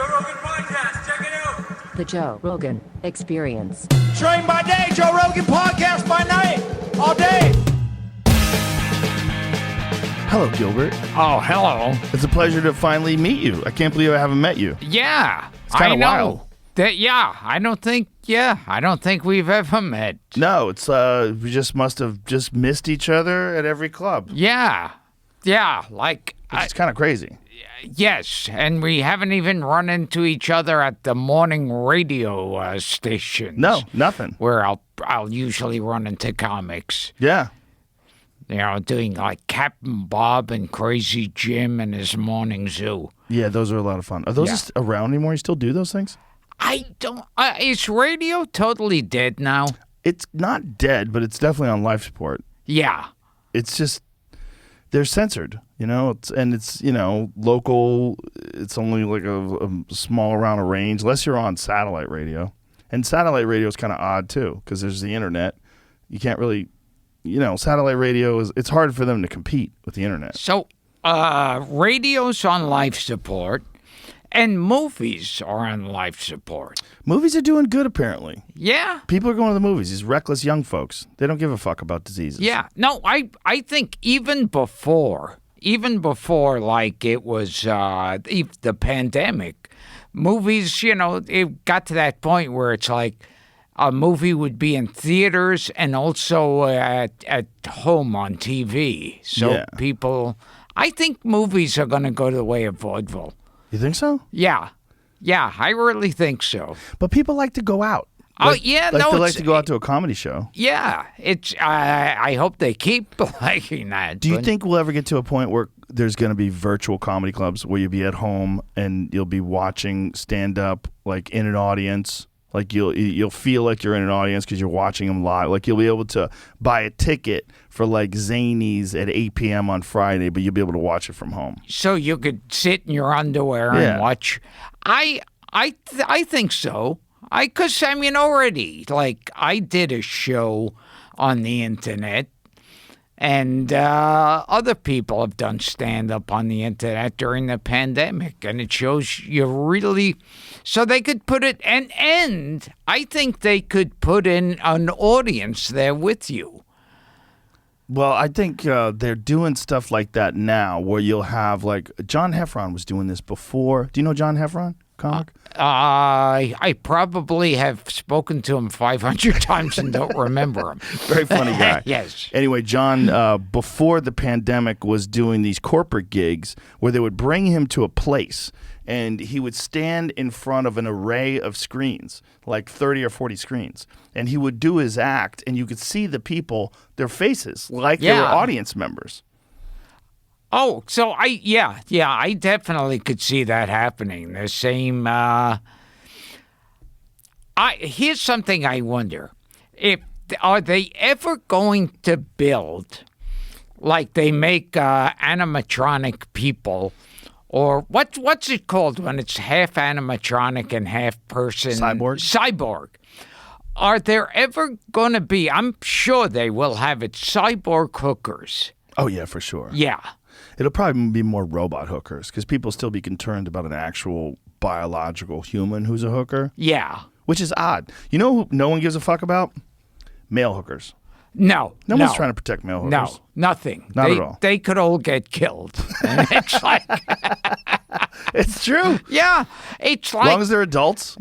Joe Rogan Podcast. Check it out. The Joe Rogan Experience. Train by day, Joe Rogan Podcast by night, all day. Hello, Gilbert. Oh, hello. It's a pleasure to finally meet you. I can't believe I haven't met you. Yeah. It's kind I of know. wild. I don't think we've ever met. No, it's we just must have just missed each other at every club. Yeah, like, It's kind of crazy. yes, and we haven't even run into each other at the morning radio stations. No, nothing. Where I'll usually run into comics. Yeah. You know, doing like Captain Bob and Crazy Jim and his morning zoo. Yeah, those are a lot of fun. Are those around anymore? You still do those things? I don't. Is radio totally dead now? It's not dead, but it's definitely on life support. Yeah. It's just they're censored, you know. It's local. It's only like a small amount of range, unless you're on satellite radio. And satellite radio is kind of odd too, because there's the internet. You can't really, satellite radio it's hard for them to compete with the internet. So, radio's on life support, and movies are on life support. Movies are doing good, apparently. Yeah. People are going to the movies. These reckless young folks. They don't give a fuck about diseases. Yeah. No, I think even before, like it was the pandemic, movies, it got to that point where it's like a movie would be in theaters and also at home on TV. So people, I think movies are going to go the way of vaudeville. You think so? Yeah, I really think so. But people like to go out. They like to go out to a comedy show. Yeah, it's. I hope they keep liking that. Do you think we'll ever get to a point where there's going to be virtual comedy clubs where you'll be at home and you'll be watching stand up like in an audience? Like you'll feel like you're in an audience because you're watching them live. Like you'll be able to buy a ticket for like Zanies at 8 p.m. on Friday, but you'll be able to watch it from home. So you could sit in your underwear and watch. I think so. Because already, like I did a show on the internet, and other people have done stand-up on the internet during the pandemic, and it shows you really. So they could put it, and I think they could put in an audience there with you. Well, I think they're doing stuff like that now, where you'll have like John Heffron was doing this before. Do you know John Heffron, comic? I probably have spoken to him 500 times and don't remember him. Very funny guy. Yes. Anyway, John, before the pandemic, was doing these corporate gigs where they would bring him to a place and he would stand in front of an array of screens, like 30 or 40 screens, and he would do his act, and you could see the people, their faces, like they were audience members. Oh, so I definitely could see that happening. The same. Here's something I wonder: are they ever going to build, like they make animatronic people, or what's it called when it's half animatronic and half person? Cyborg. Are there ever going to be? I'm sure they will have it. Cyborg hookers. Oh yeah, for sure. Yeah. It'll probably be more robot hookers because people still be concerned about an actual biological human who's a hooker. Yeah. Which is odd. You know who no one gives a fuck about? Male hookers. No one's trying to protect male hookers. No, nothing. Not at all. They could all get killed. It's like... It's true. Yeah. It's like... As long as they're adults,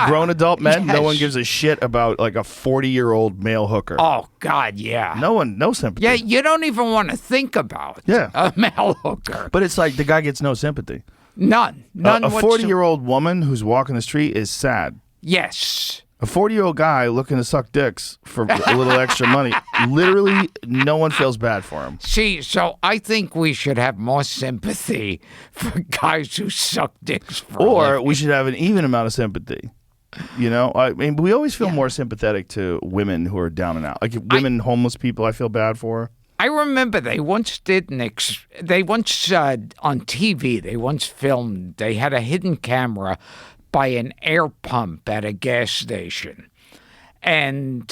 grown adult men, no one gives a shit about like a 40-year-old male hooker. Oh, God, yeah. No sympathy. Yeah, you don't even want to think about a male hooker. But it's like the guy gets no sympathy. None. A 40-year-old woman who's walking the street is sad. Yes. A 40-year-old guy looking to suck dicks for a little extra money, literally no one feels bad for him. See, so I think we should have more sympathy for guys who suck dicks for a Or living. we should have an even amount of sympathy. I mean, we always feel more sympathetic to women who are down and out. Like homeless people, I feel bad for. I remember they once did on TV, they once filmed, they had a hidden camera by an air pump at a gas station. And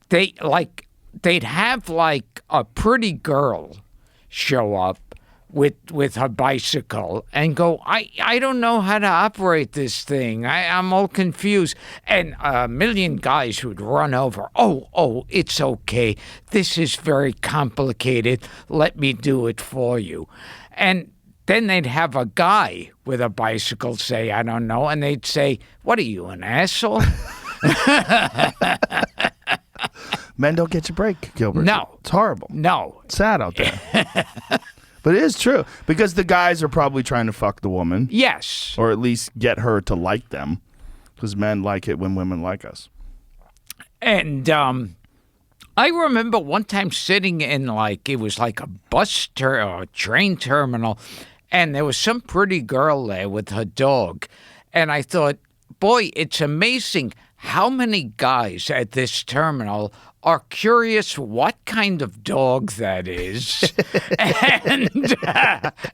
they'd have like a pretty girl show up with her bicycle and go, I don't know how to operate this thing. I'm all confused. And a million guys would run over. Oh, it's okay. This is very complicated. Let me do it for you. And then they'd have a guy with a bicycle say, I don't know. And they'd say, what are you, an asshole? Men don't get your break, Gilbert. No. It's horrible. No. It's sad out there. But it is true because the guys are probably trying to fuck the woman. Yes. Or at least get her to like them because men like it when women like us. And I remember one time sitting in it was like a bus or a train terminal, and there was some pretty girl there with her dog. And I thought, boy, it's amazing how many guys at this terminal are curious what kind of dog that is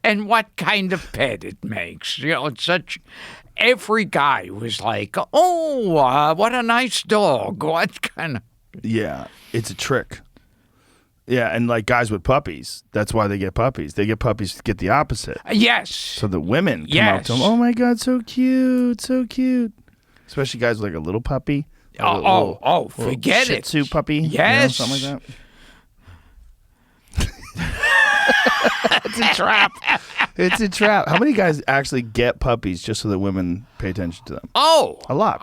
and what kind of pet it makes. It's every guy was like, what a nice dog. What kind of... Yeah, it's a trick. Yeah, and like guys with puppies, that's why they get puppies. They get puppies to get the opposite. Yes. So the women come up to them, oh my God, so cute, so cute. Especially guys with like a little puppy. Forget Shih it. Tzu puppy. Yes. Something like that. It's a trap. It's a trap. How many guys actually get puppies just so that women pay attention to them? Oh, a lot.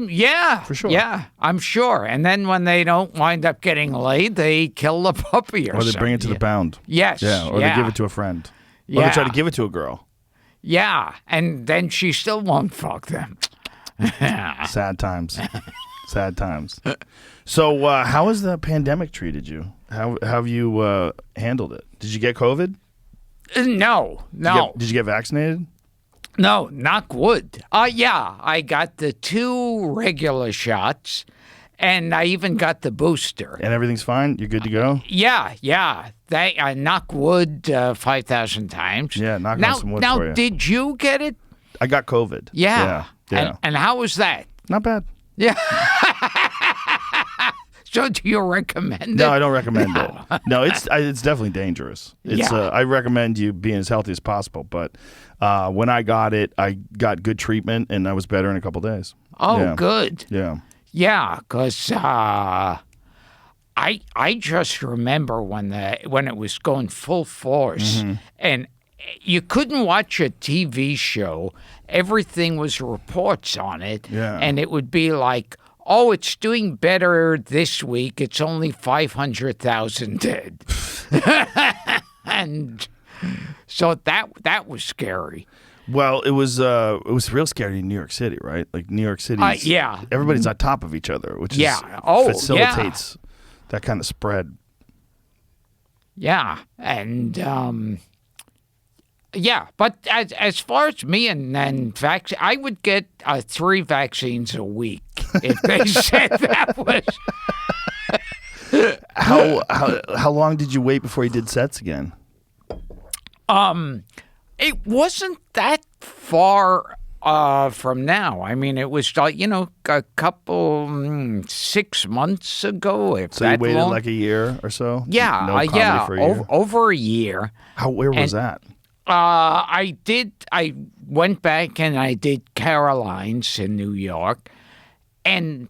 Yeah, for sure. Yeah, I'm sure. And then when they don't wind up getting laid, they kill the puppy or they bring it to the pound. Yes. Yeah. Or they give it to a friend. Or they try to give it to a girl. Yeah, and then she still won't fuck them. Sad times. Sad times. So, how has the pandemic treated you? How have you handled it? Did you get COVID? No. Did you get vaccinated? No, knock wood. Yeah, I got the 2 regular shots, and I even got the booster. And everything's fine? You're good to go? Yeah. They knock wood 5,000 times. Yeah, knock on some wood for you. Now, did you get it? I got COVID. Yeah. Yeah. And how was that? Not bad. Yeah. So do you recommend it? No, I don't recommend it. No, it's definitely dangerous. I recommend you being as healthy as possible. But when I got it, I got good treatment, and I was better in a couple days. Oh, yeah. good. Yeah. Yeah, because I just remember when it was going full force, and you couldn't watch a TV show. Everything was reports on it, and it would be like, oh, it's doing better this week. It's only 500,000 dead. And so that was scary. Well, it was real scary in New York City, right? Like New York City, everybody's on top of each other, which facilitates that kind of spread. Yeah, and but as far as me and vaccine, I would get 3 vaccines a week if they said that was. How long did you wait before you did sets again? It wasn't that far from now. I mean, it was like, a couple 6 months ago. If so that you waited long. like a year or so. Yeah, no comedy for a year? Over a year. Where was that? I went back and I did Caroline's in New York, and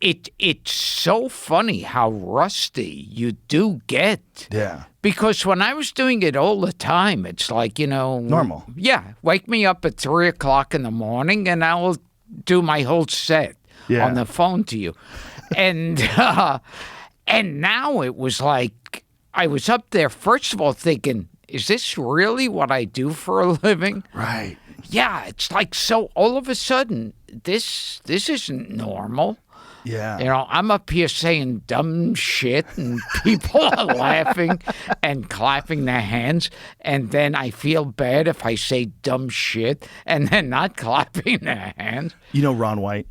it's so funny how rusty you do get. Yeah. Because when I was doing it all the time, it's like, normal. Yeah, wake me up at 3 o'clock in the morning, and I will do my whole set on the phone to you, and now it was like I was up there first of all thinking, is this really what I do for a living? Right. Yeah, it's like, so all of a sudden, this isn't normal. Yeah. I'm up here saying dumb shit, and people are laughing and clapping their hands, and then I feel bad if I say dumb shit, and they're not clapping their hands. You know Ron White?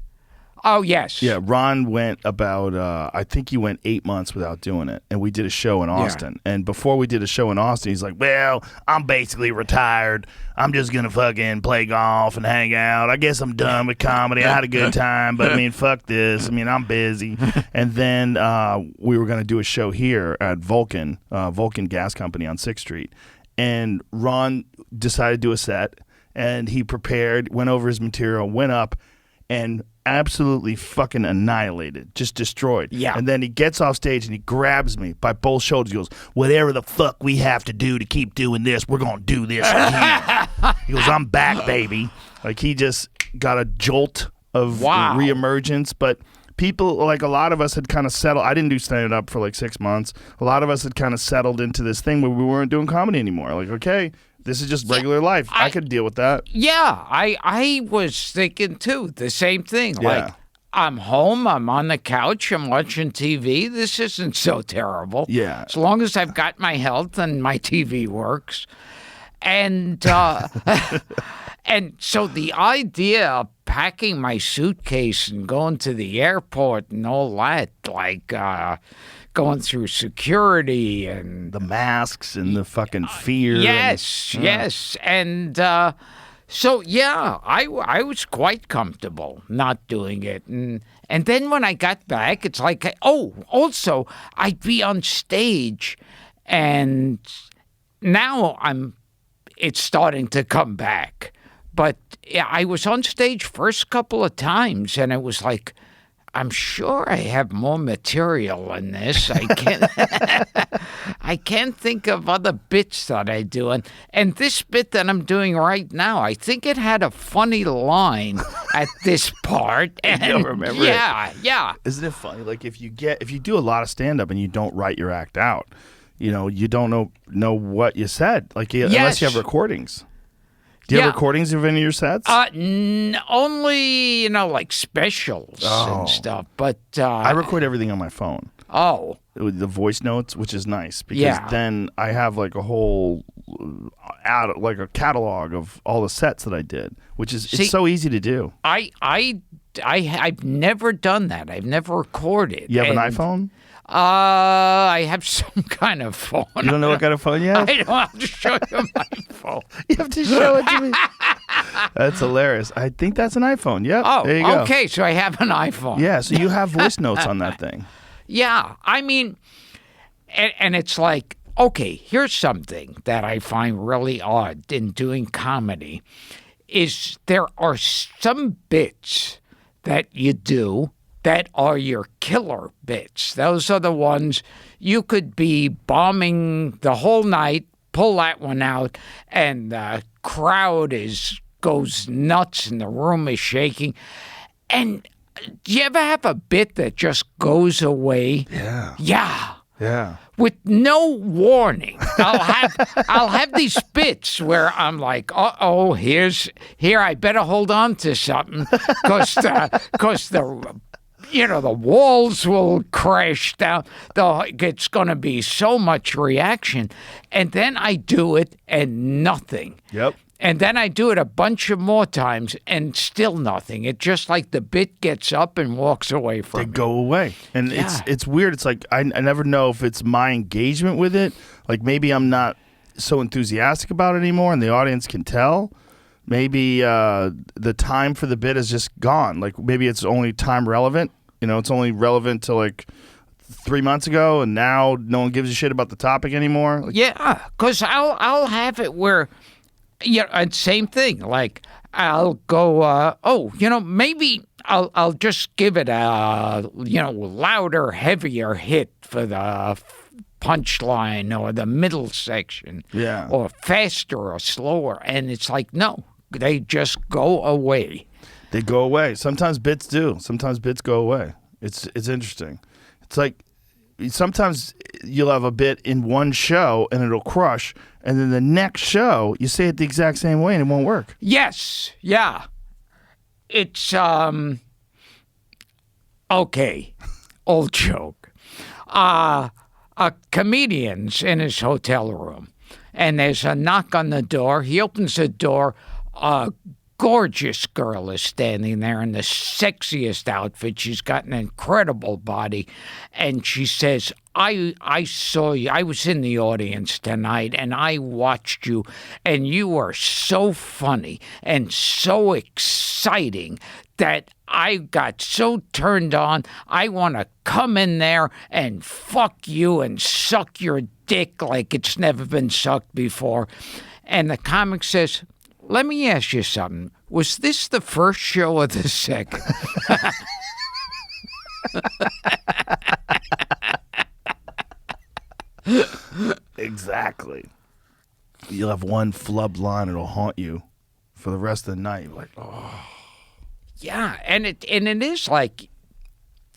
Oh, yes. Yeah, Ron went about, I think he went 8 months without doing it. And we did a show in Austin. Yeah. And before we did a show in Austin, he's like, well, I'm basically retired. I'm just going to fucking play golf and hang out. I guess I'm done with comedy. I had a good time, but I mean, fuck this. I mean, I'm busy. And then we were going to do a show here at Vulcan Gas Company on 6th Street. and Ron decided to do a set, and he prepared, went over his material, went up, and absolutely fucking annihilated, just destroyed. Yeah. And then he gets off stage and he grabs me by both shoulders. He goes, whatever the fuck we have to do to keep doing this, we're going to do this again. He goes, I'm back, baby. Like, he just got a jolt of reemergence. But people, like, a lot of us had kind of settled. I didn't do stand-up for like 6 months. A lot of us had kind of settled into this thing where we weren't doing comedy anymore. Like, okay, this is just regular life. I could deal with that. Yeah, I was thinking too the same thing. Yeah. Like, I'm home, I'm on the couch, I'm watching TV. This isn't so terrible. Yeah. As long as I've got my health and my TV works. And and so the idea of packing my suitcase and going to the airport and all that, like going through security and The masks and the fucking fear. Yes. And so, yeah, I was quite comfortable not doing it. And then when I got back, it's like, also, I'd be on stage, and now it's starting to come back. But yeah, I was on stage first couple of times, and it was like, I'm sure I have more material in this. I can't think of other bits that I do. And this bit that I'm doing right now, I think it had a funny line at this part. And I don't remember it. Yeah. Isn't it funny? Like, if you do a lot of stand-up and you don't write your act out, you don't know what you said. Like, unless you have recordings. Do you have recordings of any of your sets? Only, like specials and stuff. But I record everything on my phone. Oh. With the voice notes, which is nice because then I have like a whole like a catalog of all the sets that I did, which is it's so easy to do. I've never done that. I've never recorded. You have an iPhone? I have some kind of phone. You don't know what kind of phone you have? I don't have to show you my phone. You have to show it to me. That's hilarious. I think that's an iPhone. Yep. Oh, there you go. Okay. So I have an iPhone. Yeah. So you have voice notes on that thing. Yeah. I mean, and it's like, okay, here's something that I find really odd in doing comedy is there are some bits that you do that are your killer bits. Those are the ones you could be bombing the whole night, pull that one out, and the crowd goes nuts and the room is shaking. And do you ever have a bit that just goes away? Yeah. Yeah. With no warning. I'll have these bits where I'm like, here I better hold on to something because the walls will crash down. It's going to be so much reaction. And then I do it and nothing. Yep. And then I do it a bunch of more times and still nothing. It's just like the bit gets up and walks away from They me. go away. And it's weird. It's like I never know if it's my engagement with it. Like maybe I'm not so enthusiastic about it anymore and the audience can tell. Maybe the time for the bit is just gone. Like maybe it's only time relevant. It's only relevant to like 3 months ago, and now no one gives a shit about the topic anymore. Like, yeah, because I'll have it where, and same thing. Like I'll go, maybe I'll just give it a louder, heavier hit for the punchline or the middle section. Yeah. Or faster or slower, and it's like no. They just go away. They go away. Sometimes bits do. Sometimes bits go away. It's interesting. It's like sometimes you'll have a bit in one show and it'll crush, and then the next show you say it the exact same way and it won't work. Yes. Yeah. It's okay. Old joke. A comedian's in his hotel room, and there's a knock on the door. He opens the door. A gorgeous girl is standing there in the sexiest outfit. She's got an incredible body. And she says, I saw you. I was in the audience tonight, and I watched you, and you were so funny and so exciting that I got so turned on. I want to come in there and fuck you and suck your dick like it's never been sucked before. And the comic says, let me ask you something. Was this the first show or the second? Exactly. You'll have one flubbed line, it'll haunt you for the rest of the night. You're like, oh. Yeah, and it is like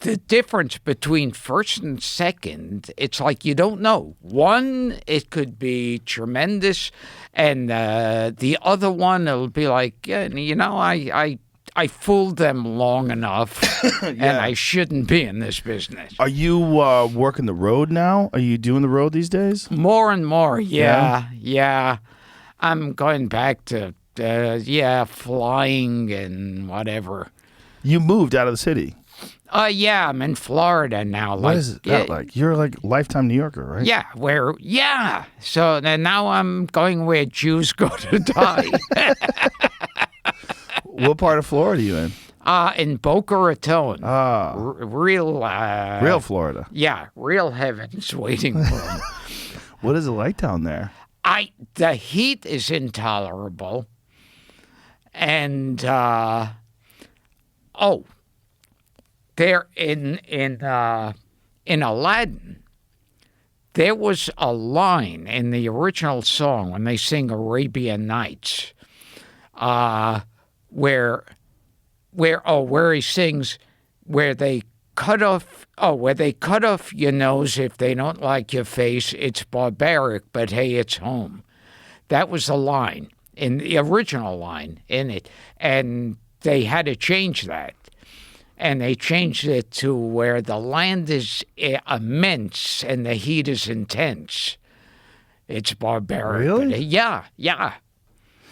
the difference between first and second. It's like you don't know. One, it could be tremendous, and the other one, it'll be like, yeah, you know, I fooled them long enough, and I shouldn't be in this business. Are you working the road now? Are you doing the road these days? More and more, yeah. I'm going back to, flying and whatever. You moved out of the city. Yeah, I'm in Florida now. What is that like? You're like lifetime New Yorker, right? Yeah. So now I'm going where Jews go to die. What part of Florida are you in? In Boca Raton. Real Florida. Yeah, real heavens waiting for me. What is it like down there? The heat is intolerable. And, there in Aladdin, there was a line in the original song when they sing Arabian Nights, where he sings, where they cut off your nose if they don't like your face. It's barbaric, but hey, it's home. That was the line in the original line in it, and they had to change that. And they changed it to where the land is immense and the heat is intense. It's barbaric. Really? But, yeah.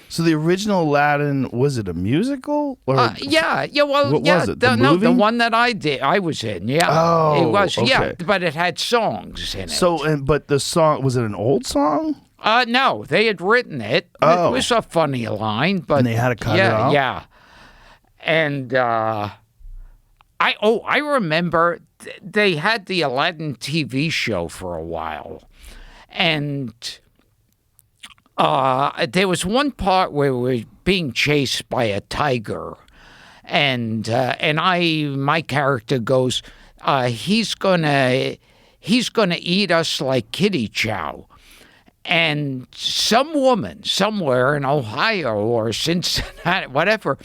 So the original Aladdin, was it a musical? Or Well, what was it? The the movie? one that I was in. Yeah, Oh, it was. okay. Yeah, but it had songs in it. So, but the song, was it an old song? No, they had written it. Oh. It was a funny line, but And they had to cut it out? Yeah, and I remember they had the Aladdin TV show for a while, and there was one part where we were being chased by a tiger, and my character goes, he's gonna eat us like kitty chow. And some woman somewhere in Ohio or Cincinnati, whatever,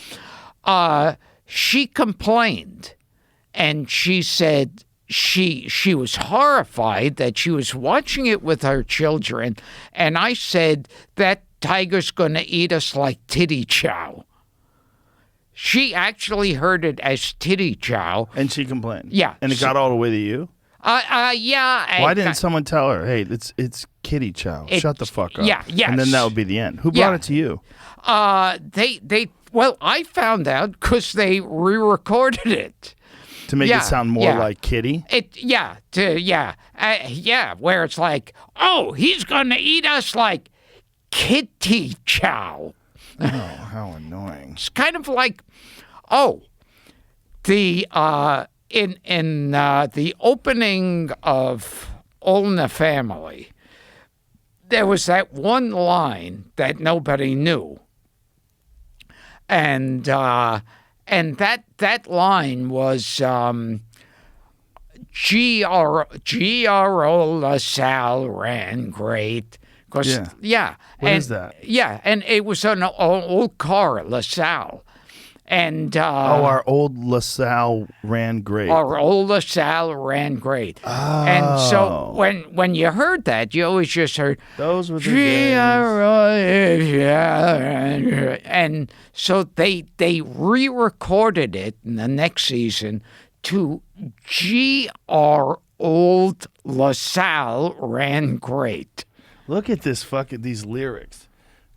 she complained, and she said she was horrified that she was watching it with her children, and I said, that tiger's going to eat us like titty chow. She actually heard it as titty chow. And she complained? Yeah. And it got all the way to you? Yeah. Why didn't someone tell her, hey, it's kitty chow, shut the fuck up? Yeah, yes. And then that would be the end. Who brought it to you? Well, I found out because they re-recorded it. To make it sound more like kitty? Where it's like, oh, he's gonna eat us like kitty chow. Oh, how annoying. It's kind of like, the in the opening of All in the Family, there was that one line that nobody knew, and that line was G.R.O. LaSalle ran great. What is that? Yeah, and it was an old car, LaSalle. And our old LaSalle ran great. Our old LaSalle ran great. Oh. And so when you heard that, you always just heard those were the days. And so they re-recorded it in the next season to G.R. Old LaSalle ran great. Look at these lyrics.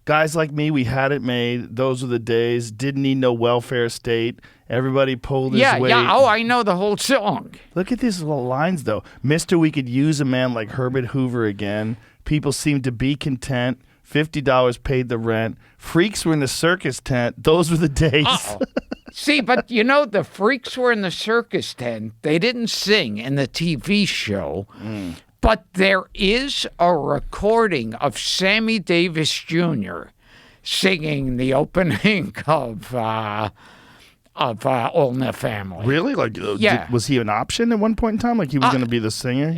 Guys like me, we had it made. Those were the days. Didn't need no welfare state. Everybody pulled his weight. Yeah. Oh, I know the whole song. Look at these little lines, though. Mister, we could use a man like Herbert Hoover again. People seem to be content. $50 paid the rent. Freaks were in the circus tent. Those were the days. See, but the freaks were in the circus tent. They didn't sing in the TV show. But there is a recording of Sammy Davis Jr. singing the opening of All in the Family. Really? Like, Yeah. was he an option at one point in time? Like he was going to be the singer?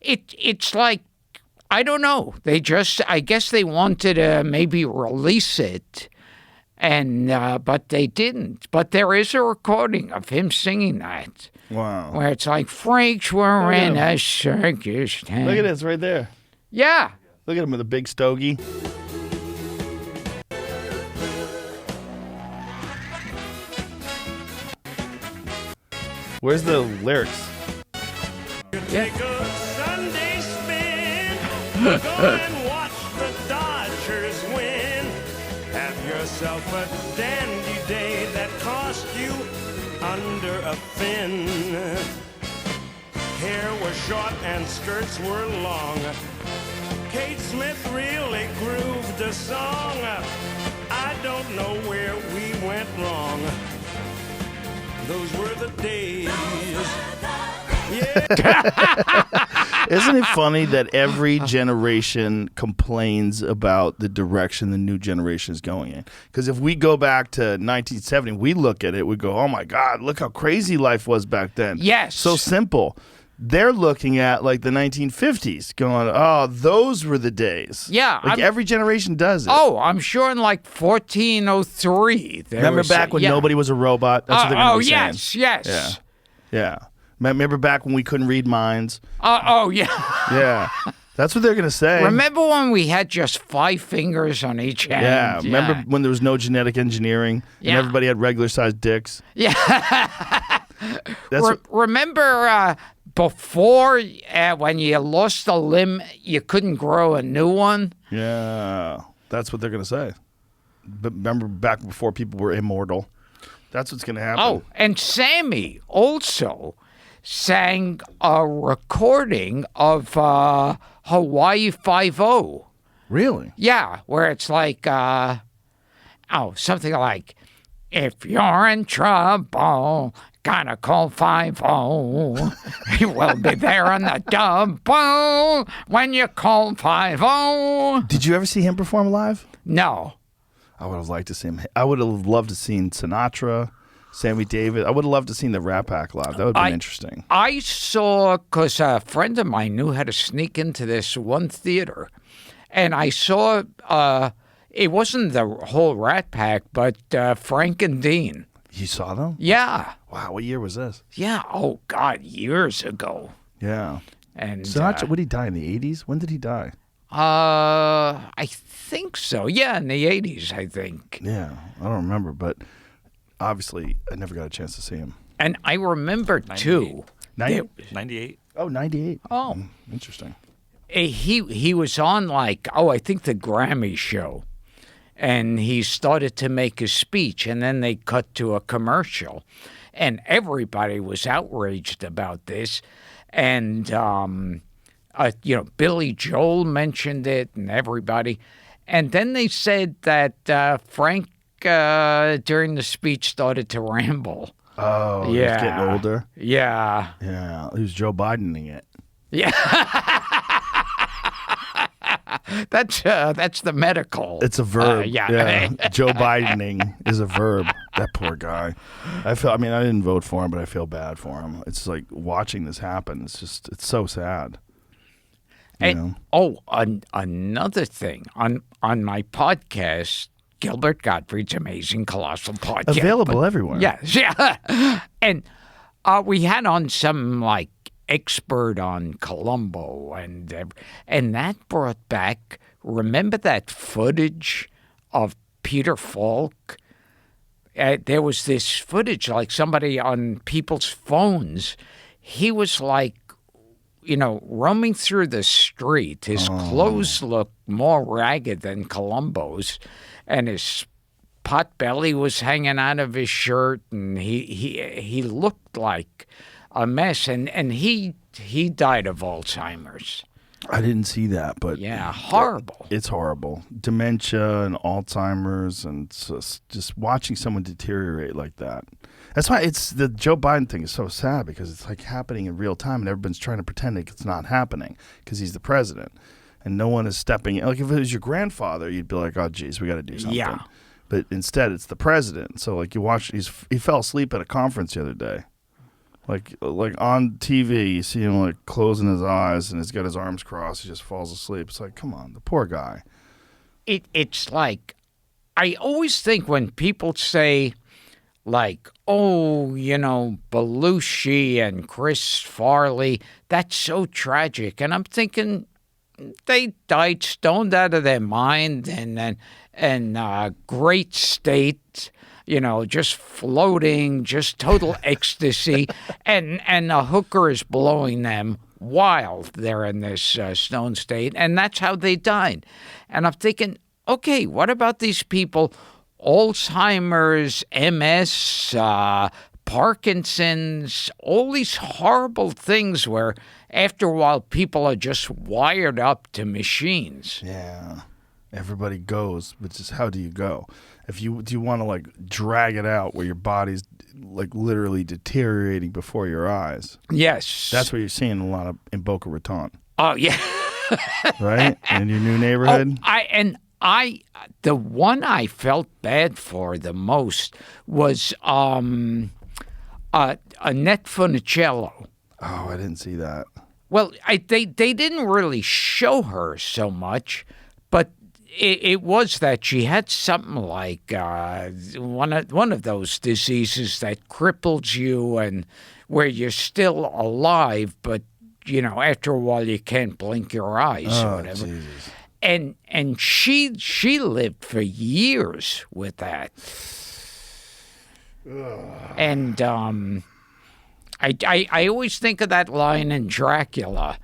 It's like, I don't know. I guess they wanted to maybe release it, and but they didn't. But there is a recording of him singing that. Wow. Where it's like, Franks were in a circus tent. Look at this right there. Yeah. Look at him with a big stogie. Where's the lyrics? Take a Sunday spin. Go and watch the Dodgers win. Have yourself a dandy day that cost you under a fin. Hair was short and skirts were long. Kate Smith really grooved a song. I don't know where we went wrong. Those were the days. Isn't it funny that every generation complains about the direction the new generation is going in? Because if we go back to 1970, we look at it, we go, oh my God, look how crazy life was back then. Yes. So simple. They're looking at like the 1950s going, oh, those were the days. Yeah. Like every generation does it. Oh, I'm sure in like 1403. Remember back when nobody was a robot? That's what they're going to be saying. Yes. Yeah. Remember back when we couldn't read minds? Yeah. Yeah. That's what they're going to say. Remember when we had just 5 fingers on each hand? Yeah. Remember when there was no genetic engineering and Yeah. everybody had regular-sized dicks? Yeah. That's Remember before when you lost a limb, you couldn't grow a new one? Yeah. That's what they're going to say. But remember back before people were immortal? That's what's going to happen. Oh, and Sammy also sang a recording of Hawaii Five-0. Really? Yeah, where it's like, something like, if you're in trouble, gotta call 5-0. He will be there on the double when you call 5-0. Did you ever see him perform live? No. I would have liked to see him. I would have loved to seen Sinatra, Sammy Davis. I would have loved to seen the Rat Pack live. That would have been interesting. I saw, because a friend of mine knew how to sneak into this one theater, and I saw, it wasn't the whole Rat Pack, but Frank and Dean. You saw them? Yeah. Wow, what year was this? Yeah. Oh, God, years ago. Yeah. And Sinatra, would he die in the 80s? When did he die? I think so. Yeah, in the 80s, I think. Yeah, I don't remember, but obviously I never got a chance to see him. And I remember, too. 98. Oh, 98. Oh. Interesting. He was on, like, I think the Grammy show. And he started to make his speech, and then they cut to a commercial. And everybody was outraged about this. And, Billy Joel mentioned it and everybody. And then they said that Frank, during the speech, started to ramble. Oh, he's getting older? Yeah. Yeah, he was Joe Bidening it. Yeah. That's the medical. It's a verb. Yeah. Joe Bidening is a verb. That poor guy. I didn't vote for him, but I feel bad for him. It's like watching this happen. It's so sad. And, another thing on my podcast, Gilbert Gottfried's Amazing Colossal Podcast. Available everywhere. Yes, yeah. And we had on some like expert on Columbo, and that brought back. Remember that footage of Peter Falk? There was this footage, like somebody on people's phones. He was like, roaming through the street. His clothes looked more ragged than Columbo's, and his pot belly was hanging out of his shirt, and he looked like a mess. And he died of Alzheimer's. I didn't see that, but yeah, horrible. It's horrible. Dementia and Alzheimer's, and just watching someone deteriorate like that. That's why it's the Joe Biden thing is so sad because it's like happening in real time and everyone's trying to pretend like it's not happening because he's the president and no one is stepping in. Like if it was your grandfather, you'd be like, oh, geez, we got to do something. Yeah. But instead, it's the president. So like you watch, he fell asleep at a conference the other day. Like on TV, you see him like closing his eyes and he's got his arms crossed. He just falls asleep. It's like, come on, the poor guy. It's like, I always think when people say, like, oh, you know, Belushi and Chris Farley, that's so tragic. And I'm thinking they died stoned out of their mind and great state, you know, just floating, just total ecstasy. And a hooker is blowing them while they're in this stoned state. And that's how they died. And I'm thinking, okay, what about these people? Alzheimer's, MS, Parkinson's, all these horrible things where after a while people are just wired up to machines. Yeah. Everybody goes, but just how do you go? Do you want to like drag it out where your body's like literally deteriorating before your eyes? Yes. That's what you're seeing a lot of in Boca Raton. Oh, yeah. Right? In your new neighborhood? The one I felt bad for the most was Annette Funicello. Oh, I didn't see that. Well, they didn't really show her so much, but it was that she had something like one of those diseases that cripples you and where you're still alive, but you know after a while you can't blink your eyes or whatever. Jesus. And she lived for years with that. Ugh. And I always think of that line in Dracula.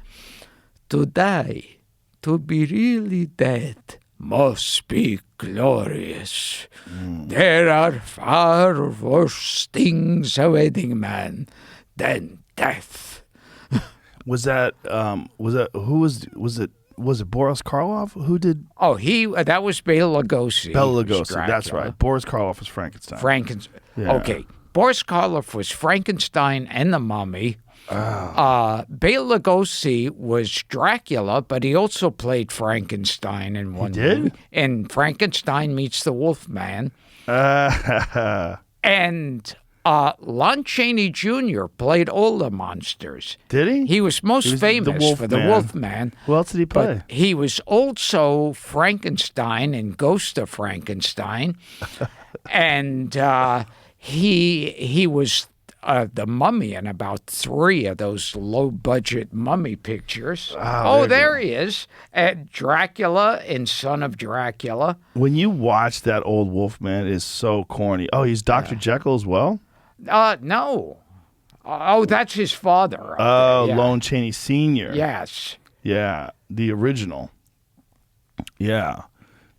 To die, to be really dead, must be glorious. There are far worse things awaiting man than death. Was it Boris Karloff? Who did? Oh, that was Bela Lugosi. Bela Lugosi, that's right. Boris Karloff was Frankenstein. Yeah. Okay. Boris Karloff was Frankenstein and the Mummy. Oh. Bela Lugosi was Dracula, but he also played Frankenstein in one movie. In Frankenstein Meets the Wolfman. And Lon Chaney Jr. played all the monsters. Did he? He was most famous for the Wolfman. Who else did he play? But he was also Frankenstein in Ghost of Frankenstein. And he was the Mummy in about 3 of those low-budget mummy pictures. Oh, there he is. Dracula in Son of Dracula. When you watch that old Wolfman, it is so corny. Oh, he's Dr. Jekyll as well? No. Oh, that's his father. Oh, yeah. Lon Chaney Sr. Yes. Yeah, the original. Yeah.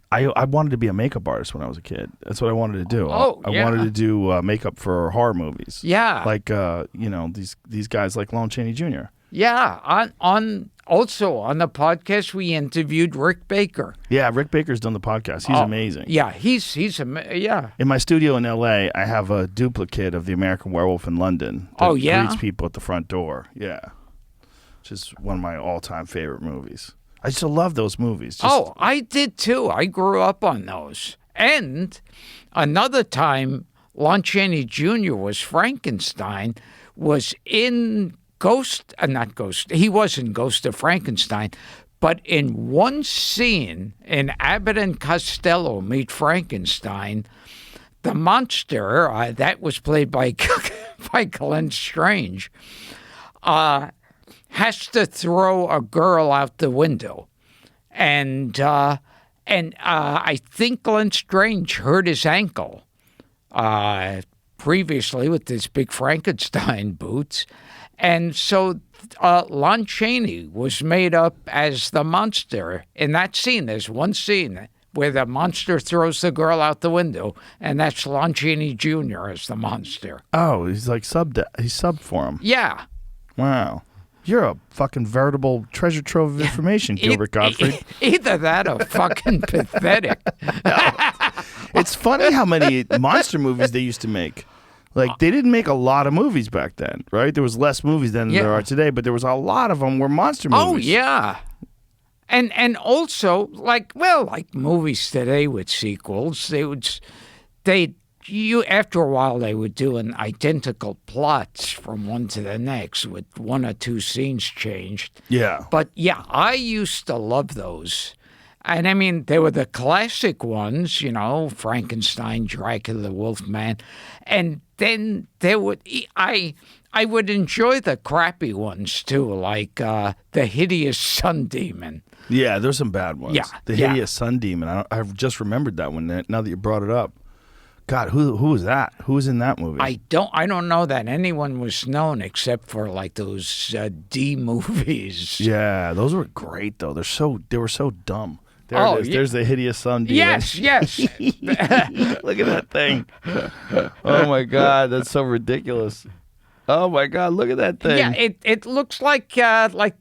I wanted to be a makeup artist when I was a kid. That's what I wanted to do. Oh, I wanted to do makeup for horror movies. Yeah. Like, these guys like Lon Chaney Jr. Yeah. Also on the podcast, we interviewed Rick Baker. Yeah, Rick Baker's done the podcast. He's amazing. Yeah, he's yeah. In my studio in L.A., I have a duplicate of the American Werewolf in London. That greets people at the front door. Yeah. Which is one of my all-time favorite movies. I just love those movies. I did too. I grew up on those. And another time, Lon Chaney Jr. was Frankenstein, was in he was in Ghost of Frankenstein, but in one scene in Abbott and Costello Meet Frankenstein, the monster, that was played by Glenn Strange, has to throw a girl out the window. And I think Glenn Strange hurt his ankle previously with his big Frankenstein boots. And so Lon Chaney was made up as the monster. In that scene, there's one scene where the monster throws the girl out the window, and that's Lon Chaney Jr. as the monster. Oh, he's like subbed for him. Yeah. Wow. You're a fucking veritable treasure trove of information, Gilbert Gottfried. Either that or fucking pathetic. It's funny how many monster movies they used to make. Like, they didn't make a lot of movies back then, right? There was less movies then than there are today, but there was a lot of them were monster movies. Oh, yeah. And also, like movies today with sequels, after a while they were doing identical plots from one to the next with one or two scenes changed. Yeah. But yeah, I used to love those. And I mean, they were the classic ones, Frankenstein, Dracula, the Wolfman. And then I would enjoy the crappy ones too, like The Hideous Sun Demon. Yeah, there's some bad ones. Yeah, The Hideous Sun Demon. I've just remembered that one now that you brought it up. God, who was that? Who was in that movie? I don't know that anyone was known except for like those D movies. Yeah, those were great though. They were so dumb. There it is. There's the Hideous Sun Demon. Yes. Look at that thing. Oh my God, that's so ridiculous. Oh my God, look at that thing. Yeah, it looks like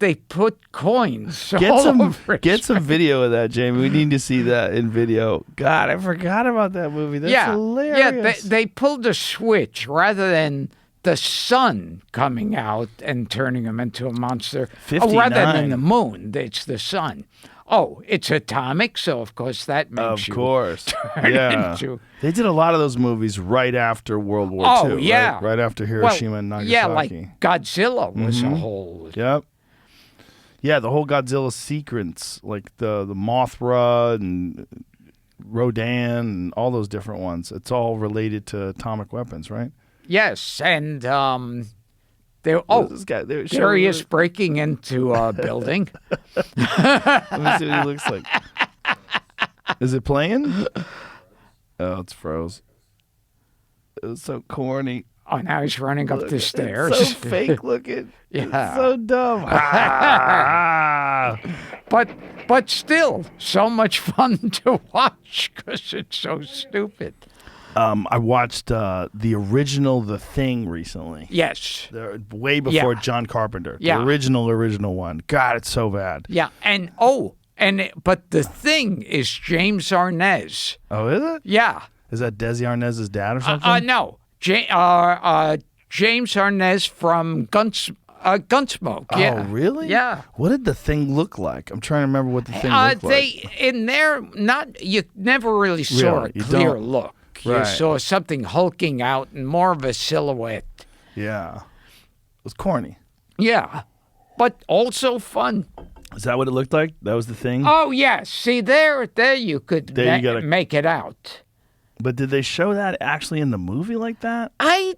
they put coins all over it. Get some video of that, Jamie. We need to see that in video. God, I forgot about that movie. That's hilarious. Yeah, they pulled a switch rather than the sun coming out and turning him into a monster. 59. Rather than the moon, it's the sun. Oh, it's atomic, so of course that makes Of course. turn Yeah. into... They did a lot of those movies right after World War II. Oh, yeah. Right after Hiroshima and Nagasaki. Yeah, like Godzilla was a whole... Yep. Yeah, the whole Godzilla sequence, like the Mothra and Rodan and all those different ones. It's all related to atomic weapons, right? Yes, and There he is breaking into a building. Let me see what he looks like. Is it playing? Oh, it's froze. It was so corny. Oh, now he's running up the stairs. It's so fake looking. Yeah. It's so dumb. But still, so much fun to watch because it's so stupid. I watched the original The Thing recently. Yes. Way before John Carpenter. Yeah. The original one. God, it's so bad. Yeah, but The Thing is James Arnaz. Oh, is it? Yeah. Is that Desi Arnaz's dad or something? No. James Arnaz from Gunsmoke. Yeah. Oh, really? Yeah. What did The Thing look like? I'm trying to remember what The Thing looked like. You never really saw Really? a You clear don't? look. You Right. saw something hulking out and more of a silhouette. Yeah. It was corny. Yeah. But also fun. Is that what it looked like? That was The Thing? Oh, yeah. See, there you could There you gotta- make it out. But did they show that actually in the movie like that? I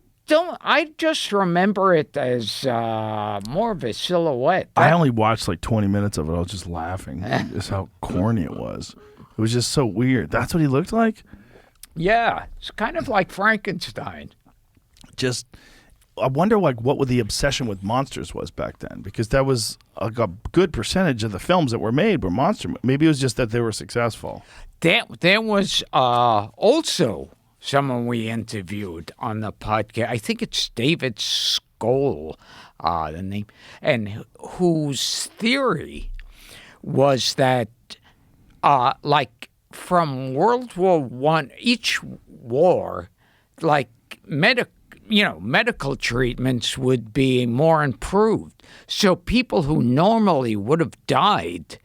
just remember it as more of a silhouette. I only watched like 20 minutes of it. I was just laughing. Just how corny it was. It was just so weird. That's what he looked like? Yeah. It's kind of like Frankenstein. Just, I wonder like what the obsession with monsters was back then, because that was a good percentage of the films that were made were monster. Maybe it was just that they were successful. There was also someone we interviewed on the podcast. I think it's David Skoll, the name, and whose theory was that, like from World War I, each war, like medical treatments would be more improved. So people who normally would have died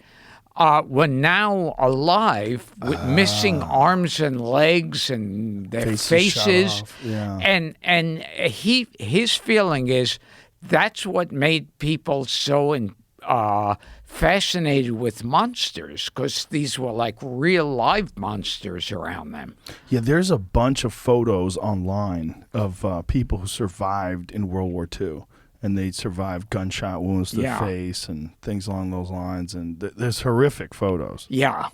were now alive with missing arms and legs and their faces. shot off. Yeah. And his feeling is that's what made people so fascinated with monsters, because these were like real live monsters around them. Yeah, there's a bunch of photos online of people who survived in World War II. And they survived gunshot wounds to the face and things along those lines. And there's horrific photos. Yeah.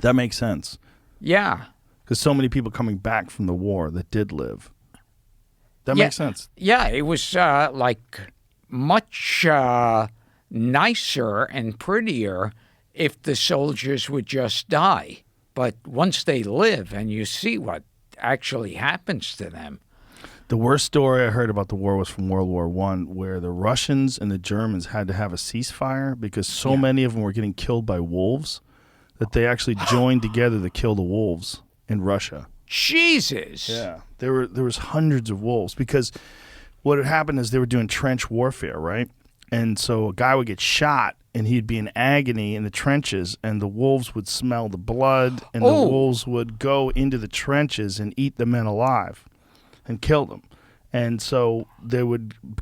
That makes sense. Yeah. Because so many people coming back from the war that did live. That makes sense. Yeah, it was like much nicer and prettier if the soldiers would just die. But once they live and you see what actually happens to them. The worst story I heard about the war was from World War I, where the Russians and the Germans had to have a ceasefire because so many of them were getting killed by wolves that they actually joined together to kill the wolves in Russia. Jesus. Yeah, there was hundreds of wolves because what had happened is they were doing trench warfare, right? And so a guy would get shot and he'd be in agony in the trenches, and the wolves would smell the blood, and the wolves would go into the trenches and eat the men alive and kill them. And so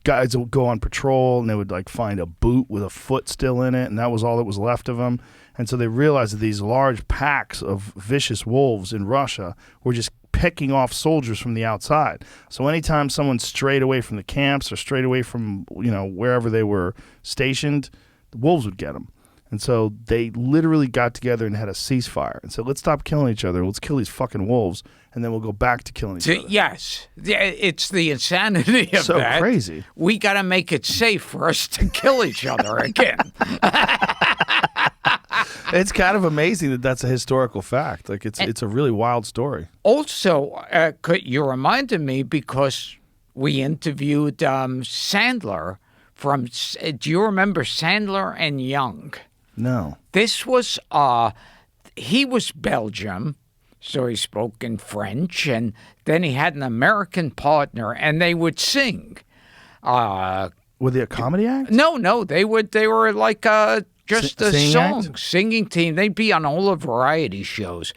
guys would go on patrol, and they would like find a boot with a foot still in it, and that was all that was left of them. And so they realized that these large packs of vicious wolves in Russia were just picking off soldiers from the outside. So anytime someone strayed away from the camps or strayed away from, wherever they were stationed, the wolves would get them. And so they literally got together and had a ceasefire and said, let's stop killing each other. Let's kill these fucking wolves, and then we'll go back to killing each other. Yes. It's the insanity of so that. Crazy. We got to make it safe for us to kill each other again. It's kind of amazing that that's a historical fact. Like it's a really wild story. Also, you reminded me because we interviewed Sandler from. Do you remember Sandler and Young? No. This was he was Belgium, so he spoke in French, and then he had an American partner, and they would sing. Were they a comedy act? No, they were like just a singing team. They'd be on all the variety shows,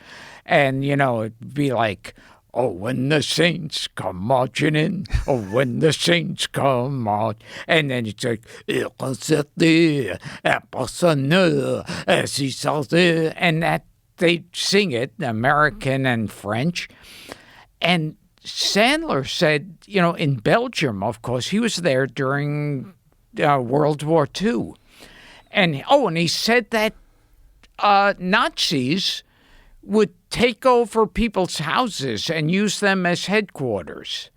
and it'd be like, oh, when the saints come marching in, oh, when the saints come out, and then it's like, and that they'd sing it, American and French, and Sandler said, in Belgium, of course, he was there during World War II. And he said that Nazis would take over people's houses and use them as headquarters.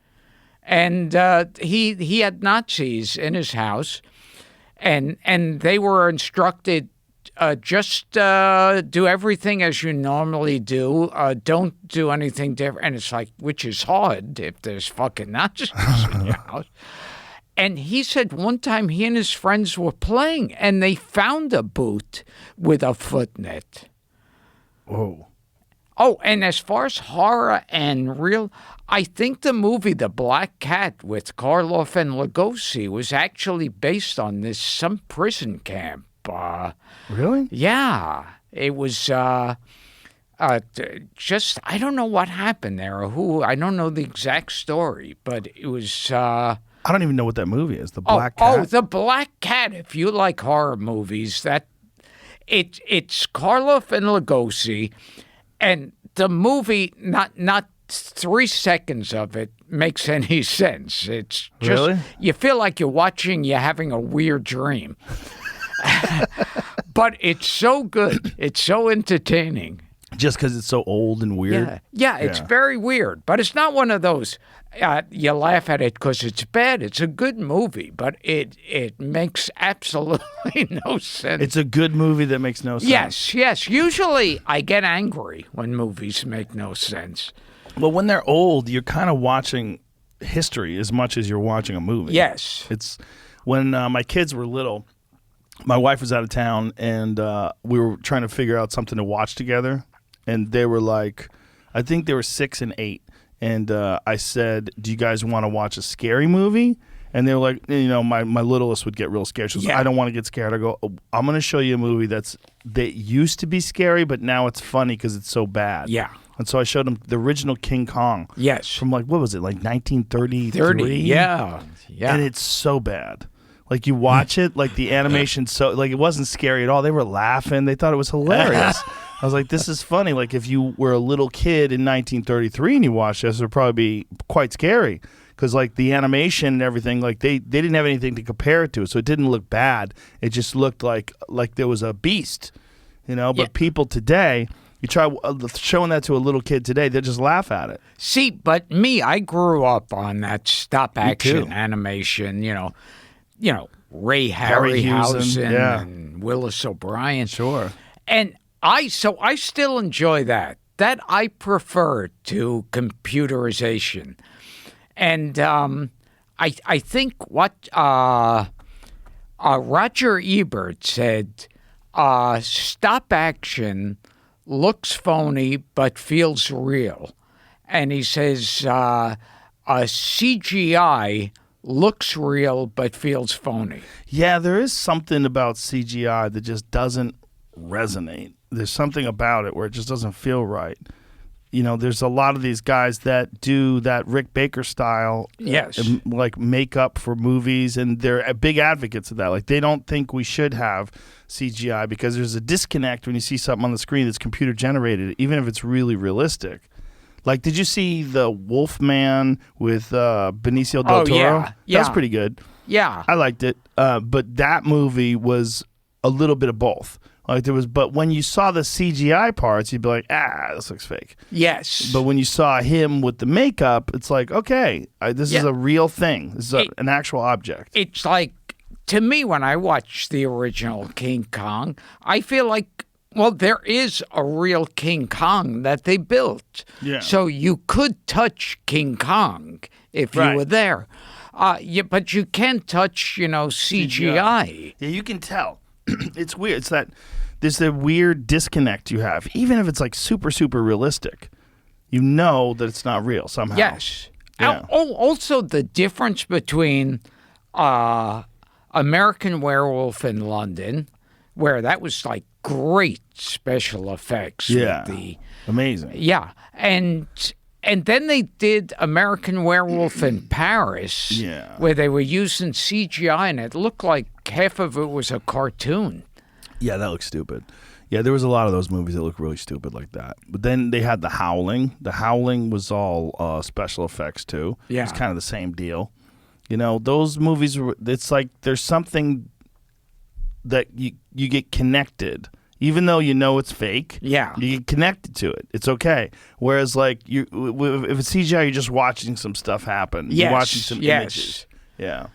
And he had Nazis in his house, and they were instructed, just do everything as you normally do. Don't do anything different. And it's like, which is hard if there's fucking Nazis in your house. And he said one time he and his friends were playing, and they found a boot with a foot in it. Whoa. Oh, and as far as horror and real, I think the movie The Black Cat with Karloff and Lugosi was actually based on some prison camp. Really? Yeah. It was just, I don't know what happened there or who. I don't know the exact story, but it was... I don't even know what that movie is. The Black Cat? Oh, The Black Cat. If you like horror movies, it's Karloff and Lugosi, and the movie, not 3 seconds of it makes any sense. It's just, really? You feel like you're having a weird dream. But it's so good. It's so entertaining. Just because it's so old and weird? Yeah, it's very weird. But it's not one of those, you laugh at it because it's bad. It's a good movie, but it makes absolutely no sense. It's a good movie that makes no sense. Yes. Usually I get angry when movies make no sense. Well, when they're old, you're kind of watching history as much as you're watching a movie. Yes. It's when my kids were little, my wife was out of town, and we were trying to figure out something to watch together. And they were like, I think they were 6 and 8. And I said, do you guys want to watch a scary movie? And they were like, my littlest would get real scared. She was like, I don't want to get scared. I go, I'm going to show you a movie that used to be scary, but now it's funny because it's so bad. Yeah. And so I showed them the original King Kong. Yes. From what was it, 1933? Yeah. And it's so bad. Like you watch it, like the animation, it wasn't scary at all. They were laughing. They thought it was hilarious. I was like, this is funny. Like if you were a little kid in 1933 and you watched this, it would probably be quite scary because like the animation and everything, like they didn't have anything to compare it to, so it didn't look bad. It just looked like there was a beast, But people today, you try showing that to a little kid today, they just laugh at it. See, but I grew up on that stop action animation. Ray Harryhausen and Willis O'Brien. Sure. And I still enjoy that. That I prefer to computerization. And I think what Roger Ebert said, stop action looks phony but feels real. and he says CGI looks real but feels phony. Yeah, there is something about CGI that just doesn't resonate. There's something about it where it just doesn't feel right. You know, there's a lot of these guys that do that Rick Baker style, Yes. like makeup for movies, and they're big advocates of that. Like, they don't think we should have CGI because there's a disconnect when you see something on the screen that's computer generated, even if it's really realistic. Like, did you see the Wolfman with Benicio del Toro? Yeah. That was pretty good. Yeah. I liked it, but that movie was a little bit of both. Like, there was, but when you saw the CGI parts, you'd be like, this looks fake. Yes. But when you saw him with the makeup, it's like, okay, this is a real thing. This is an actual object. It's like, to me, when I watch the original King Kong, I feel like, well, there is a real King Kong that they built. Yeah. So you could touch King Kong if you were there. But you can't touch, CGI. Yeah, you can tell. It's weird. It's that there's a weird disconnect you have, even if it's like super, super realistic. You know that it's not real somehow. Yes. Yeah. Also, the difference between American Werewolf in London, where that was like great special effects. Yeah. With the, amazing. yeah. And then they did American Werewolf in Paris, where they were using CGI, and it looked like half of it was a cartoon. Yeah, that looks stupid. Yeah, there was a lot of those movies that look really stupid like that. But then they had The Howling. The Howling was all special effects, too. Yeah. It's kind of the same deal. You know, those movies, it's like there's something that you get connected. Even though you know it's fake, you get connected to it. It's okay. Whereas, like, if it's CGI, you're just watching some stuff happen. You're watching some images. Yeah.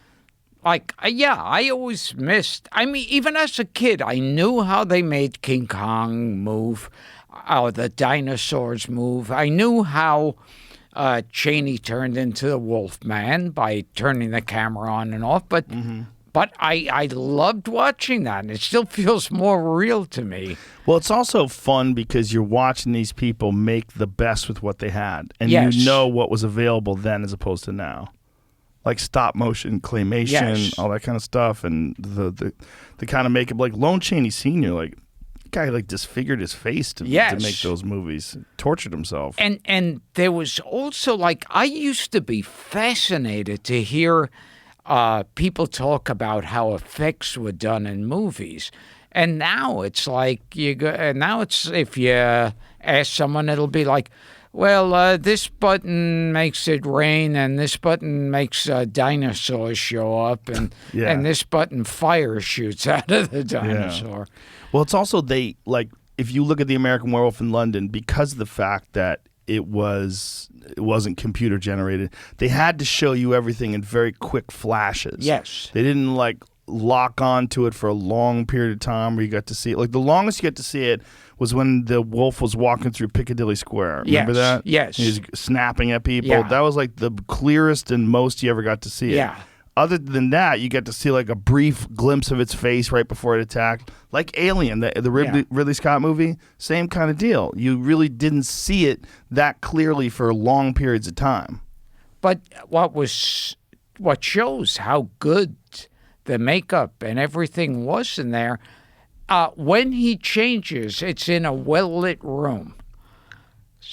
Like, I always missed. I mean, even as a kid, I knew how they made King Kong move, how the dinosaurs move. I knew how Chaney turned into the Wolfman by turning the camera on and off. But I loved watching that, and it still feels more real to me. Well, it's also fun because you're watching these people make the best with what they had, and you know what was available then as opposed to now. Like stop motion, claymation, all that kind of stuff, and the kind of makeup. Like Lon Chaney Sr., like the guy like disfigured his face to make those movies, tortured himself. And there was also like I used to be fascinated to hear people talk about how effects were done in movies, and now it's like if you ask someone, it'll be like, well, this button makes it rain, and this button makes dinosaurs show up, and this button fire shoots out of the dinosaur. Yeah. Well, it's also if you look at the American Werewolf in London, because of the fact that it wasn't computer generated, they had to show you everything in very quick flashes. Yes. They didn't lock onto it for a long period of time where you got to see it. Like the longest you get to see it was when the wolf was walking through Piccadilly Square. Remember that? Yes. He was snapping at people. Yeah. That was like the clearest and most you ever got to see it. Yeah. Other than that, you get to see like a brief glimpse of its face right before it attacked. Like Alien, the Ridley Scott movie, same kind of deal. You really didn't see it that clearly for long periods of time. But what shows how good the makeup and everything was in there, when he changes, it's in a well-lit room.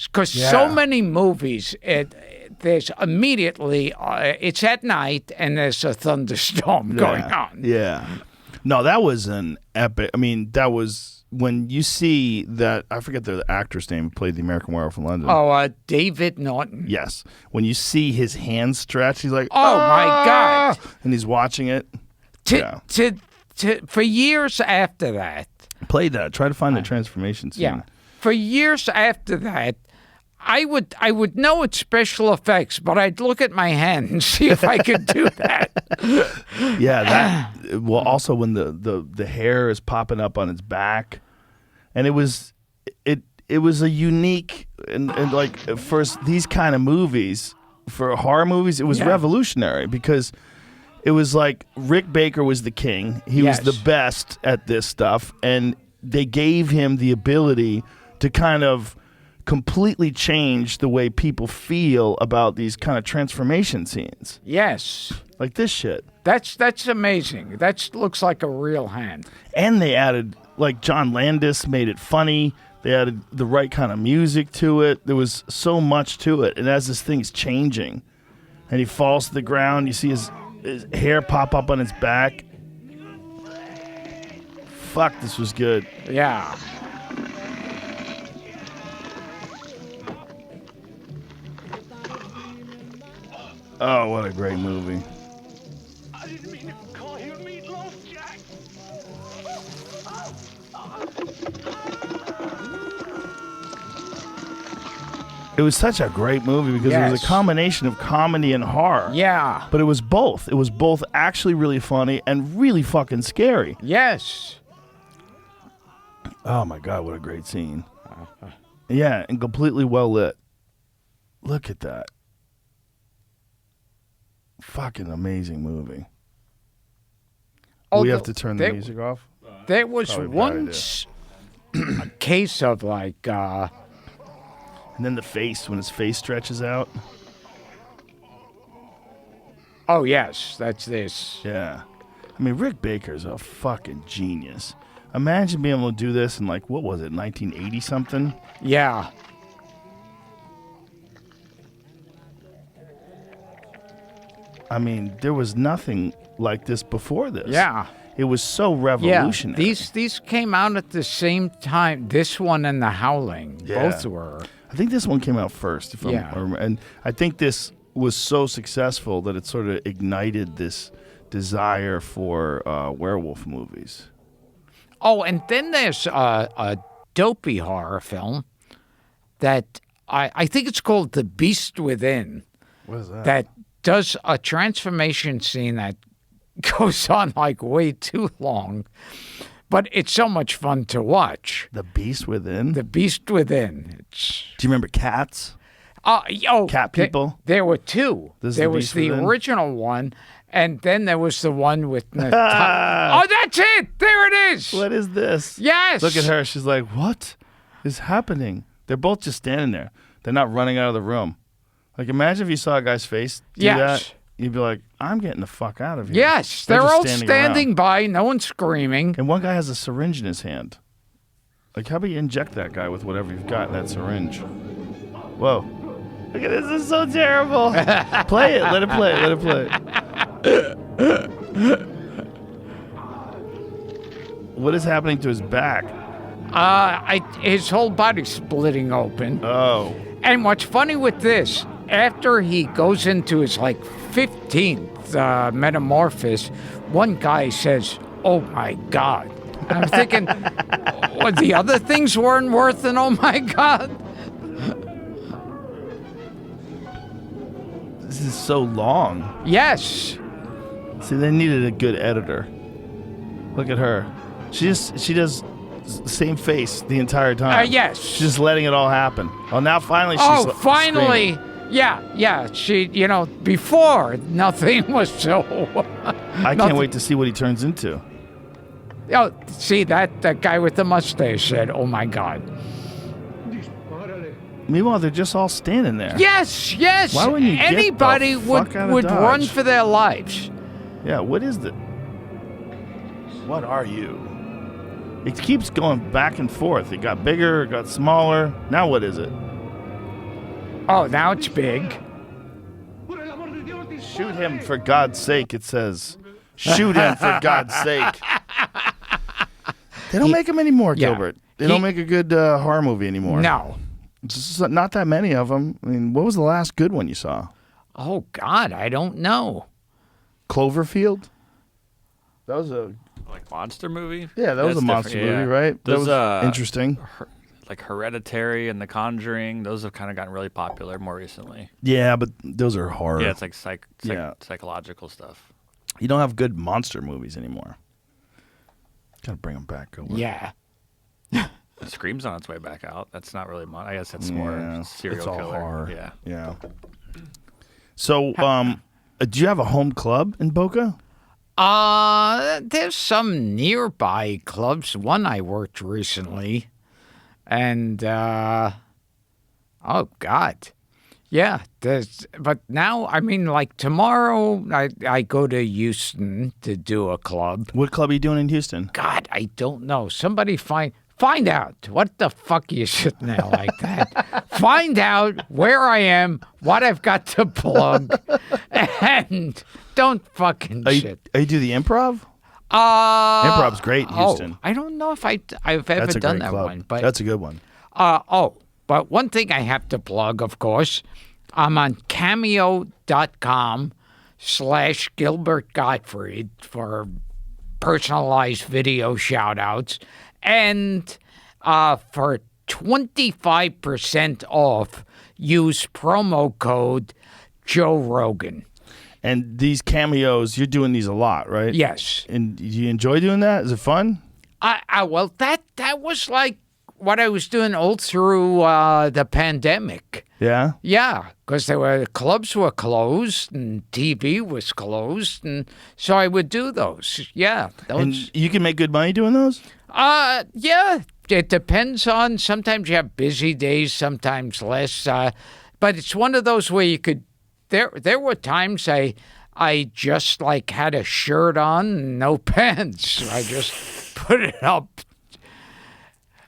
Because so many movies, there's immediately, it's at night and there's a thunderstorm going on. Yeah. No, that was an epic, that was when you see that, I forget the actor's name who played the American Werewolf in London. Oh, David Norton. Yes. When you see his hands stretch, he's like, oh my God. And he's watching it. For years after that. Play that. Try to find the transformation scene. Yeah. For years after that, I would know it's special effects, but I'd look at my hand and see if I could do that. Yeah, well, also when the hair is popping up on its back, and it was a unique and like for these kind of movies, for horror movies, it was revolutionary because it was like Rick Baker was the king. He was the best at this stuff, and they gave him the ability to kind of completely changed the way people feel about these kind of transformation scenes. Yes. Like this shit. That's amazing. That looks like a real hand. And they added, like, John Landis made it funny. They added the right kind of music to it. There was so much to it. And as this thing's changing, and he falls to the ground, you see his hair pop up on his back. Fuck, this was good. Yeah. Oh, what a great movie. I didn't mean to call you meatloaf, Jack. It was such a great movie because it was a Yes. combination of comedy and horror. Yeah. But it was both. It was both actually really funny and really fucking scary. Yes. Oh my God, what a great scene. Yeah, and completely well lit. Look at that. Fucking amazing movie. We have to turn the music off? There was Probably a bad once a case of like, And then the face, when his face stretches out. oh yes, that's this. Yeah. I mean, Rick Baker's a fucking genius. Imagine being able to do this in, like, what was it, 1980 something? Yeah. I mean, there was nothing like this before this. Yeah. It was so Yeah. revolutionary. These came out at the same time. This one and The Howling. Yeah. Both were. I think this one came out first. Yeah. And I think this was so successful that it sort of ignited this desire for werewolf movies. Oh, and then there's a dopey horror film that I think it's called The Beast Within. What is that? That does a transformation scene that goes on like way too long, but it's so much fun to watch. The Beast Within? The Beast Within. It's Do you remember Cats? Cat people? There were two. This is There The was Beast the Within? original one, and then there was the one with oh, that's it! There it is! What is this? Yes! Look at her. She's like, what is happening? They're both just standing there. They're not running out of the room. Like, imagine if you saw a guy's face do Yes. that. You'd be like, I'm getting the fuck out of here. Yes, they're just all standing standing around. by, no one's screaming. And one guy has a syringe in his hand. Like, how about you inject that guy with whatever you've got in that syringe? Whoa. Look at this. This is so terrible. Play it. Let it play. Let it play. What is happening to his back? His whole body's splitting open. Oh. And what's funny with this, after he goes into his like 15th metamorphosis, one guy says, "Oh my God." And I'm thinking, well, the other things weren't worth an "oh my God." This is so long. Yes. See, they needed a good editor. Look at her. She does the same face the entire time. Yes. She's just letting it all happen. Oh, now finally she's Oh, finally. screaming. Yeah. She, before nothing was so. I can't wait to see what he turns into. Oh, see that guy with the mustache said, "Oh my God." Meanwhile, they're just all standing there. Yes. Why wouldn't you get the Anybody fuck out of would run Dodge? for their lives. Yeah, what is the... What are you? It keeps going back and forth. It got bigger, it got smaller. Now what is it? Oh, now it's big. Shoot him for God's sake, it says. Shoot him for God's sake. They don't make them anymore, Yeah. Gilbert. They don't make a good horror movie anymore. No. It's just not that many of them. I mean, what was the last good one you saw? Oh, God, I don't know. Cloverfield? That was a... Like monster movie? Yeah, that was a That's monster different, movie, yeah. right? Those, that was interesting. Like Hereditary and The Conjuring, those have kind of gotten really popular more recently. Yeah, but those are horror. Yeah, it's like Yeah. psychological stuff. You don't have good monster movies anymore. Gotta bring them back. Gilbert. Yeah. Scream's on its way back out. That's not really I guess that's more serial it's all killer. horror. Yeah. Yeah. So, do you have a home club in Boca? There's some nearby clubs. One I worked recently, and Oh, God. Yeah. But now, I mean, like tomorrow, I go to Houston to do a club. What club are you doing in Houston? God, I don't know. Somebody find out. What the fuck are you sitting there like that? Find out where I am, what I've got to plug, and don't fucking shit. Are you do the Improv? Improv's great in Houston. I don't know if I've ever That's a done great that club. one, but That's a good one. but one thing I have to plug, of course, I'm on cameo.com/Gilbert Gottfried for personalized video shout-outs. And for 25% off, use promo code Joe Rogan. And these cameos, you're doing these a lot, right? Yes. And do you enjoy doing that? Is it fun? Well, that was like what I was doing all through the pandemic. Yeah? Yeah, because clubs were closed and TV was closed, and so I would do those. Yeah. And you can make good money doing those? Yeah. It depends on, sometimes you have busy days, sometimes less. But it's one of those where you could, there were times I just like had a shirt on and no pants. I just put it up.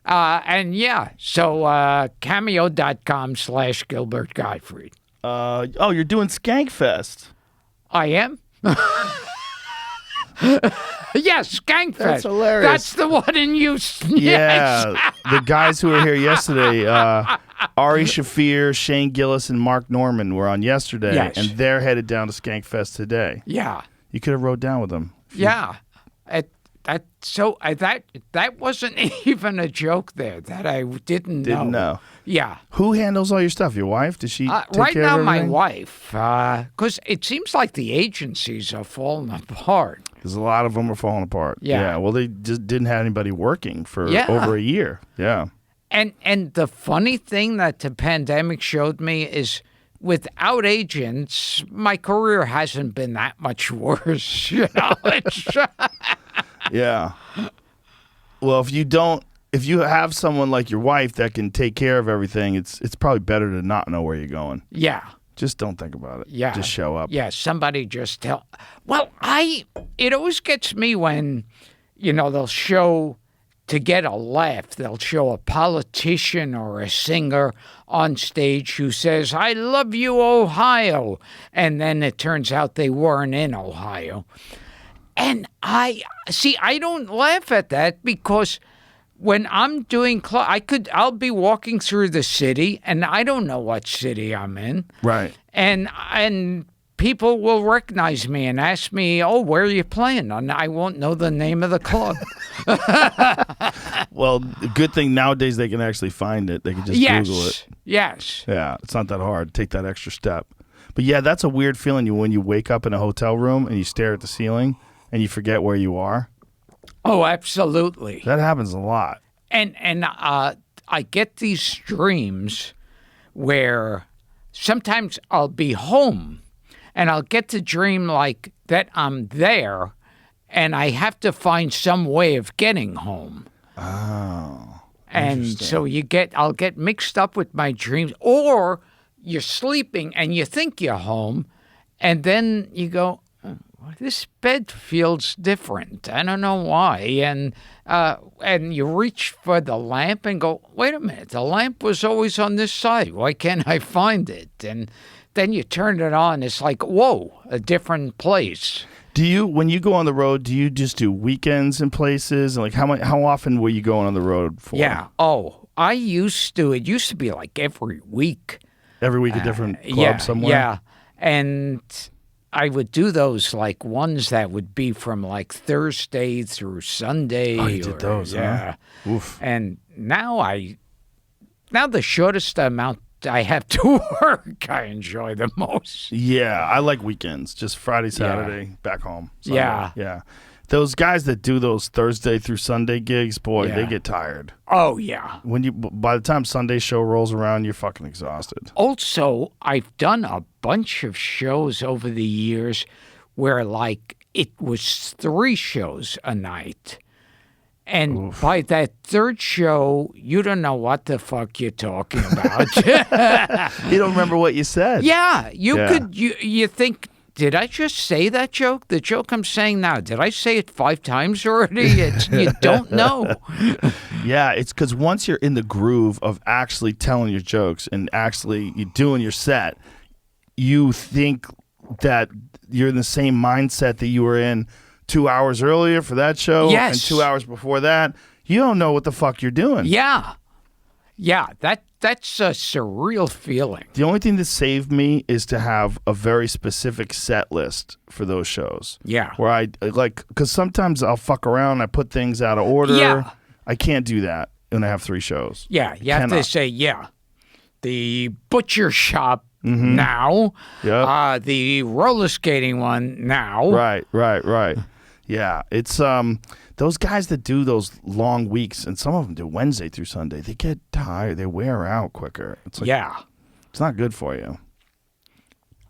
And yeah, so cameo.com/Gilbert Gottfried. You're doing Skankfest. I am? Yes, Skankfest. That's hilarious. That's the one in Houston. Yeah. Yes. The guys who were here yesterday, Ari Shafir, Shane Gillis, and Mark Norman were on yesterday. Yes. And they're headed down to Skankfest today. Yeah. You could have rode down with them. Yeah. That wasn't even a joke there that I didn't know. Yeah. Who handles all your stuff? Your wife? Does she take right care now, of my everything? wife, because it seems like the agencies are falling apart. Because a lot of them are falling apart. Yeah. Well, they just didn't have anybody working for Yeah. over a year. Yeah. And the funny thing that the pandemic showed me is without agents, my career hasn't been that much worse. You know, Yeah. Well, if you have someone like your wife that can take care of everything, it's probably better to not know where you're going. yeah. Just don't think about it. Yeah. Just show up. Yeah, somebody just tell. Well, it always gets me when, they'll show, to get a laugh, they'll show a politician or a singer on stage who says, "I love you, Ohio." And then it turns out they weren't in Ohio. And I don't laugh at that because when I'm doing I'll be walking through the city and I don't know what city I'm in. Right. And people will recognize me and ask me, "Oh, where are you playing?" And I won't know the name of the club. Well, good thing nowadays they can actually find it. They can just Google it. Yes. Yeah, it's not that hard. Take that extra step. But yeah, that's a weird feeling when you wake up in a hotel room and you stare at the ceiling and you forget where you are. Oh, absolutely. That happens a lot. And I get these dreams where sometimes I'll be home and I'll get to dream like that I'm there and I have to find some way of getting home. Oh. And so I'll get mixed up with my dreams, or you're sleeping and you think you're home and then you go, "This bed feels different. I don't know why." And you reach for the lamp and go, "Wait a minute, the lamp was always on this side. Why can't I find it?" And then you turn it on. It's like, whoa, a different place. When you go on the road, do you just do weekends in places? And like how often were you going on the road for? Yeah. Oh, it used to be like every week. Every week a different club somewhere? Yeah. And I would do those like ones that would be from like Thursday through Sunday. Oh, you did those, yeah. huh? Oof. And now the shortest amount I have to work, I enjoy the most. Yeah, I like weekends. Just Friday, Saturday, back home. Sunday. Yeah. Yeah. Those guys that do those Thursday through Sunday gigs, boy, Yeah. they get tired. Oh, yeah. By the time Sunday show rolls around, you're fucking exhausted. Also, I've done a bunch of shows over the years where like it was 3 shows a night. And by that third show, you don't know what the fuck you're talking about. You don't remember what you said. Yeah, you think, did I just say that joke? The joke I'm saying now, did I say it 5 times already? You don't know. Yeah, it's because once you're in the groove of actually telling your jokes and actually you doing your set, you think that you're in the same mindset that you were in 2 hours earlier for that show. Yes. And 2 hours before that. You don't know what the fuck you're doing. Yeah. Yeah, that's a surreal feeling. The only thing that saved me is to have a very specific set list for those shows. Yeah. Where I, like, because sometimes I'll fuck around, I put things out of order. Yeah. I can't do that when I have 3 shows. Yeah, you have to say, the butcher shop now, the roller skating one now. Right. Yeah, it's those guys that do those long weeks, and some of them do Wednesday through Sunday. They get tired. They wear out quicker. It's like, it's not good for you.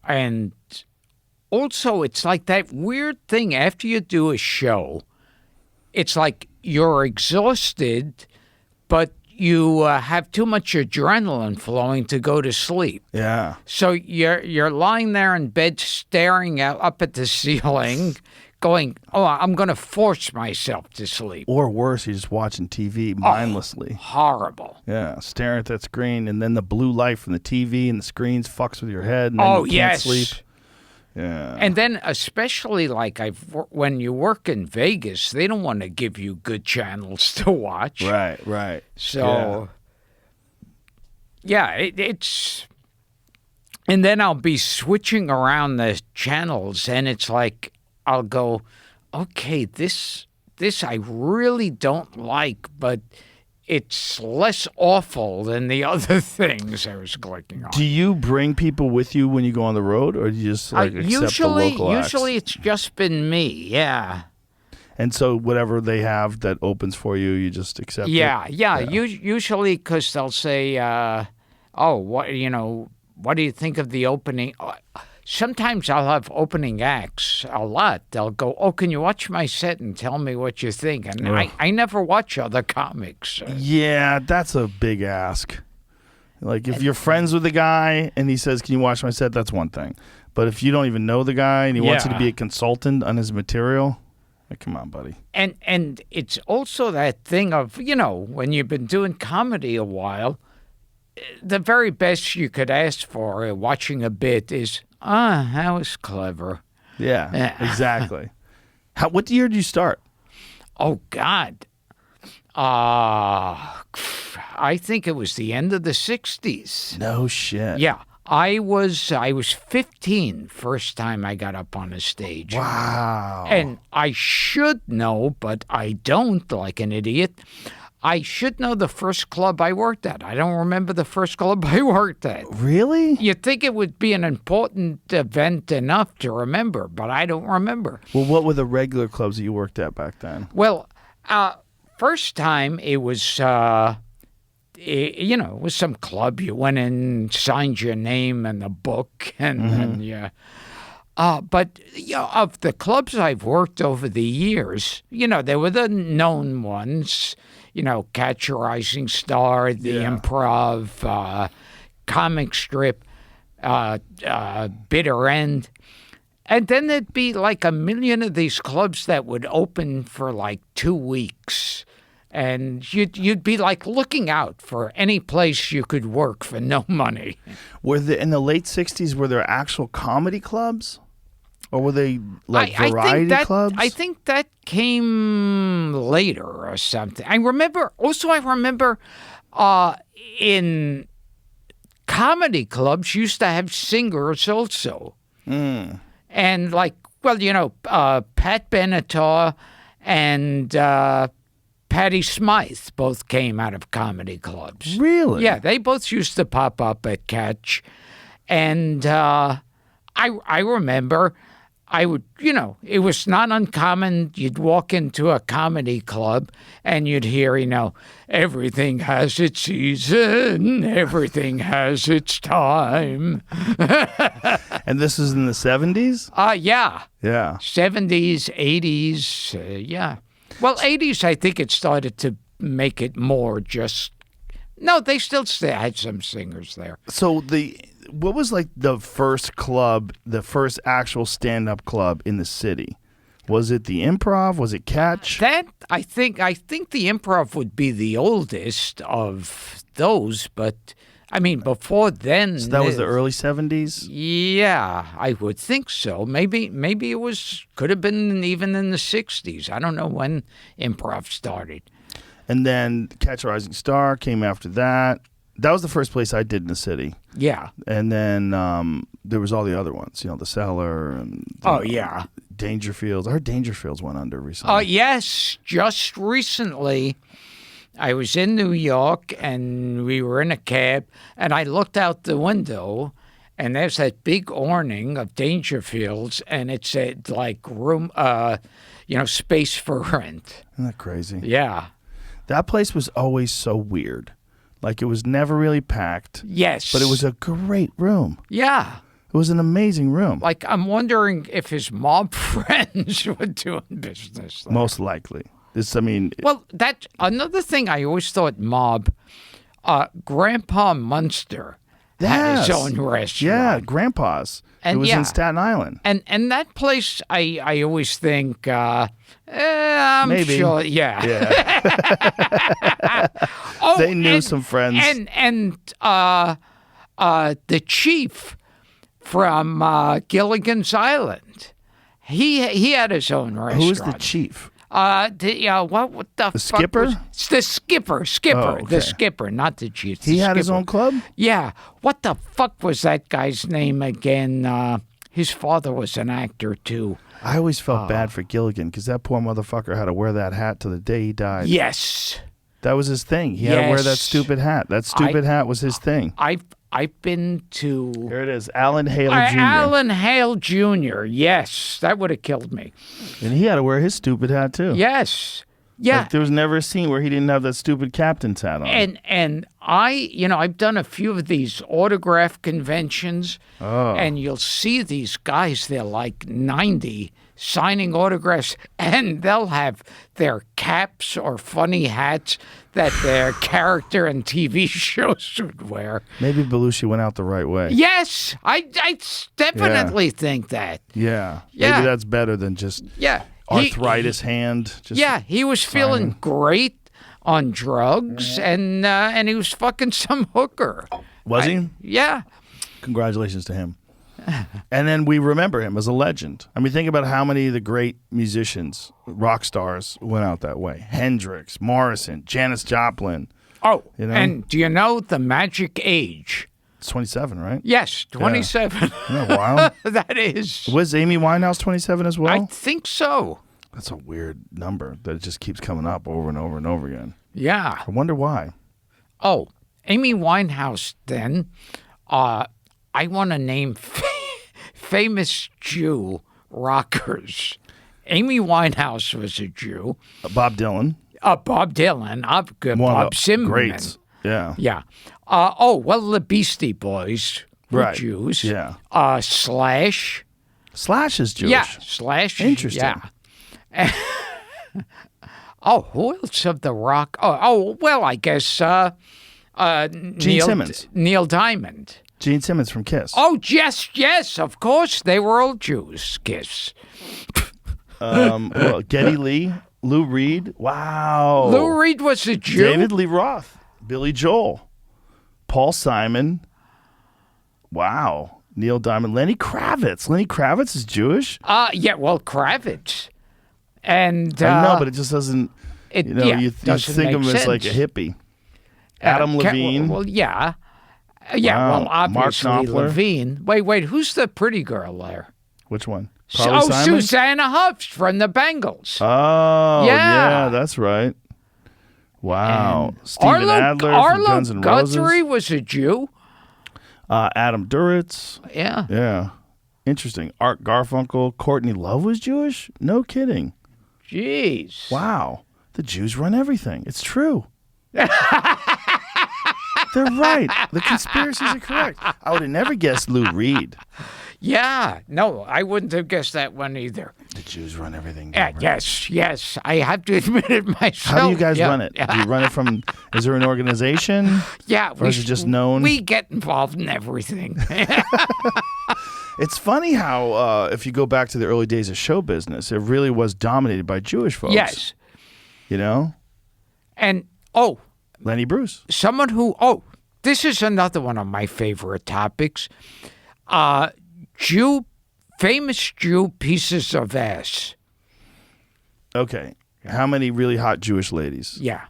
And also, it's like that weird thing after you do a show. It's like you're exhausted, but you have too much adrenaline flowing to go to sleep. Yeah. So you're lying there in bed staring up at the ceiling, going, "Oh, I'm going to force myself to sleep." Or worse, you're just watching TV mindlessly. Horrible. Yeah, staring at that screen, and then the blue light from the TV and the screens fucks with your head, and then you can't sleep. Yeah. And then especially like when you work in Vegas, they don't want to give you good channels to watch. Right. So, it's... And then I'll be switching around the channels, and it's like, I'll go, okay, this I really don't like, but it's less awful than the other things I was clicking on. Do you bring people with you when you go on the road, or do you just accept the local acts? Usually it's just been me, yeah. And so whatever they have that opens for you, you just accept it? Yeah. Usually because they'll say, what do you think of the opening? Sometimes I'll have opening acts a lot. They'll go, "Oh, can you watch my set and tell me what you think?" And I never watch other comics. Yeah, that's a big ask. Like, if you're friends with the guy and he says, "Can you watch my set?" That's one thing. But if you don't even know the guy and he wants you to be a consultant on his material, like, come on, buddy. And it's also that thing of, when you've been doing comedy a while, the very best you could ask for watching a bit is, that was clever. Yeah, exactly. What year did you start? Oh, God. I think it was the end of the 60s. No shit. Yeah. I was 15 first time I got up on a stage. Wow. And I should know, but I don't, like an idiot. I should know the first club I worked at. I don't remember the first club I worked at. Really? You'd think it would be an important event enough to remember, but I don't remember. Well, what were the regular clubs that you worked at back then? Well, first time it was, it was some club. You went in, signed your name in the book, and then but of the clubs I've worked over the years, there were the known ones. Catch Your Rising Star, the Improv, Comic Strip, Bitter End. And then there'd be like a million of these clubs that would open for like 2 weeks. And you'd be like looking out for any place you could work for no money. In the late 60s, were there actual comedy clubs? Or were they like variety clubs? I think that came later or something. I remember in comedy clubs used to have singers also. And like, Pat Benatar and Patty Smythe both came out of comedy clubs. Really? Yeah, they both used to pop up at Catch. And I remember... I would, it was not uncommon. You'd walk into a comedy club and you'd hear, everything has its season, everything has its time. And this is in the 70s? Yeah. Yeah. 70s, 80s, yeah. Well, 80s, I think it started to make it more just. No, they still had some singers there. So what was like the first club, the first actual stand-up club in the city? Was it the Improv? Was it Catch? That I think the Improv would be the oldest of those, but I mean before then. So that was the early 70s? Yeah, I would think so. Maybe it could have been even in the 60s. I don't know when Improv started. And then Catch a Rising Star came after that. That was the first place I did in the city. Yeah. And then there was all the other ones, the Cellar and Dangerfields. I heard Dangerfields went under recently. Oh, yes. Just recently, I was in New York, and we were in a cab, and I looked out the window, and there's that big awning of Dangerfields, and it said, like, room, space for rent. Isn't that crazy? Yeah. That place was always so weird. Like, it was never really packed. Yes. But it was a great room. Yeah. It was an amazing room. Like, I'm wondering if his mob friends were doing business there. Most likely. Well, that's another thing I always thought mob, Grandpa Munster had his own restaurant. Yeah, Grandpa's. And it was in Staten Island. And that place, I always think, I'm Maybe. sure, yeah. They knew some friends. And the chief from Gilligan's Island, he had his own restaurant. Who was the chief? What the fuck skipper? The skipper. Oh, okay. The skipper, not the chief. He had his own club? Yeah. What the fuck was that guy's name again? His father was an actor, too. I always felt bad for Gilligan because that poor motherfucker had to wear that hat to the day he died. Yes. That was his thing. He had to wear that stupid hat. That stupid hat was his thing. I've been to... Here it is. Alan Hale Jr. Alan Hale Jr. Yes. That would have killed me. And he had to wear his stupid hat, too. Yes. Yeah. Like, there was never a scene where he didn't have that stupid captain's hat on. And I've done a few of these autograph conventions, and you'll see these guys, they're like 90, signing autographs, and they'll have their caps or funny hats that their character in TV shows would wear. Maybe Belushi went out the right way. Yes, I definitely think that. Yeah. Yeah. Maybe that's better than just arthritis hand. Just he was feeling great on drugs, and he was fucking some hooker. Was he? Yeah. Congratulations to him. And then we remember him as a legend. I mean, think about how many of the great musicians, rock stars, went out that way. Hendrix, Morrison, Janis Joplin. Oh, and do you know the magic age? It's 27, right? Yes, 27. Isn't that wild? That is. Was Amy Winehouse 27 as well? I think so. That's a weird number that it just keeps coming up over and over and over again. Yeah. I wonder why. Oh, Amy Winehouse then. I want to name famous Jew rockers. Amy Winehouse was a Jew. Bob Dylan. Bob Dylan. Bob Simon. Greats. Yeah. Yeah. The Beastie Boys were Jews. Yeah. Slash. Slash is Jewish. Yeah, Slash. Interesting. Yeah. Who else of the rock? I guess Gene Simmons. Neil Diamond. Gene Simmons from Kiss. Oh, yes, of course. They were all Jews, Kiss. Geddy Lee, Lou Reed. Wow. Lou Reed was a Jew. David Lee Roth, Billy Joel, Paul Simon. Wow. Neil Diamond, Lenny Kravitz. Lenny Kravitz is Jewish? Kravitz. And I know, but it just doesn't, you think of him as like a hippie. Adam Levine. Yeah. Wow. Obviously Mark Knopfler. Levine. Wait, who's the pretty girl there? Which one? Carly Simon? Susanna Hoffs from the Bengals. Oh, yeah, that's right. Wow. And Steven Adler from Guns N' Roses. Guthrie was a Jew. Adam Duritz. Yeah. Yeah. Interesting. Art Garfunkel. Courtney Love was Jewish? No kidding. Jeez. Wow. The Jews run everything. It's true. They're right. The conspiracies are correct. I would have never guessed Lou Reed. Yeah. No, I wouldn't have guessed that one either. Jews run everything. Yeah, Gilbert. yes. I have to admit it myself. How do you guys Yeah. run it? Do you run it from? Is there an organization? Yeah, Or is it just known? We get involved in everything. It's funny how if you go back to the early days of show business, it really was dominated by Jewish folks. Yes. You know, And, Lenny Bruce. someone who, this is another one of my favorite topics. Famous Jew pieces of ass. Okay. How many really hot Jewish ladies? Yeah.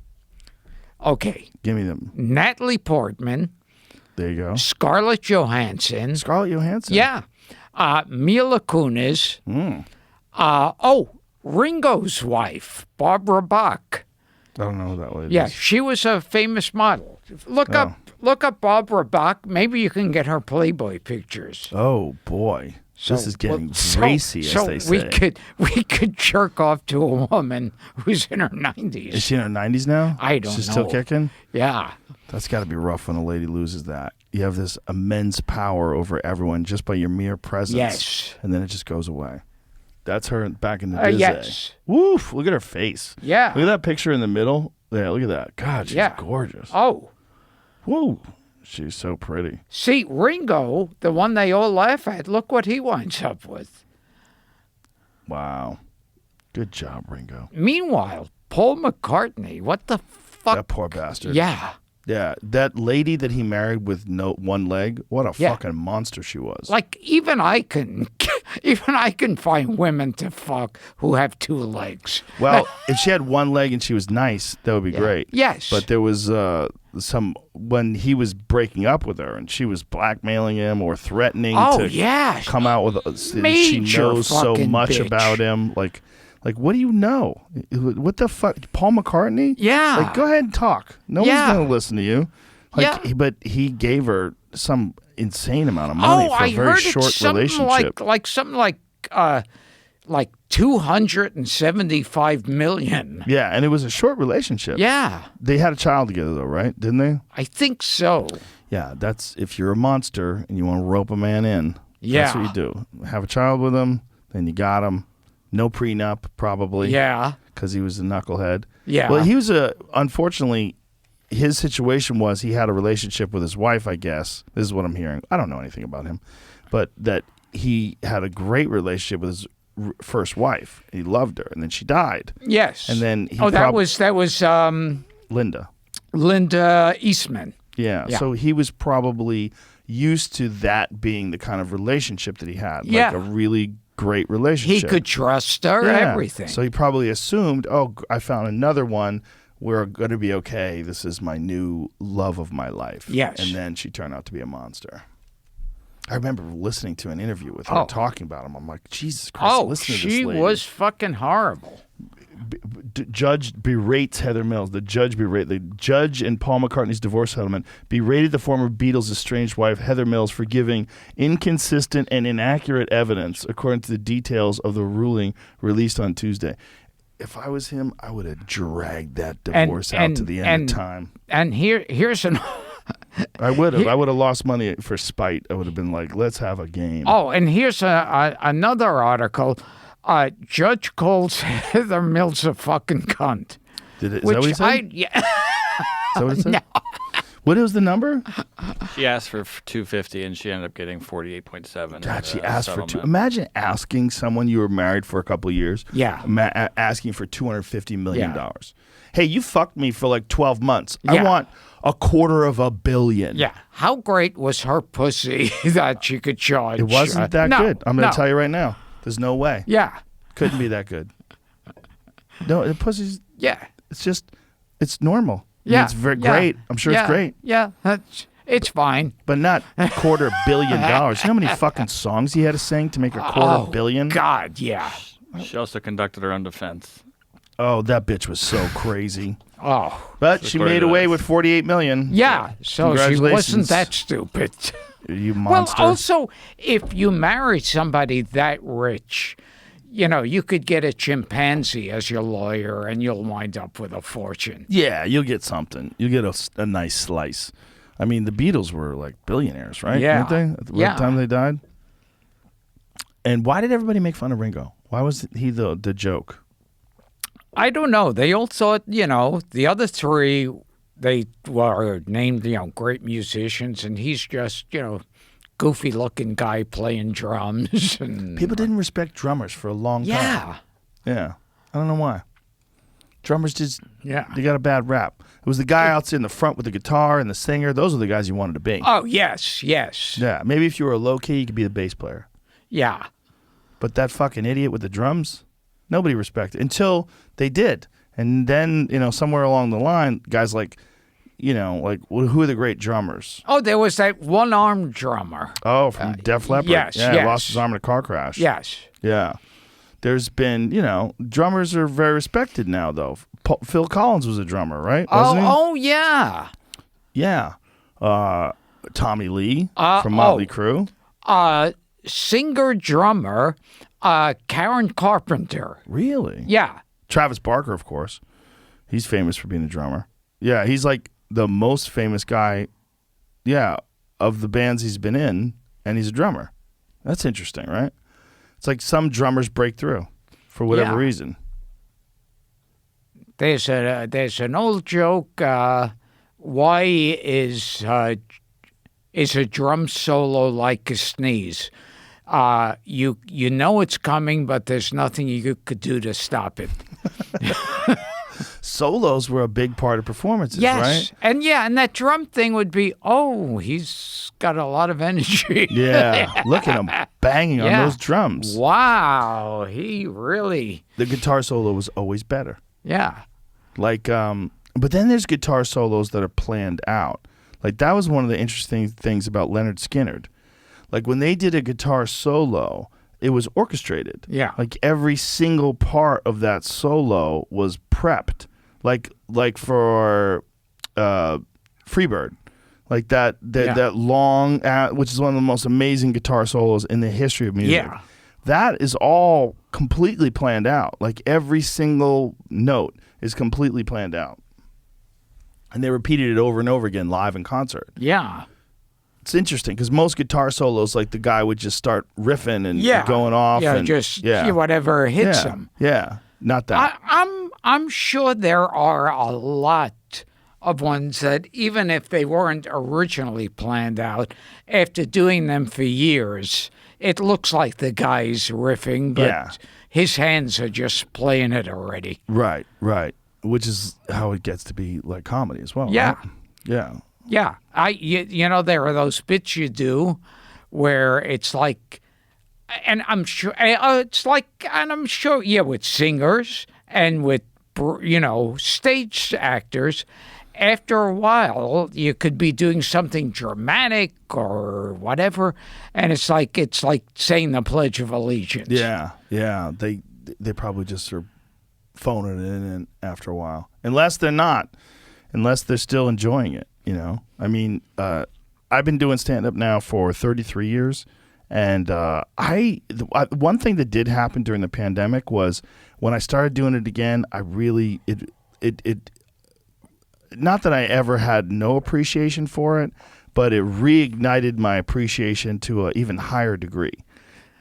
Okay. Give me them. Natalie Portman, There you go. Scarlett Johansson. Scarlett Johansson. Yeah. Mila Kunis. Ringo's wife, Barbara Bach. I don't know who that lady Yeah, is. she was a famous model. Look Oh. up Barbara Bach. Maybe you can get her Playboy pictures. Oh boy, this is getting racy, as they say. we could jerk off to a woman who's in her 90s. Is she in her 90s now? I don't She's still know. kicking? Yeah. That's got to be rough when a lady loses that. You have this immense power over everyone just by your mere presence. Yes. And then it just goes away. That's her back in the day. Yes. Woof, look at her face. Yeah. Look at that picture in the middle. Yeah, look at that. God, she's Yeah. gorgeous. Oh, Woo. She's so pretty. see, Ringo, the one they all laugh at, look what he winds up with. Wow. Good job, Ringo. Meanwhile, Paul McCartney, what the fuck? That poor bastard. Yeah. Yeah, that lady that he married with no one leg, what a Yeah. fucking monster she was. Like even I can find women to fuck who have two legs. Well, if she had one leg and she was nice, that would be great. Yes. But there was when he was breaking up with her and she was blackmailing him or threatening to yeah. come out with she Major knows so fucking much bitch. about him. Like, what do you know? What the fuck? Paul McCartney? Yeah. Like, go ahead and talk. No Yeah. one's going to listen to you. Like, Yeah. But he gave her some insane amount of money for I a very heard short it's something relationship. like 275 million. Yeah, and it was a short relationship. Yeah, They had a child together, though, right? Didn't they? I think so. Yeah, that's if you're a monster and you want to rope a man in. Yeah. That's what you do. Have a child with him, then you got him. No prenup, probably. Yeah. Because he was a knucklehead. Yeah. Well, he was unfortunately, his situation was he had a relationship with his wife, I guess. This is what I'm hearing. I don't know anything about him. But that he had a great relationship with his first wife. He loved her, and then she died. Yes. And then he that was Linda. Linda Eastman. Yeah. Yeah. So he was probably used to that being the kind of relationship that he had. Yeah. Like a really great He relationship. could trust her, Yeah. everything. So he probably assumed, I found another one. We're going to be okay. This is my new love of my life. Yes. And then she turned out to be a monster. I remember listening to an interview with her talking about him. I'm like, Jesus Christ, listen to this she lady. was fucking horrible. Judge berates Heather Mills. The judge in Paul McCartney's divorce settlement berated the former Beatles' estranged wife Heather Mills for giving inconsistent and inaccurate evidence, according to the details of the ruling released on Tuesday. If I was him, I would have dragged that divorce out to the end of time. And here's an. I would have. I would have lost money for spite. I would have been like, let's have a game. Oh, and here's another article. Judge calls Heather Mills a fucking cunt. Is that what he said? Yeah. Is that what it said? What was the number? She asked for 250 and she ended up getting 48.7. God, she asked for two. settlement. Imagine asking someone you were married for a couple of years. Yeah. Asking for $250 million. Yeah. Hey, you fucked me for like 12 months. I Yeah. want $250 million. Yeah. How great was her pussy that she could charge? It wasn't that no, good. I'm going no. to tell you right now. There's no way. Yeah. Couldn't be that good. No, the pussy's, Yeah. it's normal. I mean, Yeah. it's very yeah, great. I'm sure yeah, it's great. Yeah. It's fine. But not $250 million. You know how many fucking songs he had to sing to make $250 million? God, yeah. She also conducted her own defense. Oh, that bitch was so crazy. Oh. But she according made to away this. with $48 million. Yeah. So she wasn't Congratulations. that stupid. You Well, monster. also, if you marry somebody that rich, you could get a chimpanzee as your lawyer and you'll wind up with a fortune. Yeah, you'll get something. You'll get a nice slice. I mean, the Beatles were like billionaires, right? Yeah. Weren't they? At the Yeah. time they died. And why did everybody make fun of Ringo? Why was he the joke? I don't know. They all thought, the other three, they were named, great musicians, and he's just, goofy-looking guy playing drums. And People didn't respect drummers for a long time. yeah, Yeah. I don't know why. Drummers just, yeah. they got a bad rap. It was the guy out in the front with the guitar and the singer. Those are the guys you wanted to be. Oh, yes. Yeah. Maybe if you were a low key, you could be the bass player. Yeah. But that fucking idiot with the drums, nobody respected until they did. And then, somewhere along the line, guys like, who are the great drummers? Oh, there was that one-armed drummer. Oh, from Def Leppard. yes, Yeah, yes. lost his arm in a car crash. Yes. Yeah. There's been, drummers are very respected now, though. Phil Collins was a drummer, right? Wasn't he? Oh, yeah. Yeah. Tommy Lee from Motley Crue. Singer-drummer Karen Carpenter. Really? Yeah. Travis Barker, of course. He's famous for being a drummer. Yeah, he's like the most famous guy, of the bands he's been in, and he's a drummer. That's interesting, right? It's like some drummers break through for whatever reason. There's an old joke. Why is a drum solo like a sneeze? You know it's coming, but there's nothing you could do to stop it. Solos were a big part of performances, Yes, right? and that drum thing would be, he's got a lot of energy. Yeah, look at him banging on those drums. Wow, he really. The guitar solo was always better. Yeah. Like, but then there's guitar solos that are planned out. Like that was one of the interesting things about Leonard Skinner. Like when they did a guitar solo, it was orchestrated. Yeah. Like every single part of that solo was prepped. Like for Freebird. Like that long, which is one of the most amazing guitar solos in the history of music. Yeah. That is all completely planned out. Like every single note is completely planned out. And they repeated it over and over again live in concert. Yeah. It's interesting because most guitar solos, like the guy would just start riffing and going off. Yeah, and, just whatever hits yeah, him. Yeah, not that. I'm sure there are a lot of ones that even if they weren't originally planned out, after doing them for years, it looks like the guy's riffing, but his hands are just playing it already. Right. Which is how it gets to be like comedy as well. Yeah. Right? Yeah. Yeah, there are those bits you do where it's like, and I'm sure with singers and with stage actors, after a while you could be doing something dramatic or whatever, and it's like saying the Pledge of Allegiance. Yeah. They probably just are phoning it in after a while, unless they're still enjoying it. I mean, I've been doing stand-up now for 33 years, and one thing that did happen during the pandemic was when I started doing it again, I really it not that I ever had no appreciation for it, but it reignited my appreciation to an even higher degree.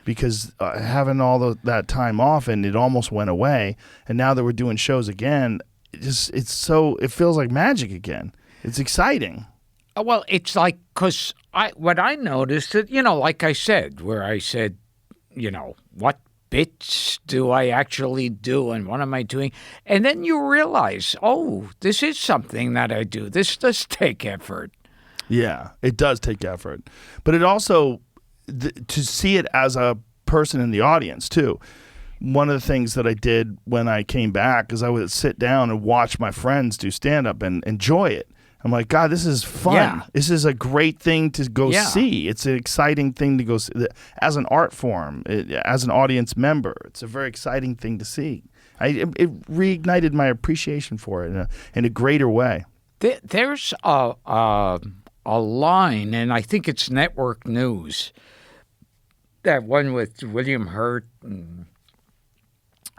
Because having all that time off and it almost went away, and now that we're doing shows again, it feels like magic again. It's exciting. Well, it's like, because what I noticed, that, like I said, where I said, what bits do I actually do and what am I doing? And then you realize, this is something that I do. This does take effort. Yeah, it does take effort. But it also, to see it as a person in the audience, too. One of the things that I did when I came back is I would sit down and watch my friends do stand-up and enjoy it. I'm like, God, this is fun. Yeah. This is a great thing to go see. It's an exciting thing to go see. As an art form, as an audience member, it's a very exciting thing to see. It reignited my appreciation for it in a greater way. There's a line, and I think it's Network News, that one with William Hurt and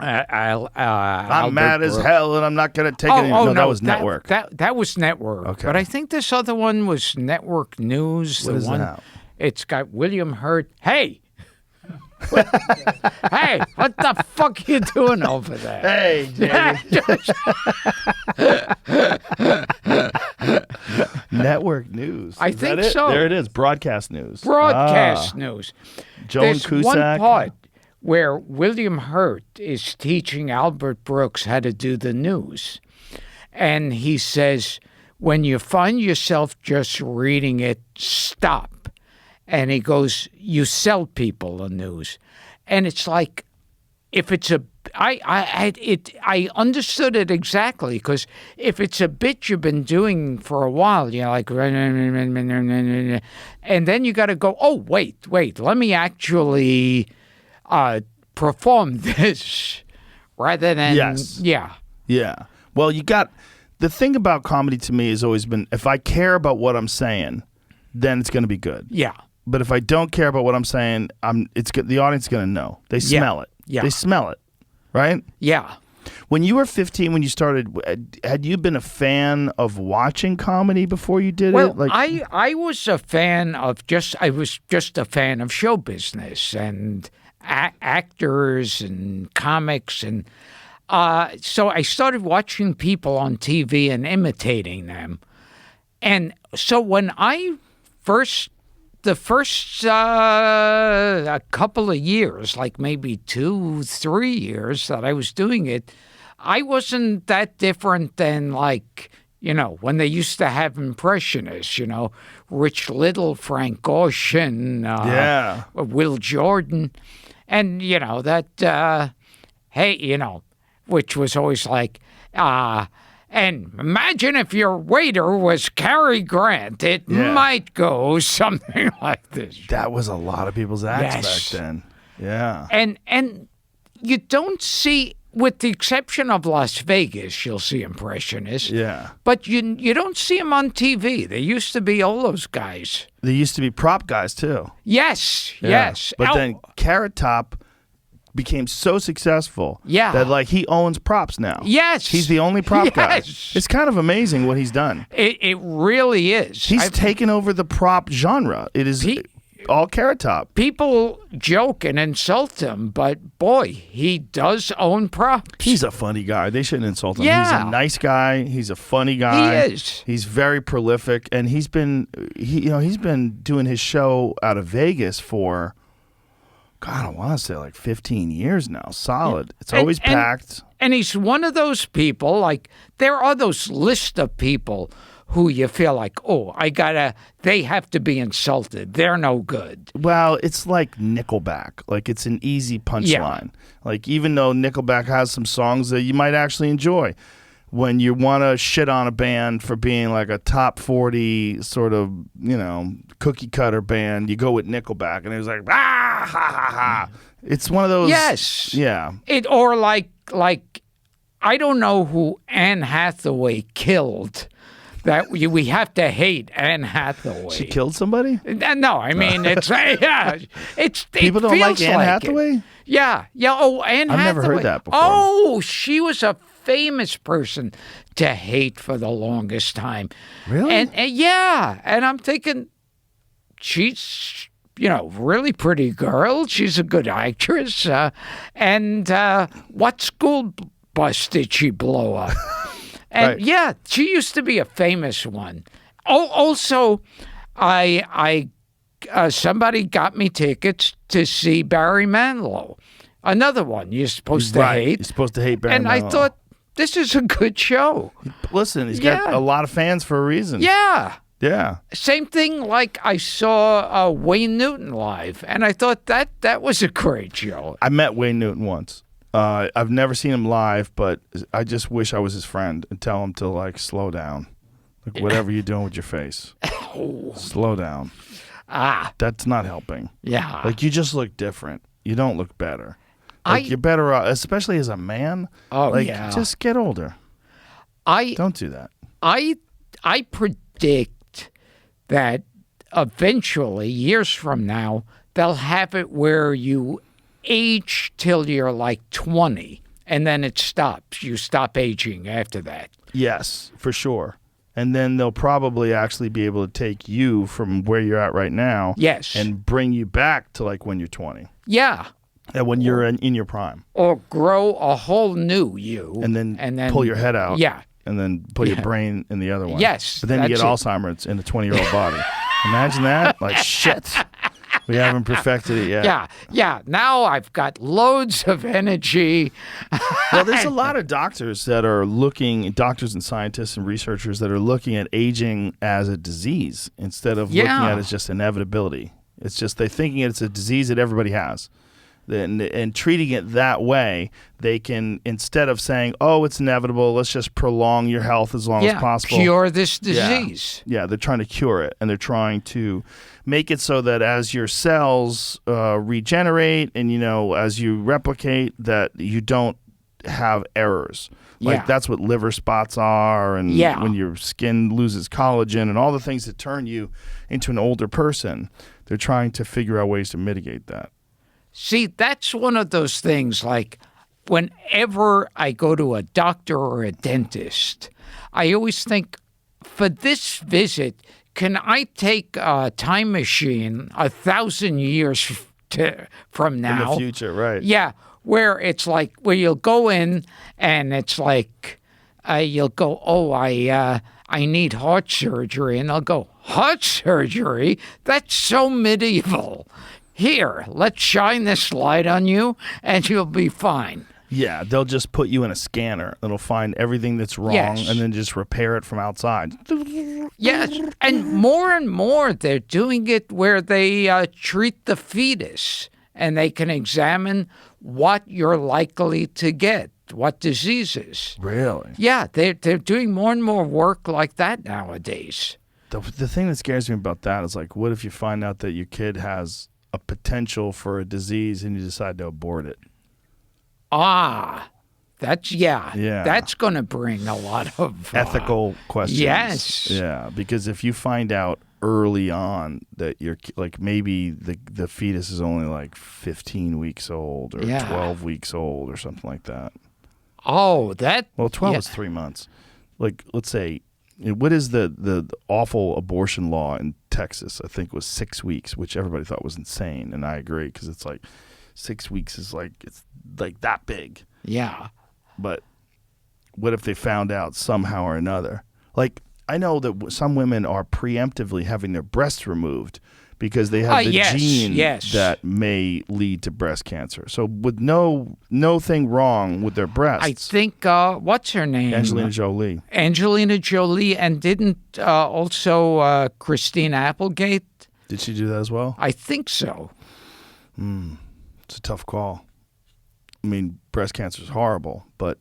I'm mad as hell, and I'm not going to take it. No, that was Network. That was Network. Okay. But I think this other one was Network News. What is that? It's got William Hurt. Hey, Hey, what the fuck you doing over there? Hey, Jamie. Network news. I Is that think it? so. There it is. Broadcast news. Broadcast news. Joan There's Cusack. one part where William Hurt is teaching Albert Brooks how to do the news. And he says, when you find yourself just reading it, stop. And he goes, you sell people the news. And it's like, if it's a, I understood it exactly, because if it's a bit you've been doing for a while, you're like, and then you got to go, oh, wait, let me actually perform this rather than, Yes. yeah. Yeah. Well, the thing about comedy to me has always been, if I care about what I'm saying, then it's going to be good. Yeah. But if I don't care about what I'm saying, the audience is going to know. They smell it. Yeah. They smell it, right? Yeah. When you were 15, when you started, had you been a fan of watching comedy before you did Well, it? I was a fan of I was just a fan of show business and actors and comics. And so I started watching people on TV and imitating them. And so when the first a couple of years, like maybe 2-3 years that I was doing it, I wasn't that different than, like, when they used to have impressionists, Rich Little, Frank Ocean, Will Jordan. And, which was always like, and imagine if your waiter was Cary Grant. It might go something like this. That was a lot of people's acts Yes. back then. Yeah. And you don't see, with the exception of Las Vegas, you'll see impressionists. Yeah. But you don't see them on TV. There used to be all those guys. There used to be prop guys, too. Yes, Yeah. yes. But then Carrot Top became so successful Yeah. that he owns props now. Yes. He's the only prop guy. Yes. It's kind of amazing what he's done. It really is. He's taken over the prop genre. It is all Carrot Top. People joke and insult him, but boy, he does own props. He's a funny guy. They shouldn't insult him. Yeah. He's a nice guy. He's a funny guy. He is. He's very prolific, and he's been doing his show out of Vegas for, God, I want to say like 15 years now. Solid. It's always packed. And he's one of those people, like, there are those list of people who you feel like, oh, they have to be insulted. They're no good. Well, it's like Nickelback. Like, it's an easy punchline. Like, even though Nickelback has some songs that you might actually enjoy, when you want to shit on a band for being like a top 40 sort of, cookie cutter band, you go with Nickelback, and it was like, ha, ha, ha. It's one of those. Yes. Yeah. Or like, I don't know who Anne Hathaway killed. That we have to hate Anne Hathaway. She killed somebody? No, I mean, it's People don't like Anne Hathaway? It. Yeah. Oh, Anne Hathaway. I've never heard that before. Oh, she was a famous person to hate for the longest time. Really? And and I'm thinking, she's really pretty girl. She's a good actress. And what school bus did she blow up? And right. She used to be a famous one. Oh, also, somebody got me tickets to see Barry Manilow. Another one you're supposed to hate. You're supposed to hate Barry Manilow. And I thought, this is a good show. Listen, he's got a lot of fans for a reason. Yeah. Yeah. Same thing, like I saw Wayne Newton live, and I thought that was a great show. I met Wayne Newton once. I've never seen him live, but I just wish I was his friend and tell him to slow down. Whatever you're doing with your face, slow down. That's not helping. Yeah. You just look different. You don't look better. You're better off, especially as a man. Oh, yeah. Just get older. Don't do that. I predict that eventually, years from now, they'll have it where you age till you're like 20, and then it stops. You stop aging after that. Yes, for sure. And then they'll probably actually be able to take you from where you're at right now. Yes. And bring you back to when you're 20. Yeah. when you're in your prime. or grow a whole new you, And then pull your head out. Yeah. And then put your brain in the other one. Yes, But then you get that's it. Alzheimer's in a 20-year-old body. Imagine that. Like, shit. We haven't perfected it yet. Yeah. Now I've got loads of energy. Well, there's a lot of doctors that are looking, doctors and scientists and researchers that are looking at aging as a disease instead of looking at it as just inevitability. It's just they're thinking it's a disease that everybody has. And treating it that way, they can, instead of saying, oh, it's inevitable, let's just prolong your health as long as possible. Cure this disease. Yeah, they're trying to cure it, and they're trying to make it so that as your cells regenerate and, as you replicate, that you don't have errors. Like that's what liver spots are, and when your skin loses collagen and all the things that turn you into an older person, they're trying to figure out ways to mitigate that. See, that's one of those things, like whenever I go to a doctor or a dentist, I always think, for this visit, can I take a time machine 1,000 years from now? In the future, right. Yeah, where it's like, where you'll go in and it's like, you'll go, oh, I need heart surgery. And I'll go, heart surgery? That's so medieval. Here, let's shine this light on you, and you'll be fine. Yeah, they'll just put you in a scanner. It'll find everything that's wrong and then just repair it from outside. Yes, and more, they're doing it where they treat the fetus, and they can examine what you're likely to get, what diseases. Really? Yeah, they're doing more and more work like that nowadays. The thing that scares me about that is, like, what if you find out that your kid has a potential for a disease and you decide to abort it? That's going to bring a lot of ethical questions. Yes. Yeah, because if you find out early on that you're like, maybe the fetus is only like 15 weeks old or 12 weeks old or something like that. Oh, 12 is 3 months. Like, let's say, what is the awful abortion law in Texas? I think it was 6 weeks, which everybody thought was insane, and I agree, because it's like 6 weeks is like, it's like that big. Yeah. But what if they found out somehow or another? Like, I know that some women are preemptively having their breasts removed because they have the gene that may lead to breast cancer. So with no thing wrong with their breasts. I think, what's her name? Angelina Jolie. Angelina Jolie, and didn't also Christine Applegate? Did she do that as well? I think so. It's a tough call. I mean, breast cancer is horrible, but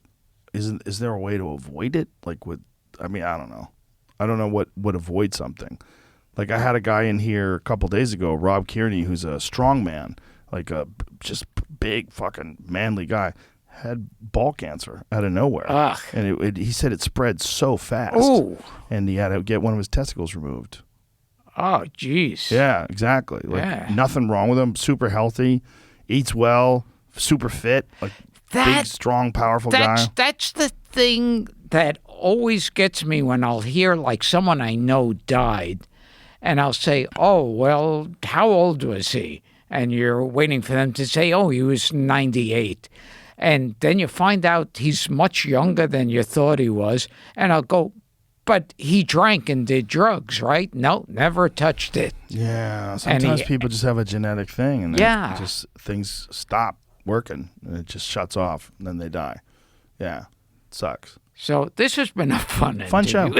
is there a way to avoid it? Like, I don't know. I don't know what would avoid something. Like, I had a guy in here a couple days ago, Rob Kearney, who's a strong man, like a just big fucking manly guy, had ball cancer out of nowhere. Ugh. And he said it spread so fast. Ooh. And he had to get one of his testicles removed. Oh, jeez. Yeah, exactly. Like, nothing wrong with him. Super healthy, eats well, super fit, like big, strong, powerful guy. That's the thing that always gets me when I'll hear, like, someone I know died, and I'll say, oh, well, how old was he? And you're waiting for them to say, oh, he was 98. And then you find out he's much younger than you thought he was. And I'll go, but he drank and did drugs, right? No, never touched it. Yeah, sometimes people just have a genetic thing, and just things stop working, and it just shuts off, and then they die. Yeah, it sucks. So this has been a fun show.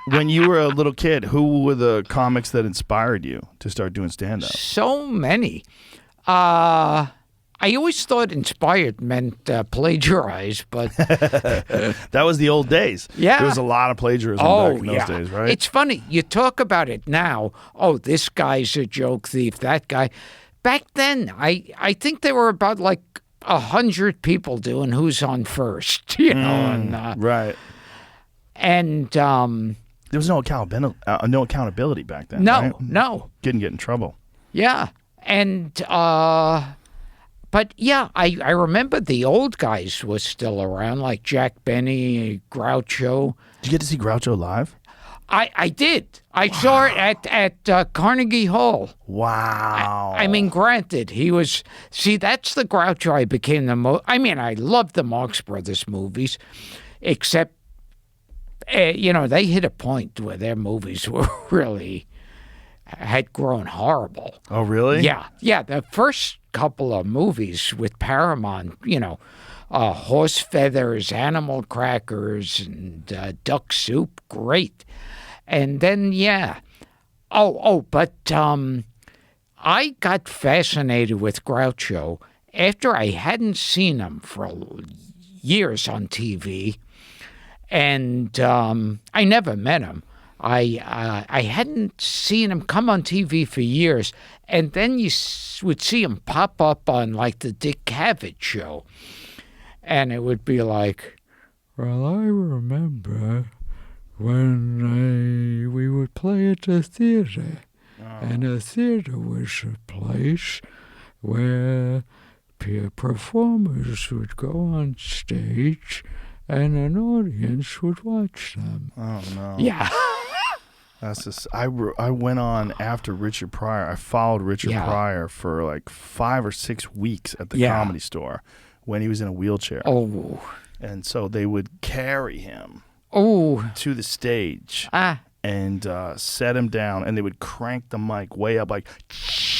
When you were a little kid, who were the comics that inspired you to start doing stand-up? So many. I always thought inspired meant plagiarize, but that was the old days. Yeah. There was a lot of plagiarism back in those days, right? It's funny. You talk about it now. Oh, this guy's a joke thief, that guy. Back then, I think there were about like 100 people doing Who's on First, right. And there was no accountability back then. No, right? no. Didn't get in trouble. Yeah, and but yeah, I remember the old guys was still around, like Jack Benny, Groucho. Did you get to see Groucho live? I did. I saw it at Carnegie Hall. Wow. I mean, granted, he was. See, that's the Groucho I became the most. I mean, I love the Marx Brothers movies, except, they hit a point where their movies were really had grown horrible. Oh, really? Yeah. The first couple of movies with Paramount, Horse Feathers, Animal Crackers, and Duck Soup, great. And then, but I got fascinated with Groucho after I hadn't seen him for years on TV, and I never met him. I hadn't seen him come on TV for years, and then you would see him pop up on like the Dick Cavett show, and it would be like, well, I remember when we would play at the theater, and the theater was a place where performers would go on stage and an audience would watch them. Oh, no. Yeah. That's just, I went on after Richard Pryor. I followed Richard Pryor for like 5 or 6 weeks at the Comedy Store when he was in a wheelchair. Oh. And so they would carry him to the stage and set him down, and they would crank the mic way up, like,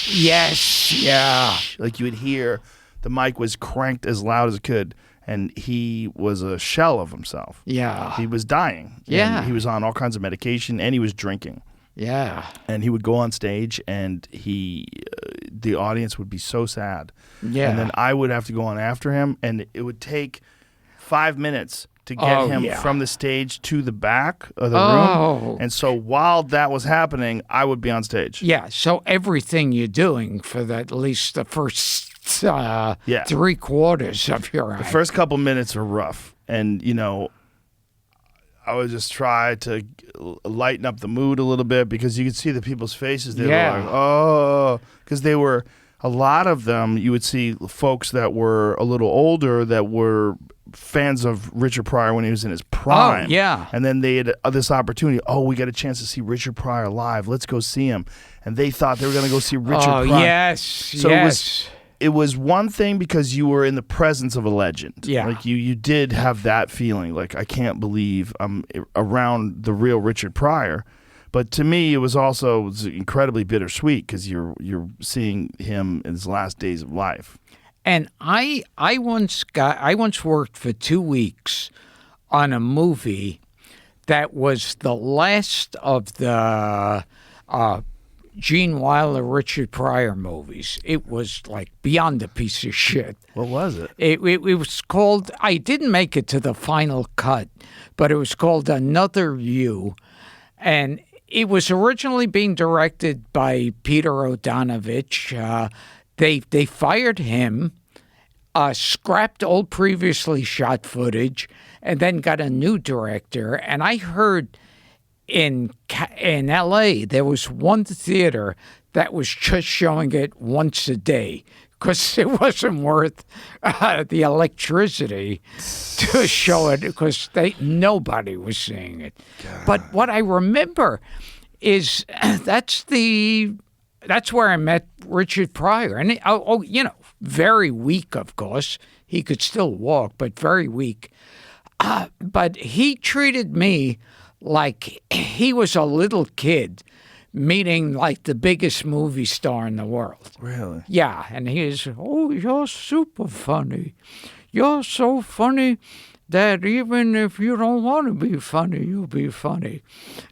yes, yeah. Like you would hear the mic was cranked as loud as it could, and he was a shell of himself. Yeah. He was dying. Yeah. And he was on all kinds of medication, and he was drinking. Yeah. And he would go on stage, and the audience would be so sad. Yeah. And then I would have to go on after him, and it would take 5 minutes to get him from the stage to the back of the room. And so while that was happening, I would be on stage. Yeah, so everything you're doing for at least the first 3/4 of your act. The first couple minutes are rough. And, I would just try to lighten up the mood a little bit, because you could see the people's faces. They were like, oh, because they were, a lot of them, you would see folks that were a little older that were fans of Richard Pryor when he was in his prime. Oh, yeah. And then they had this opportunity. Oh, we got a chance to see Richard Pryor live. Let's go see him. And they thought they were going to go see Richard Pryor. Yes, so yes. It was one thing because you were in the presence of a legend. Yeah. Like you did have that feeling. Like, I can't believe I'm around the real Richard Pryor. But to me, it was incredibly bittersweet, because you're seeing him in his last days of life. And I once worked for 2 weeks on a movie that was the last of the Gene Wilder, Richard Pryor movies. It was like beyond a piece of shit. What was it? It was called, I didn't make it to the final cut, but it was called Another You. And it was originally being directed by Peter O'Donovich. They fired him, scrapped old previously shot footage, and then got a new director. And I heard in L.A. there was one theater that was just showing it once a day, because it wasn't worth the electricity to show it, because nobody was seeing it. God. But what I remember is that's where I met Richard Pryor, and very weak, of course. He could still walk, but very weak. But he treated me like he was a little kid meeting like the biggest movie star in the world. Really? Yeah, and he is, you're super funny. You're so funny that even if you don't want to be funny, you'll be funny.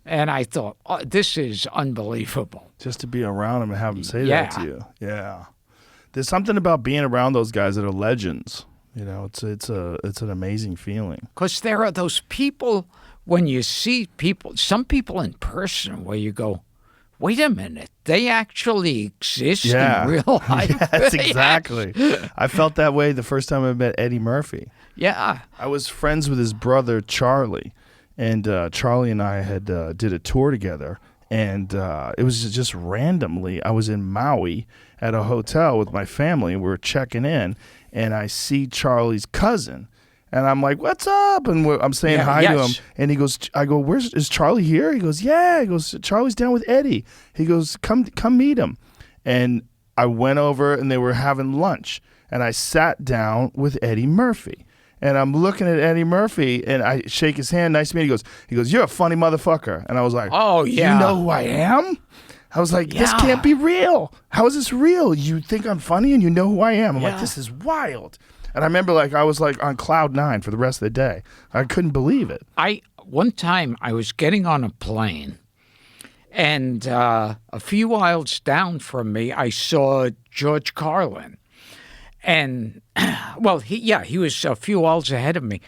And I thought, this is unbelievable. Just to be around him and have him say that to you. Yeah. There's something about being around those guys that are legends. It's an amazing feeling. Because there are those people, when you see some people in person, where you go, wait a minute, they actually exist in real life. Yes, exactly. I felt that way the first time I met Eddie Murphy. Yeah. I was friends with his brother, Charlie, and Charlie and I had did a tour together, and it was just randomly. I was in Maui at a hotel with my family, and we were checking in, and I see Charlie's cousin, And I'm like, what's up? And I'm saying hi to him. And he goes, I go, is Charlie here? He goes, yeah. He goes, Charlie's down with Eddie. He goes, come meet him. And I went over and they were having lunch. And I sat down with Eddie Murphy. And I'm looking at Eddie Murphy and I shake his hand. Nice to meet you. He goes, you're a funny motherfucker. And I was like, oh, yeah. You know who I am? I was like, this can't be real. How is this real? You think I'm funny and you know who I am. I'm like, this is wild. And I remember I was on cloud 9 for the rest of the day. I couldn't believe it. One time I was getting on a plane and a few aisles down from me, I saw George Carlin. And, well, he was a few aisles ahead of me.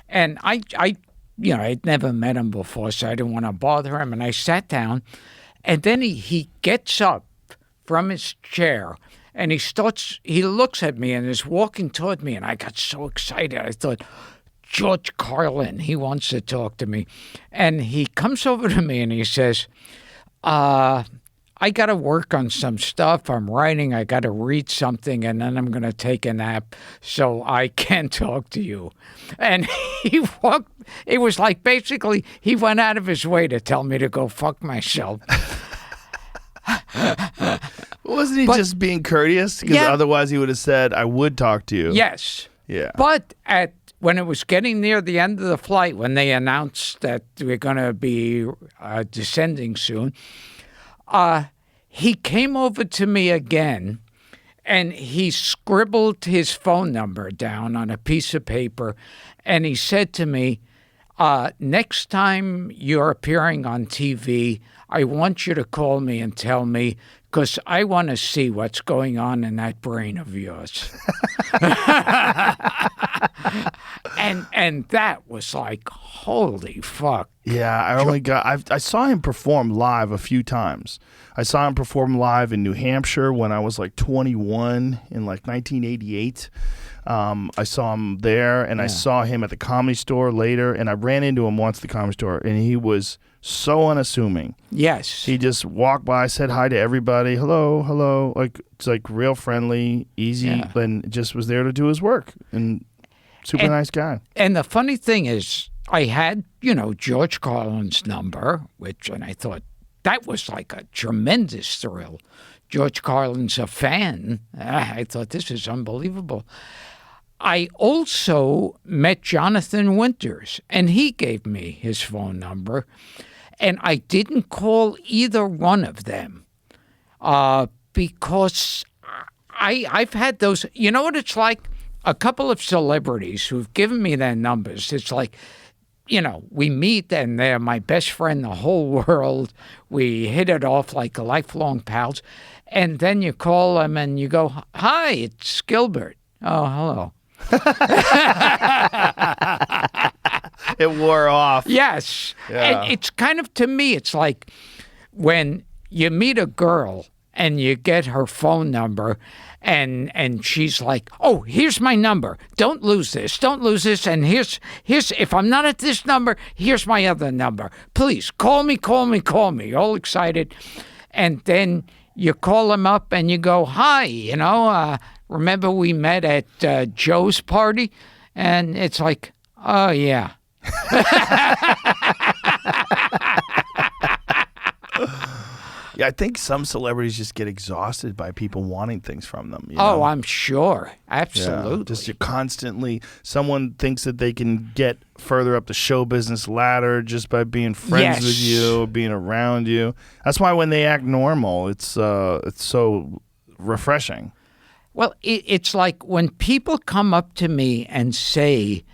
And I'd never met him before, so I didn't want to bother him. And I sat down, and then he gets up from his chair, and he looks at me and is walking toward me, and I got so excited. I thought, George Carlin, he wants to talk to me. And he comes over to me and he says, I got to work on some stuff. I'm writing. I got to read something, and then I'm going to take a nap so I can talk to you. And he walked. It was like basically he went out of his way to tell me to go fuck myself. Wasn't he just being courteous? Because otherwise he would have said, I would talk to you. Yes. Yeah. But when it was getting near the end of the flight, when they announced that we're going to be descending soon, he came over to me again, and he scribbled his phone number down on a piece of paper, and he said to me, next time you're appearing on TV, I want you to call me and tell me, because I want to see what's going on in that brain of yours. And that was like, holy fuck. Yeah, I saw him perform live a few times. I saw him perform live in New Hampshire when I was like 21 in like 1988. I saw him there, and I saw him at the Comedy Store later, and I ran into him once at the Comedy Store, and he was so unassuming. Yes. He just walked by, said hi to everybody, hello, it's like real friendly, easy, and just was there to do his work, and super nice guy. And the funny thing is, I had, George Carlin's number, and I thought that was like a tremendous thrill. George Carlin's a fan. I thought, this is unbelievable. I also met Jonathan Winters, and he gave me his phone number, and I didn't call either one of them because I've had those. You know what it's like? A couple of celebrities who've given me their numbers. It's like, we meet and they're my best friend in the whole world. We hit it off like lifelong pals. And then you call them and you go, hi, it's Gilbert. Oh, hello. It wore off. Yes. Yeah. And it's kind of, to me, it's like when you meet a girl and you get her phone number and she's like, oh, here's my number. Don't lose this. Don't lose this. And here's if I'm not at this number, here's my other number. Please call me. All excited. And then you call them up and you go, hi, remember we met at Joe's party? And it's like, oh, yeah. Yeah, I think some celebrities just get exhausted by people wanting things from them. Oh, I'm sure. Absolutely. Yeah, just constantly, someone thinks that they can get further up the show business ladder just by being friends with you, being around you. That's why when they act normal, it's so refreshing. Well, it's like when people come up to me and say,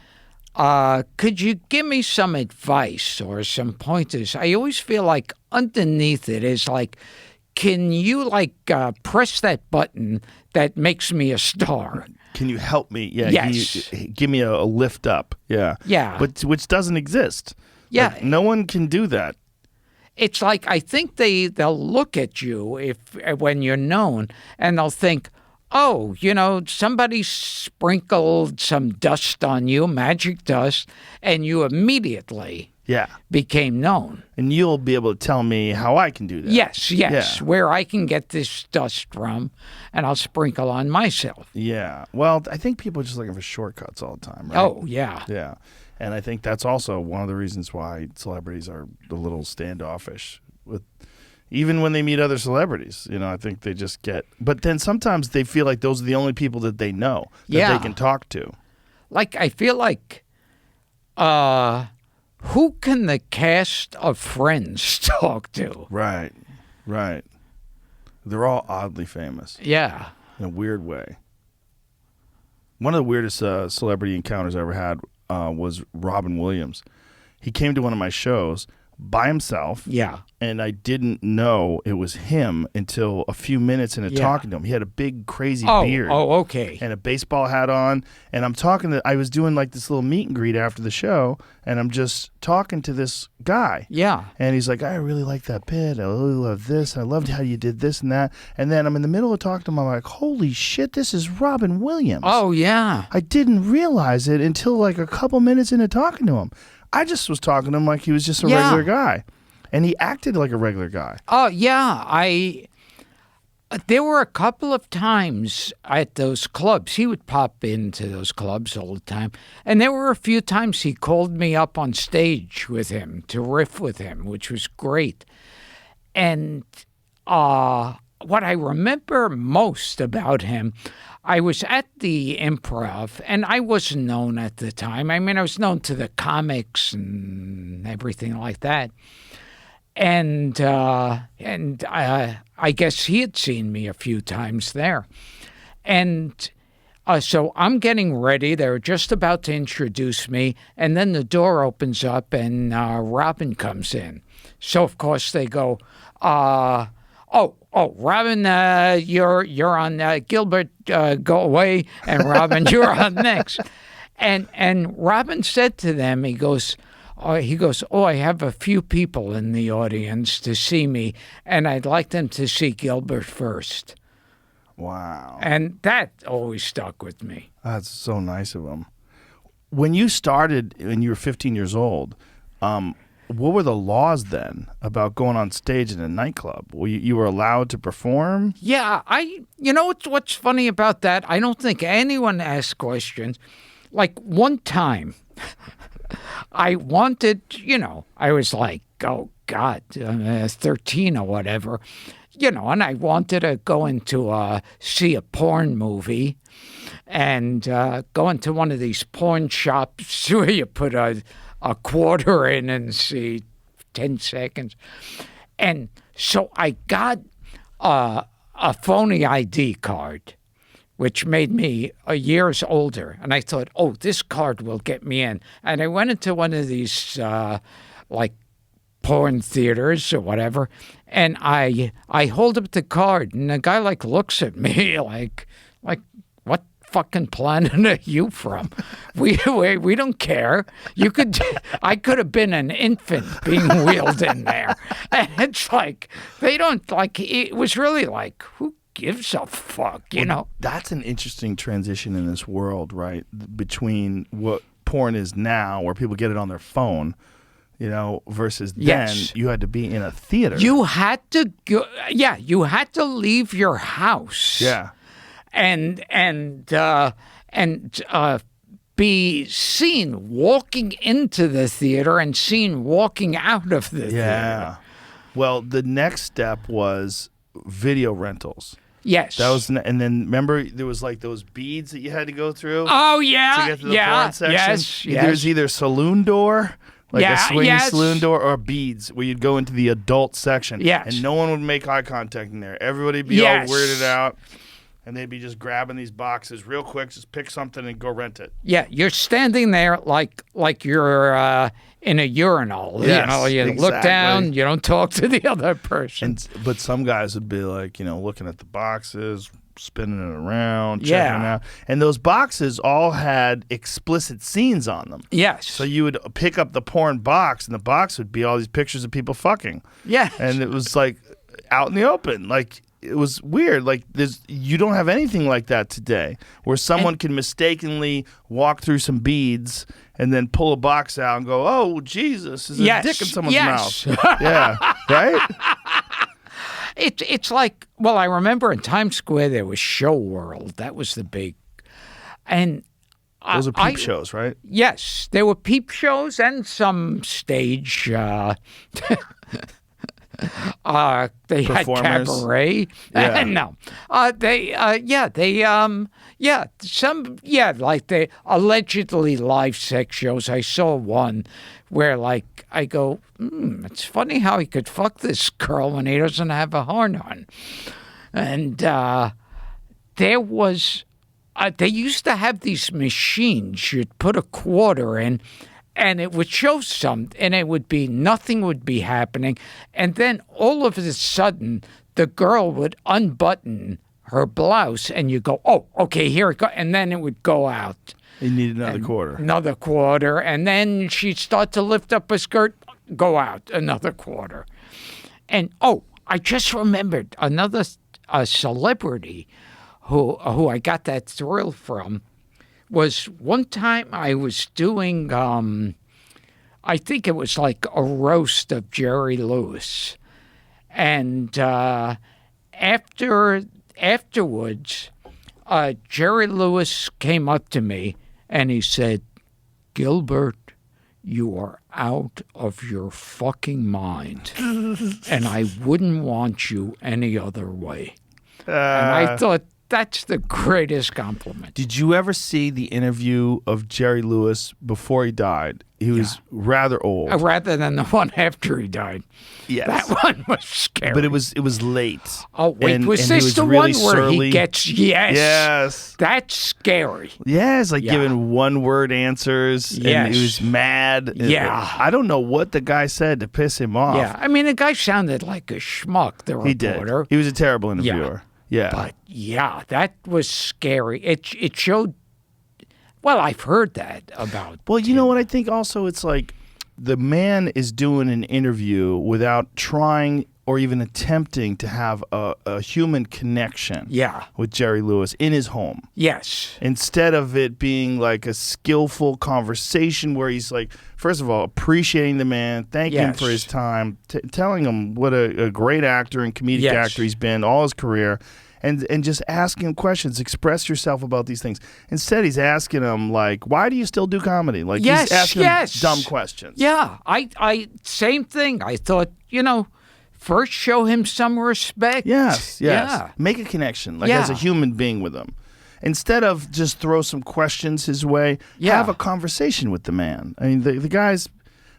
could you give me some advice or some pointers? I always feel like underneath it is like, can you press that button that makes me a star? Can you help me? Yeah. Yes. Can you give me a lift up? Yeah. Yeah. But which doesn't exist. Yeah. Like, no one can do that. It's like, I think they'll look at you when you're known and they'll think, oh, somebody sprinkled some dust on you, magic dust, and you immediately Yeah. became known. And you'll be able to tell me how I can do that. Yes, Yeah. where I can get this dust from, and I'll sprinkle on myself. Yeah. Well, I think people are just looking for shortcuts all the time, right? Oh, yeah. Yeah. And I think that's also one of the reasons why celebrities are a little standoffish with even when they meet other celebrities. You know, I think they just get but then sometimes they feel like those are the only people that they know that Yeah. they can talk to. Like, I feel like, who can the cast of Friends talk to? Right. Right. They're all oddly famous Yeah. in a weird way. One of the weirdest celebrity encounters I ever had was Robin Williams. He came to one of my shows by himself. Yeah. And I didn't know it was him until a few minutes into Yeah. talking to him. He had a big, crazy beard. Oh, okay. And a baseball hat on. And I'm talking to, I was doing like this little meet and greet after the show. And I'm just talking to this guy. Yeah. And he's like, I really like that bit. I really love this. I loved how you did this and that. And then I'm in the middle of talking to him. I'm like, holy shit, this is Robin Williams. Oh, yeah. I didn't realize it until like a couple minutes into talking to him. I just was talking to him like he was just a Yeah. regular guy. And he acted like a regular guy. Oh, yeah. There were a couple of times at those clubs. He would pop into those clubs all the time. And there were a few times he called me up on stage with him to riff with him, which was great. And what I remember most about him, I was at the Improv, and I wasn't known at the time. I mean, I was known to the comics and everything like that. And I guess he had seen me a few times there. And so I'm getting ready. They're just about to introduce me. And then the door opens up and Robin comes in. So, of course, they go, Robin, you're on Gilbert, go away. And Robin, you're on next. And Robin said to them, he goes, I have a few people in the audience to see me, and I'd like them to see Gilbert first. Wow. And that always stuck with me. That's so nice of him. When you started, when you were 15 years old, what were the laws then about going on stage in a nightclub? You were allowed to perform? Yeah, you know what's funny about that? I don't think anyone asked questions. Like one time, I wanted, I was like, oh God, 13 or whatever, and I wanted to go into see a porn movie and go into one of these porn shops where you put a quarter in and see 10 seconds. And so I got a phony ID card, which made me years older. And I thought, this card will get me in. And I went into one of these, like, porn theaters or whatever, and I hold up the card, and the guy, like, looks at me like, what fucking planet are you from? We don't care. I could have been an infant being wheeled in there. And it's like, they don't, like, it was really like, who gives a fuck, know? That's an interesting transition in this world, right? Between what porn is now, where people get it on their phone, versus then you had to be in a theater. You had to go, you had to leave your house. Yeah. And be seen walking into the theater and seen walking out of the theater. Yeah. Well, the next step was video rentals. Yes. That was, and then remember there was like those beads that you had to go through. Oh yeah, to get to the porn section. Yes. There's either saloon door, like a swinging yes. saloon door, or beads where you'd go into the adult section. Yes. And no one would make eye contact in there. Everybody'd be all weirded out, and they'd be just grabbing these boxes real quick, just pick something and go rent it. Yeah, you're standing there like you're in a urinal. Yes, you exactly. look down, you don't talk to the other person. But some guys would be like, looking at the boxes, spinning it around, checking it out. And those boxes all had explicit scenes on them. Yes. So you would pick up the porn box, and the box would be all these pictures of people fucking. Yeah. And it was like out in the open. Like, it was weird. Like you don't have anything like that today, where someone can mistakenly walk through some beads and then pull a box out and go, "Oh, Jesus, is a dick in someone's mouth." Yeah, right. It's like, well, I remember in Times Square there was Show World. That was the big, and those are peep shows, right? Yes, there were peep shows and some stage. They had cabaret. Yeah. No, like the allegedly live sex shows. I saw one where, like, I go, it's funny how he could fuck this girl when he doesn't have a horn on. And there was, they used to have these machines. You'd put a quarter in, and it would show and it would be, nothing would be happening. And then all of a sudden, the girl would unbutton her blouse, and you go, oh, okay, here it goes. And then it would go out. You need another quarter. Another quarter. And then she'd start to lift up her skirt, go out, another quarter. And, I just remembered another celebrity who I got that thrill from. Was one time I was doing, I think it was like a roast of Jerry Lewis. And afterwards, Jerry Lewis came up to me and he said, "Gilbert, you are out of your fucking mind. And I wouldn't want you any other way." And I thought, that's the greatest compliment. Did you ever see the interview of Jerry Lewis before he died? He was rather old. Rather than the one after he died. Yes. That one was scary. But it was late. Oh, wait, and was he this was the really one where surly. he gets, Yes. That's scary. Yeah, it's like Yeah. giving one-word answers, and Yes. he was mad. Yeah. I don't know what the guy said to piss him off. Yeah, I mean, the guy sounded like a schmuck, the He did. reporter. He was a terrible interviewer. Yeah. But, yeah, that was scary. It showed, well, I've heard that about Well, you know what I think also? It's like the man is doing an interview without trying or even attempting to have a human connection with Jerry Lewis in his home. Yes. Instead of it being like a skillful conversation where he's like, first of all, appreciating the man, thanking him for his time, telling him what a great actor and comedic actor he's been all his career, and just asking him questions, express yourself about these things. Instead, he's asking him, like, why do you still do comedy? Like, he's asking him dumb questions. Yeah, I same thing. I thought, first show him some respect. Yes. Yeah. Make a connection, like as a human being with him. Instead of just throw some questions his way, have a conversation with the man. I mean, the guy's,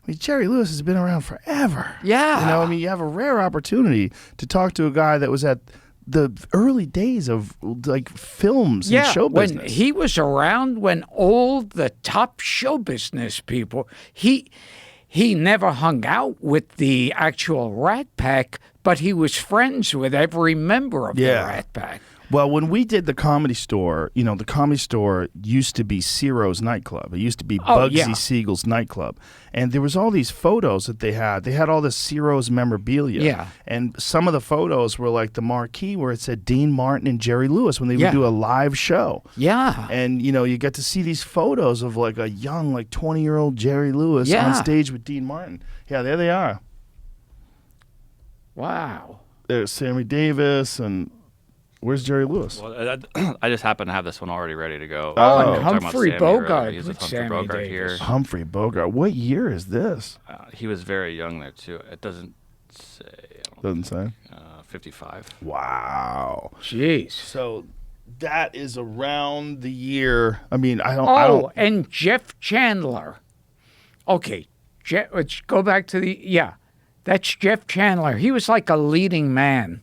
Jerry Lewis has been around forever. Yeah. You have a rare opportunity to talk to a guy that was at the early days of like films and show business. When he was around, when all the top show business people, he never hung out with the actual Rat Pack, but he was friends with every member of the Rat Pack. Well, when we did the Comedy Store, the Comedy Store used to be Ciro's nightclub. It used to be Bugsy Siegel's nightclub. And there was all these photos that they had. They had all this Ciro's memorabilia. Yeah. And some of the photos were like the marquee where it said Dean Martin and Jerry Lewis when they would do a live show. Yeah. And, you get to see these photos of like a young, like 20-year-old Jerry Lewis on stage with Dean Martin. Yeah, there they are. Wow. There's Sammy Davis and... Where's Jerry Lewis? Well, I just happen to have this one already ready to go. Oh, and We were talking about Humphrey Sammy Bogart earlier. He's with Humphrey Sammy Bogart Davis. here. Humphrey Bogart. What year is this? He was very young there too. It doesn't say. Doesn't say. 55. Wow. Jeez. So that is around the year. I mean, I don't. And Jeff Chandler. Okay, let's go back to that's Jeff Chandler. He was like a leading man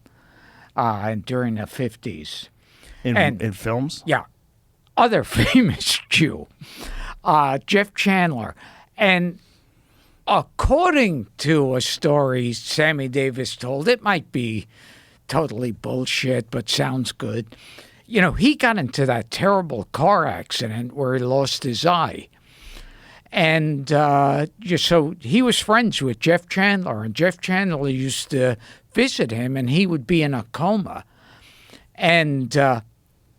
during the 50s. In films? Yeah. Other famous Jew, Jeff Chandler. And according to a story Sammy Davis told, it might be totally bullshit, but sounds good. He got into that terrible car accident where he lost his eye. And so he was friends with Jeff Chandler, and Jeff Chandler used to visit him, and he would be in a coma. And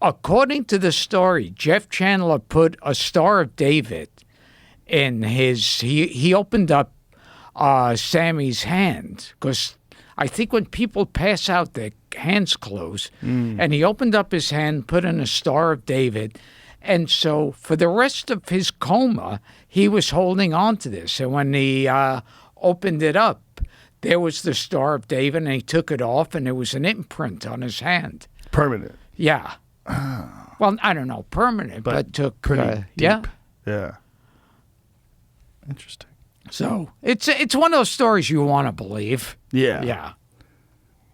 according to the story, Jeff Chandler put a Star of David in his. He opened up Sammy's hand, because I think when people pass out, their hands close. And he opened up his hand, put in a Star of David. And so for the rest of his coma, he was holding on to this. And when he opened it up, there was the Star of David, and he took it off, and there was an imprint on his hand. Permanent. Yeah. Well, I don't know, permanent, but took pretty deep. Yeah. Interesting. So it's one of those stories you want to believe. Yeah. Yeah.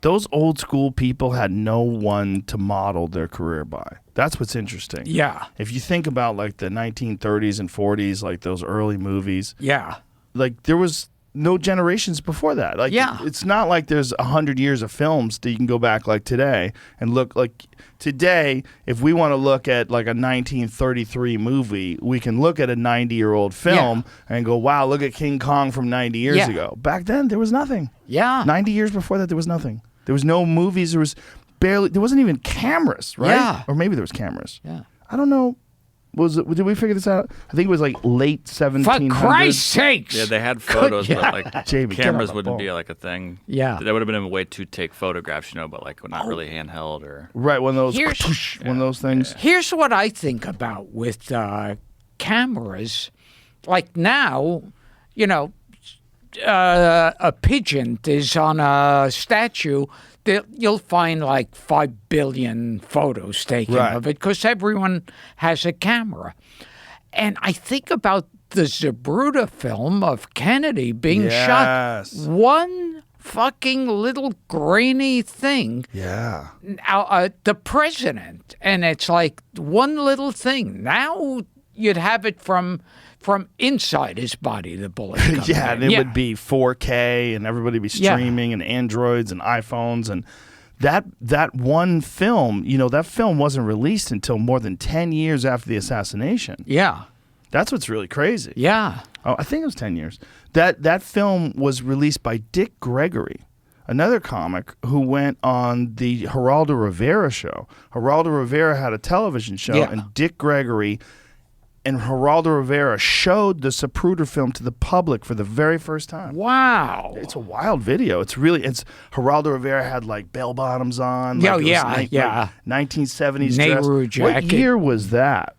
Those old school people had no one to model their career by. That's what's interesting. Yeah. If you think about like the 1930s and 40s, like those early movies, Yeah. like there was no generations before that. Like, Yeah. it's not like there's 100 years of films that you can go back like today and look like today. If we want to look at like a 1933 movie, we can look at a 90-year-old film and go, wow, look at King Kong from 90 years Yeah. ago. Back then, there was nothing. Yeah. 90 years before that, there was nothing. There was no movies. There wasn't even cameras, right? Yeah. Or maybe there was cameras. Yeah. I don't know. Did we figure this out? I think it was like late 1700s. For Christ's sakes. Yeah, they had photos, yeah. but like Jamie, get on cameras the wouldn't phone. be like a thing. Yeah. That would have been a way to take photographs, but like not really handheld or. Right, one of those, Here's- one of those things. Here's what I think about with cameras. Like now, a pigeon is on a statue. You'll find like 5 billion photos taken Right. of it because everyone has a camera. And I think about the Zapruder film of Kennedy being shot. Yes. One fucking little grainy thing. Yeah. Now, the president, and it's like one little thing. Now you'd have it from inside his body, the bullet. coming Yeah, in. and it would be 4K, and everybody would be Yeah. streaming, and Androids and iPhones, and that one film. That film wasn't released until more than 10 years after the assassination. Yeah, That's what's really crazy. yeah. Oh, I think it was 10 years. That film was released by Dick Gregory, another comic who went on the Geraldo Rivera show. Geraldo Rivera had a television show, Yeah. and Dick Gregory and Geraldo Rivera showed the Zapruder film to the public for the very first time. Wow. It's a wild video. It's Geraldo Rivera had like bell bottoms on. Yeah, like it was yeah, yeah. Like 1970s Nehru dress. What jacket. year was that?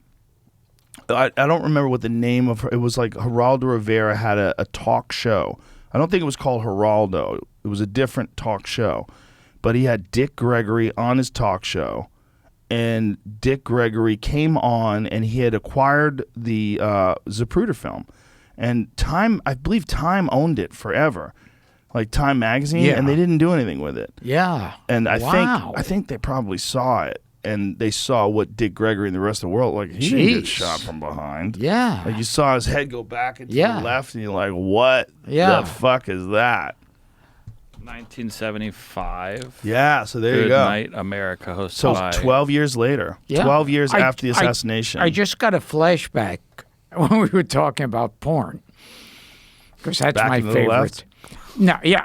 I don't remember what the name of it was. Like Geraldo Rivera had a talk show. I don't think it was called Geraldo. It was a different talk show. But he had Dick Gregory on his talk show. And Dick Gregory came on, and he had acquired the Zapruder film. And I believe Time owned it forever. Like Time magazine, Yeah. and they didn't do anything with it. Yeah. And Wow. I think they probably saw it, and they saw what Dick Gregory and the rest of the world, like, he didn't get Jeez. shot from behind. Yeah. Like, you saw his head go back and to Yeah. the left, and you're like, what Yeah. the fuck is that? 1975. Yeah, so there Good you go. Night America, hosted So by 12 years later, Yeah. 12 years I- after the assassination. I just got a flashback when we were talking about porn. Because that's Back my and to the favorite. left? No, yeah.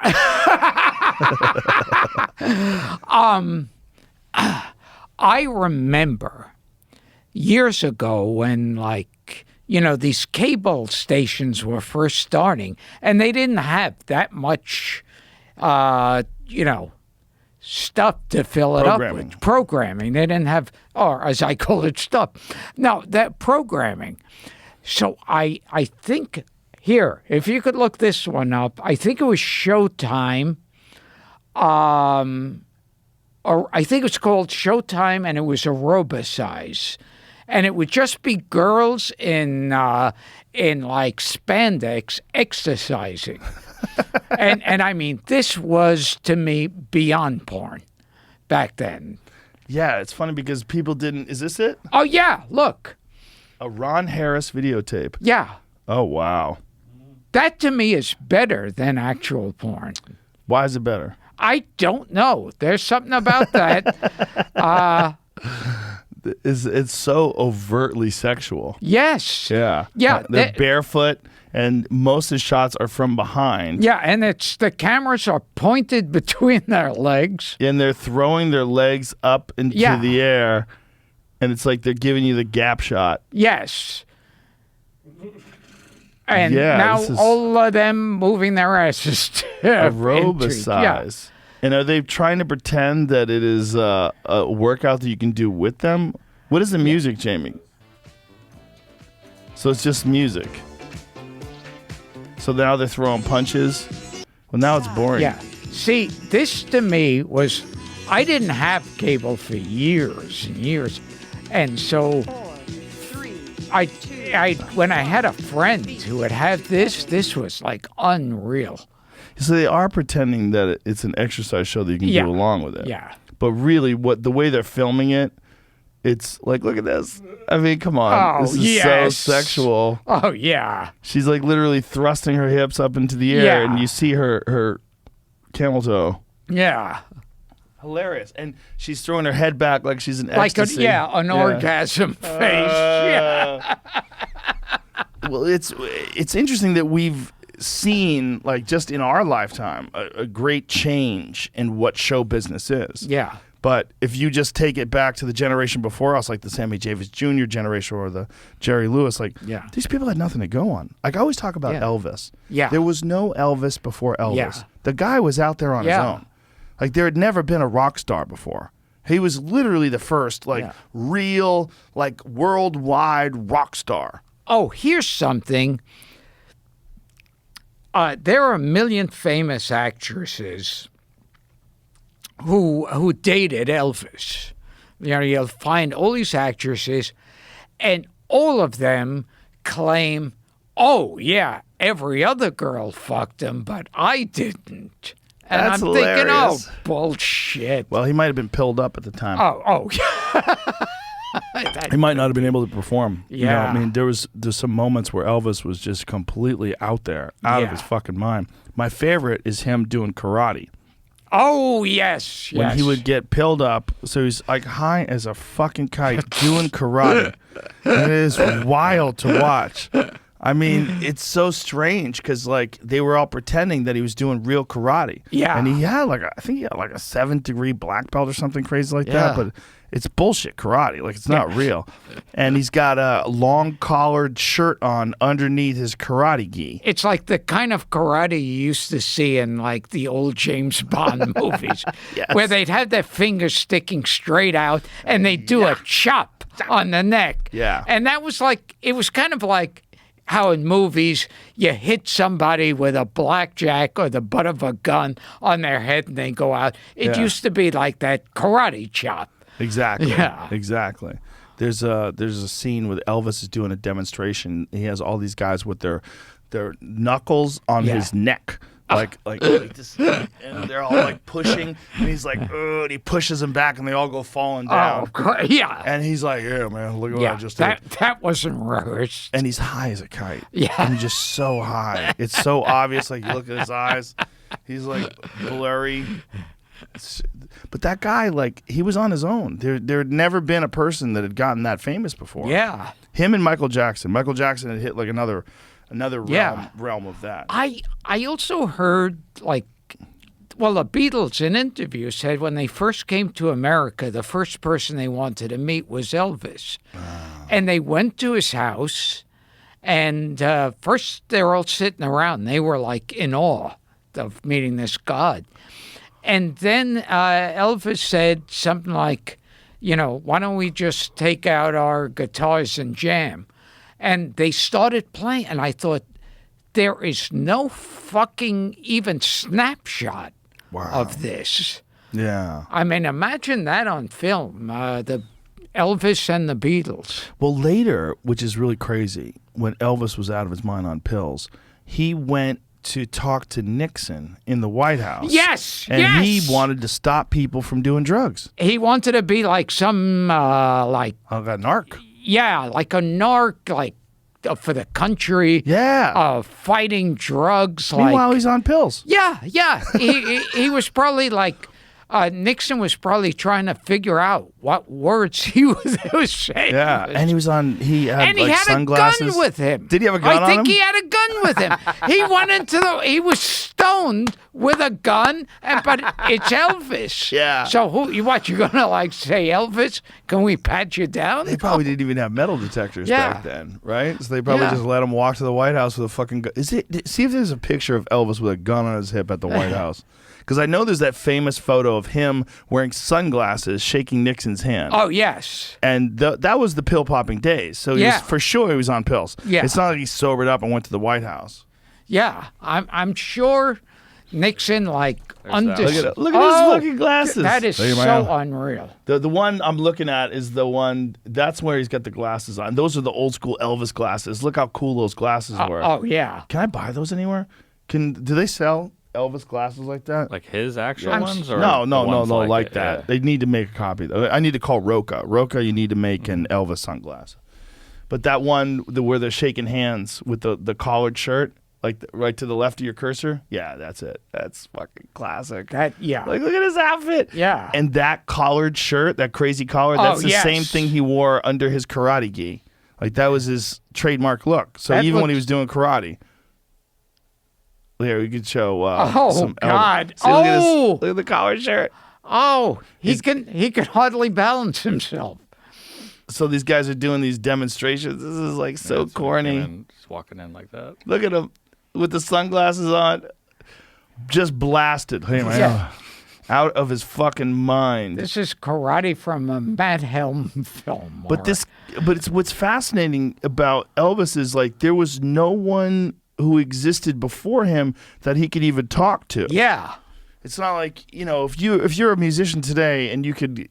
I remember years ago when, like, these cable stations were first starting, and they didn't have that much, stuff to fill it up with. Programming. They didn't have, or as I call it, stuff. No, that programming. So I think here, if you could look this one up, I think it was Showtime. Or I think it's called Showtime, and it was aerobicize. And it would just be girls in like spandex exercising. and I mean, this was to me beyond porn back then. Yeah, it's funny because people didn't. Is this it? Oh yeah, look. A Ron Harris videotape. Yeah. Oh, wow. That to me is better than actual porn. Why is it better? I don't know. There's something about that. it's so overtly sexual. Yes. Yeah. Yeah. They're barefoot, and most of the shots are from behind. Yeah, and it's the cameras are pointed between their legs. And they're throwing their legs up into the air, and it's like they're giving you the gap shot. Yes. And Yeah, now this is all of them moving their asses to aerobicize. Yeah. And are they trying to pretend that it is a workout that you can do with them? What is the music, Jamie? So it's just music. So now they're throwing punches. Well, now it's boring. Yeah. See, this to me was, I didn't have cable for years and years. And so I when I had a friend who would have this was like unreal. So they are pretending that it's an exercise show that you can Yeah. do along with it. Yeah. But really, the way they're filming it, it's like, look at this. I mean, come on. Oh, This is yes. so sexual. Oh, yeah. She's like literally thrusting her hips up into the air, Yeah. and you see her camel toe. Yeah. Hilarious. And she's throwing her head back like she's in Like ecstasy. an orgasm face. Yeah. Well, it's interesting that we've seen, like, just in our lifetime, a great change in what show business is. Yeah. But if you just take it back to the generation before us, like the Sammy Davis Jr. generation or the Jerry Lewis, like, these people had nothing to go on. Like, I always talk about Elvis. Yeah. There was no Elvis before Elvis. Yeah. The guy was out there on his own. Like, there had never been a rock star before. He was literally the first, real, worldwide rock star. Oh, here's something. There are a million famous actresses who dated Elvis. You know, you'll find all these actresses, and all of them claim, "Oh yeah, every other girl fucked him, but I didn't." And That's I'm thinking, hilarious. "Oh, bullshit." Well, he might have been pilled up at the time. Oh. He might not have been able to perform. You know, Yeah. I mean, there's some moments where Elvis was just completely out there, out of his fucking mind. My favorite is him doing karate. Oh, yes. When he would get pilled up, so he's like high as a fucking kite doing karate. It is wild to watch. I mean, it's so strange because they were all pretending that he was doing real karate. Yeah. And he had I think he had a 7th-degree black belt or something crazy like Yeah. that. But it's bullshit karate. Like, it's not real. And he's got a long collared shirt on underneath his karate gi. It's like the kind of karate you used to see in the old James Bond movies, where they'd have their fingers sticking straight out and they'd do a chop on the neck. Yeah. And that was it was kind of like how in movies you hit somebody with a blackjack or the butt of a gun on their head and they go out. It used to be like that karate chop. Exactly. Yeah. Exactly. There's a scene with Elvis is doing a demonstration. He has all these guys with their knuckles on his neck. Like this, and they're all pushing, and he's ugh, and he pushes them back, and they all go falling down. Oh, yeah. And he's like, "Yeah, man, look at what I just did." That wasn't rehearsed. And he's high as a kite. Yeah. And he's just so high. It's so obvious. Like, you look at his eyes, he's blurry. But that guy, he was on his own. There had never been a person that had gotten that famous before. Yeah. Him and Michael Jackson. Michael Jackson had hit another realm of that. I also heard the Beatles in interviews said when they first came to America, the first person they wanted to meet was Elvis. And they went to his house, and first they were all sitting around. They were in awe of meeting this god. And then Elvis said something like, why don't we just take out our guitars and jam? And they started playing, and I thought, there is no fucking even snapshot of this. Yeah. I mean, imagine that on film, the Elvis and the Beatles. Well, later, which is really crazy, when Elvis was out of his mind on pills, he went to talk to Nixon in the White House. Yes, and he wanted to stop people from doing drugs. He wanted to be like some, a narc. Yeah, like a narc, for the country. Yeah. Fighting drugs. Meanwhile, he's on pills. Yeah. He was probably Nixon was probably trying to figure out what words he was saying. Yeah, and he had he like had sunglasses. a gun with him. Did he have a gun I on think him? he had a gun with him. He went he was stoned with a gun, but it's Elvis. Yeah. So you're gonna like say Elvis? Can we pat you down? They probably didn't even have metal detectors Yeah. back then, right? So they probably Yeah. just let him walk to the White House with a fucking gun. See if there's a picture of Elvis with a gun on his hip at the White House. Because I know there's that famous photo of him wearing sunglasses, shaking Nixon's hand. Oh yes. And that was the pill popping days. So for sure he was on pills. Yeah. It's not like he sobered up and went to the White House. Yeah, I'm sure Nixon understood. Look at his fucking glasses. That is Look at my so eye. unreal. The one I'm looking at is the one, that's where he's got the glasses on. Those are the old school Elvis glasses. Look how cool those glasses were. Oh yeah. Can I buy those anywhere? Do they sell Elvis glasses like that? Like his actual I'm- ones? Or No, the ones like it? that. Yeah. They need to make a copy. I need to call Roca. Roca, you need to make an Elvis sunglass. But that one where they're shaking hands with the collared shirt, like right to the left of your cursor, yeah, that's it. That's fucking classic. Yeah. Like, look at his outfit. Yeah. And that collared shirt, that crazy collar, that's the yes. same thing he wore under his karate gi. Like, that was his trademark look. So That even when he looks- was doing karate. Here, we could show some God. See, look at Oh. look at the collared shirt. Oh, he can hardly balance himself. So these guys are doing these demonstrations. This is like so Just corny. Just walking in like that. Look at him with the sunglasses on, just blasted. Hey, man, Yeah. out of his fucking mind. This is karate from a Matt Helm film. But it's what's fascinating about Elvis is like there was no one who existed before him that he could even talk to. Yeah. It's not like, if you're a musician today and you could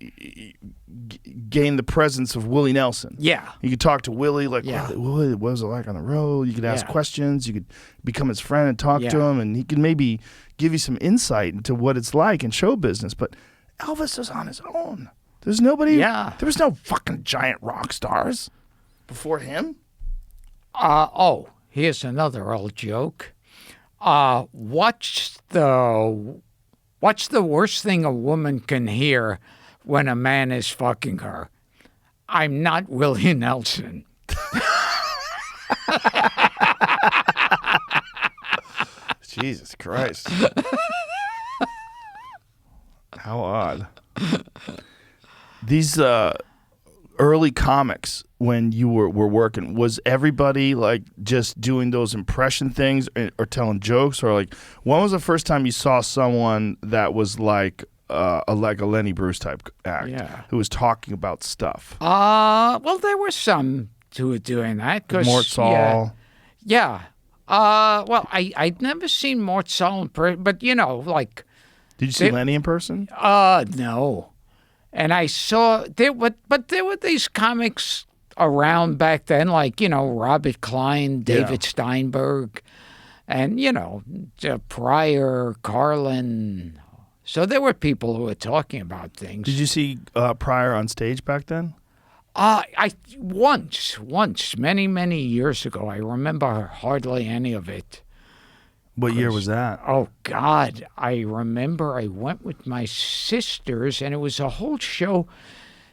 gain the presence of Willie Nelson. Yeah. You could talk to Willie, like, Yeah. Willie, what was it like on the road? You could ask Yeah. questions. You could become his friend and talk to Yeah. him, and he could maybe give you some insight into what it's like in show business. But Elvis was on his own. There's nobody. Yeah. There was no fucking giant rock stars before him. Here's another old joke. What's the worst thing a woman can hear when a man is fucking her? I'm not Willie Nelson. Jesus Christ. How odd. These early comics, when you were working, was everybody like just doing those impression things or telling jokes? Or like, when was the first time you saw someone that was like a Lenny Bruce type act Yeah. who was talking about stuff? Well, there were some who were doing that. Mort Saul. Yeah. Well, I'd never seen Mort Saul in person, but like, Did you see Lenny in person? no. And I saw there were these comics around back then, like Robert Klein, David Steinberg, and Pryor, Carlin. So there were people who were talking about things. Did you see Pryor on stage back then? I once, many years ago. I remember hardly any of it. What year was that? Oh, God. I remember I went with my sisters, and it was a whole show.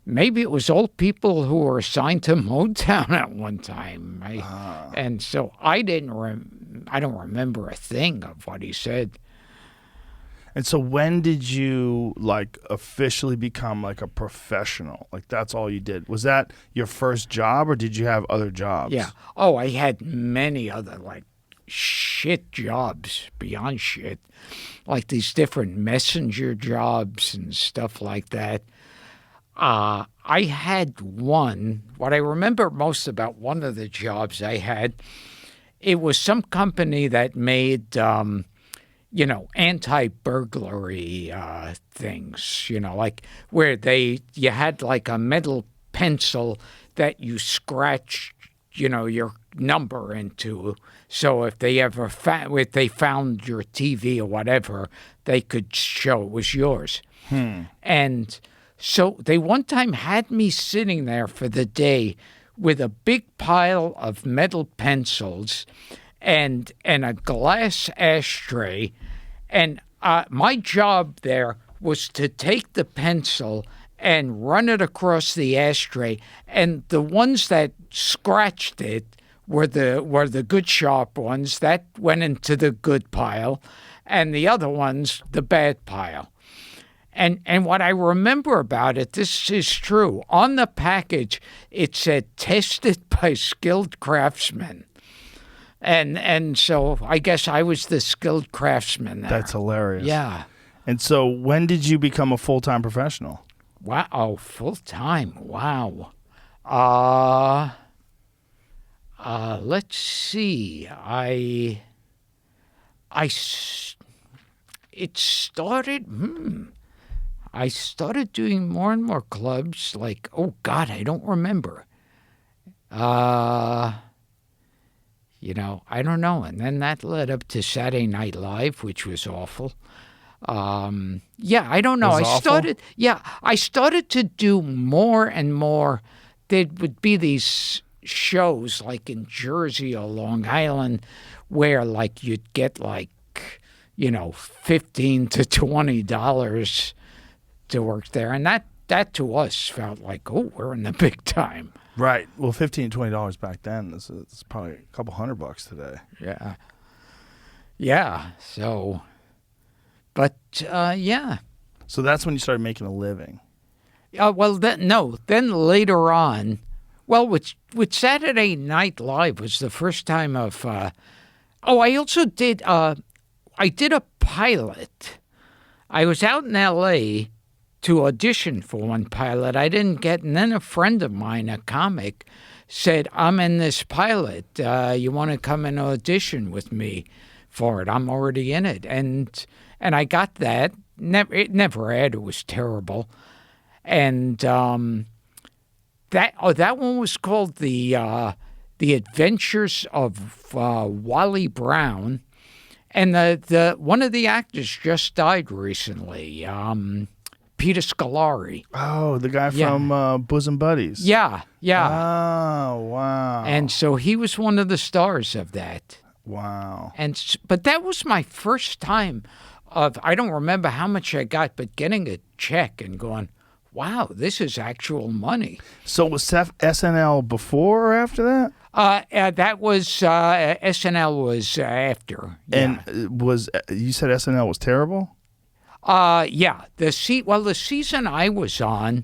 Maybe it was old people who were assigned to Motown at one time. And so I don't remember a thing of what he said. And so when did you like officially become like a professional? Like that's all you did? Was that your first job or did you have other jobs? Yeah. Oh, I had many other shit jobs, beyond shit, like these different messenger jobs and stuff like that. I had one. What I remember most about one of the jobs I had, it was some company that made, anti-burglary things. Like where you had like a metal pencil that you scratched, your number into. So if they ever if they found your TV or whatever, they could show it was yours. And so they one time had me sitting there for the day with a big pile of metal pencils and a glass ashtray. And my job there was to take the pencil and run it across the ashtray, and the ones that scratched it were the good sharp ones that went into the good pile, and the other ones the bad pile. And what I remember about it, this is true. On the package, it said tested by skilled craftsmen. And so I guess I was the skilled craftsman there. That's hilarious. Yeah. And so when did you become a full-time professional? Wow. Oh, full time. Wow. Let's see. It started. I started doing more and more clubs. Like, oh God, I don't remember. I don't know. And then that led up to Saturday Night Live, which was awful. I don't know. I started to do more and more. There would be these shows like in Jersey or Long Island where like you'd get like, $15 to $20 to work there. And that to us felt like, oh, we're in the big time. Right. Well, $15 to $20 back then. It's probably a couple $100 today. Yeah. Yeah. So, but yeah. So that's when you started making a living. Then later on, with Saturday Night Live was the first time of. I also did. I did a pilot. I was out in L.A. to audition for one pilot. I didn't get, and then a friend of mine, a comic, said, "I'm in this pilot. You want to come and audition with me for it? I'm already in it." And I got that. It never aired. It was terrible. And that one was called the Adventures of Wally Brown, and the one of the actors just died recently, Peter Scolari. Oh, the guy from Bosom Buddies. Yeah. Oh, wow. And so he was one of the stars of that. Wow. But that was my first time I don't remember how much I got, but getting a check and going, wow, this is actual money. So was SNL before or after that? That was SNL was after. Yeah. And you said SNL was terrible? Yeah. The season I was on,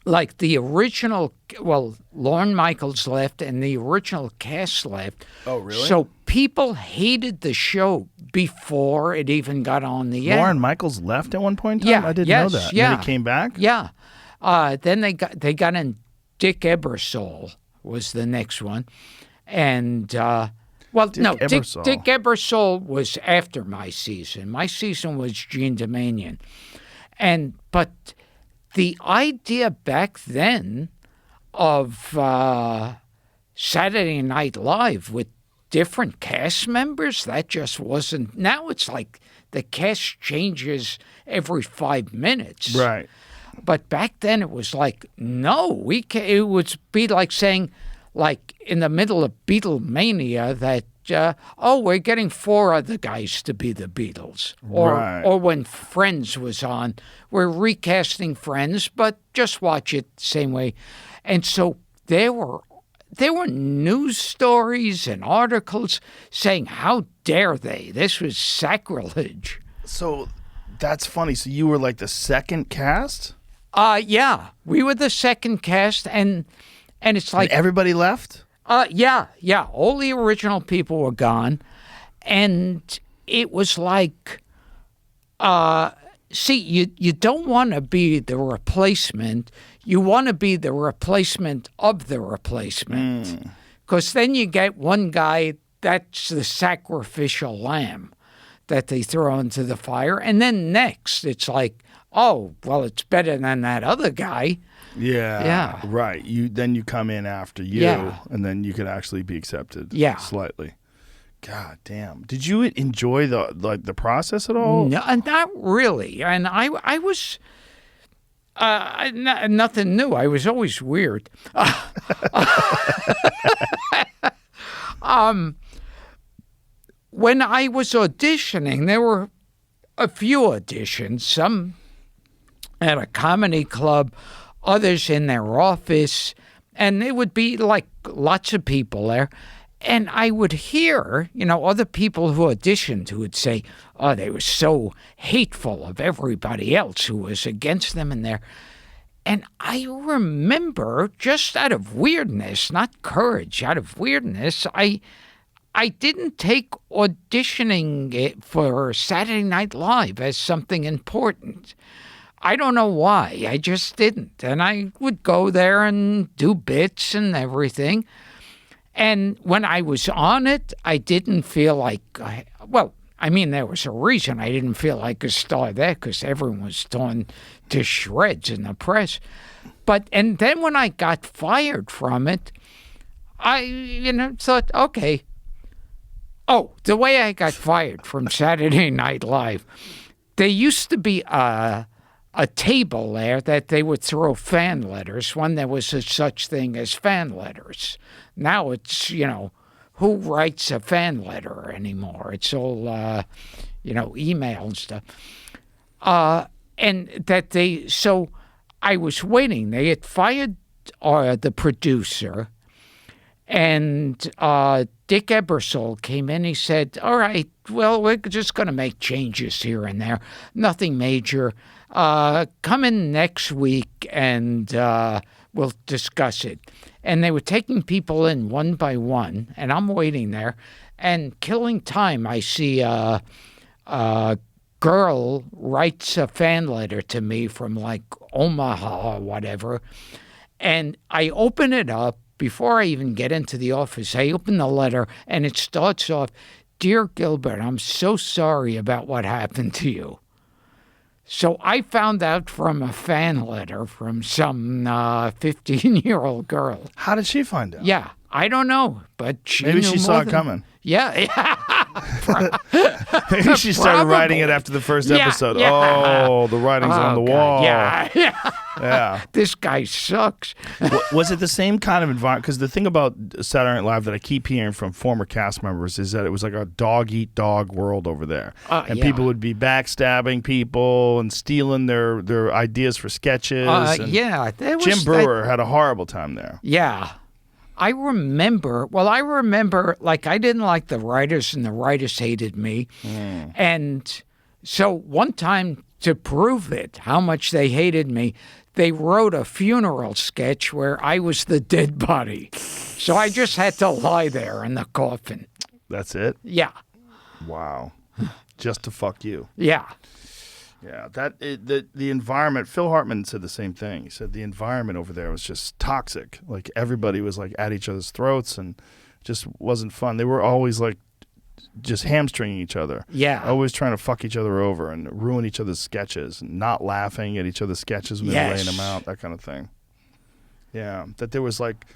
like the original, Lorne Michaels left and the original cast left. Oh, really? So people hated the show before it even got on the air. Lorne Michaels left at one point in time? Yeah, I didn't know that. Yeah. And then he came back? Yeah. Then they got in Dick Ebersol was the next one. And, Dick Ebersol was after my season. My season was Gene Domanion. But the idea back then of Saturday Night Live with different cast members, that just wasn't. Now it's like the cast changes every 5 minutes. Right. But back then it was like, no, it would be like saying, like in the middle of Beatlemania, that, we're getting 4 other guys to be the Beatles. Or when Friends was on, we're recasting Friends, but just watch it the same way. And so there were news stories and articles saying, how dare they? This was sacrilege. So that's funny. So you were like the second cast? Yeah. We were the second cast, and it's like... And everybody left? Yeah. All the original people were gone, and it was like, you don't want to be the replacement. You want to be the replacement of the replacement, because then you get one guy that's the sacrificial lamb that they throw into the fire, and then next it's like, oh, well, it's better than that other guy. Yeah. Right. Then you come in after you, and then you could actually be accepted. Yeah. Slightly. God damn. Did you enjoy the process at all? No, not really. And I was nothing new. I was always weird. When I was auditioning, there were a few auditions, some at a comedy club, others in their office, and it would be like lots of people there. And I would hear, other people who auditioned who would say, oh, they were so hateful of everybody else who was against them in there. And I remember, just out of weirdness, not courage, out of weirdness, I didn't take auditioning for Saturday Night Live as something important. I don't know why. I just didn't. And I would go there and do bits and everything. And when I was on it, I didn't feel like, there was a reason I didn't feel like a star there, because everyone was torn to shreds in the press. And then when I got fired from it, I, thought, okay. Oh, the way I got fired from Saturday Night Live, there used to be a table there that they would throw fan letters when there was a such thing as fan letters. Now it's, who writes a fan letter anymore? It's all, email and stuff. So I was waiting. They had fired the producer, and Dick Ebersol came in. He said, all right, well, we're just going to make changes here and there. Nothing major. Come in next week and we'll discuss it. And they were taking people in one by one, and I'm waiting there. And killing time, I see a girl writes a fan letter to me from like Omaha or whatever. And I open it up. Before I even get into the office, I open the letter, and it starts off, Dear Gilbert, I'm so sorry about what happened to you. So I found out from a fan letter from some 15-year-old girl. How did she find out? Yeah, I don't know, but she Maybe knew she saw it coming. Yeah. Maybe she started writing it after the first episode. Yeah. Oh, the writing's on the wall. Yeah. Yeah. This guy sucks. Was it the same kind of environment? Because the thing about Saturday Night Live that I keep hearing from former cast members is that it was like a dog-eat-dog world over there. And people would be backstabbing people and stealing their ideas for sketches. Jim Brewer had a horrible time there. Yeah. I remember, like, I didn't like the writers, and the writers hated me. And so one time, to prove it, how much they hated me, they wrote a funeral sketch where I was the dead body. So I just had to lie there in the coffin. That's it? Yeah. Wow. Just to fuck you. Yeah. Yeah, the environment. Phil Hartman said the same thing. He said the environment over there was just toxic. Like everybody was like at each other's throats, and just wasn't fun. They were always like just hamstringing each other. Yeah, always trying to fuck each other over and ruin each other's sketches, and not laughing at each other's sketches when they were laying them out. That kind of thing. Yeah, that there was like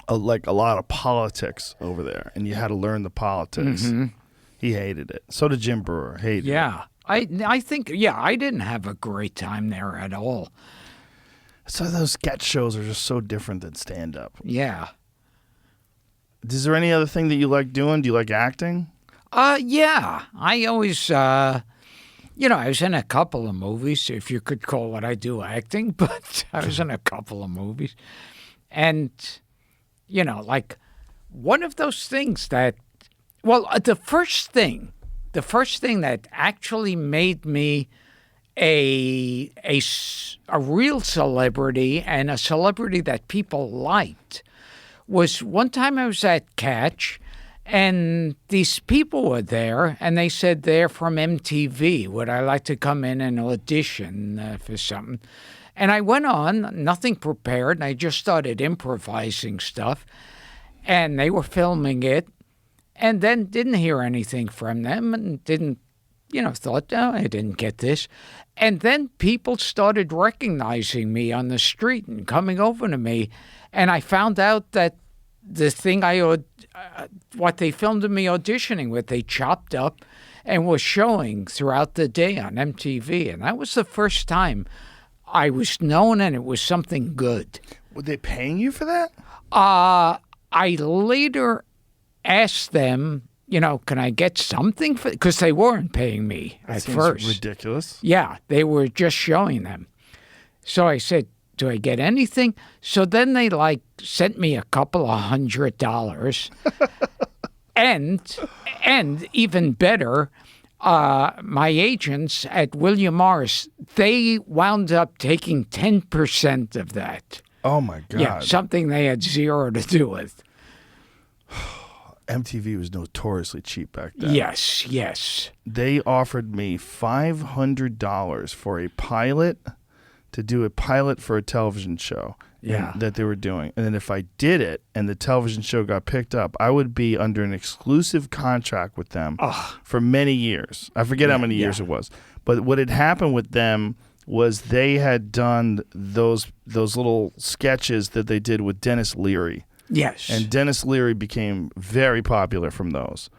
a lot of politics over there, and you had to learn the politics. Mm-hmm. He hated it. So did Jim Brewer. Hated it. Yeah. I think, I didn't have a great time there at all. So those sketch shows are just so different than stand-up. Yeah. Is there any other thing that you like doing? Do you like acting? Yeah. I always, I was in a couple of movies, if you could call what I do acting, but I was in a couple of movies. And, like one of those things that, the first thing that actually made me a real celebrity, and a celebrity that people liked, was one time I was at Catch, and these people were there, and they said they're from MTV. Would I like to come in and audition for something? And I went on, nothing prepared, and I just started improvising stuff, and they were filming it. And then didn't hear anything from them, and didn't, thought, I didn't get this. And then people started recognizing me on the street and coming over to me. And I found out that the thing what they filmed me auditioning with, they chopped up and was showing throughout the day on MTV. And that was the first time I was known, and it was something good. Were they paying you for that? I later asked them, can I get something for? Because they weren't paying me at Seems first. ridiculous. Yeah, they were just showing them. So I said, do I get anything? So then they sent me a couple of $100. and even better, my agents at William Morris, they wound up taking 10% of that. Oh my God. Yeah, something they had zero to do with. MTV was notoriously cheap back then. Yes. They offered me $500 for a pilot, to do a pilot for a television show that they were doing. And then if I did it and the television show got picked up, I would be under an exclusive contract with them for many years. I forget how many years it was. But what had happened with them was they had done those little sketches that they did with Dennis Leary. Yes. And Dennis Leary became very popular from those.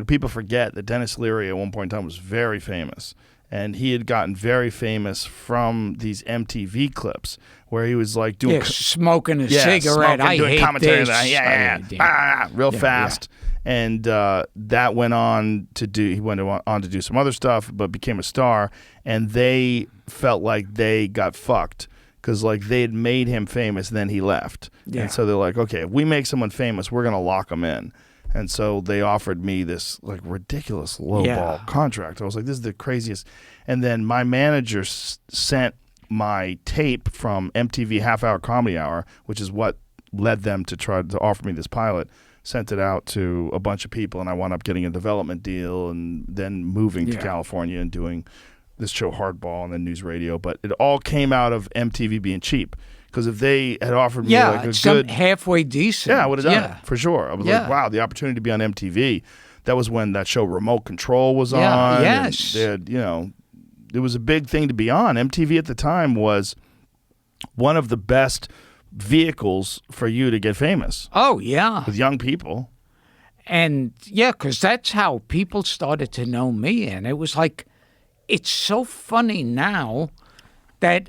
People forget that Dennis Leary at one point in time was very famous. And he had gotten very famous from these MTV clips where he was like doing smoking a cigarette. I doing hate commentary this. Real fast. And that went on to do. He went on to do some other stuff, but became a star. And they felt like they got fucked because they had made him famous, then he left. Yeah. And so they're like, okay, if we make someone famous, we're gonna lock him in. And so they offered me this ridiculous lowball contract. I was like, this is the craziest. And then my manager sent my tape from MTV Half Hour Comedy Hour, which is what led them to try to offer me this pilot, sent it out to a bunch of people, and I wound up getting a development deal and then moving to California and doing this show Hardball and then News Radio. But it all came out of MTV being cheap. Because if they had offered me a good halfway decent, I would have done it for sure. I was like, wow, the opportunity to be on MTV. That was when that show Remote Control was on. Yes, they had, it was a big thing to be on. MTV at the time was one of the best vehicles for you to get famous. Oh yeah, with young people, and because that's how people started to know me, and it was it's so funny now that.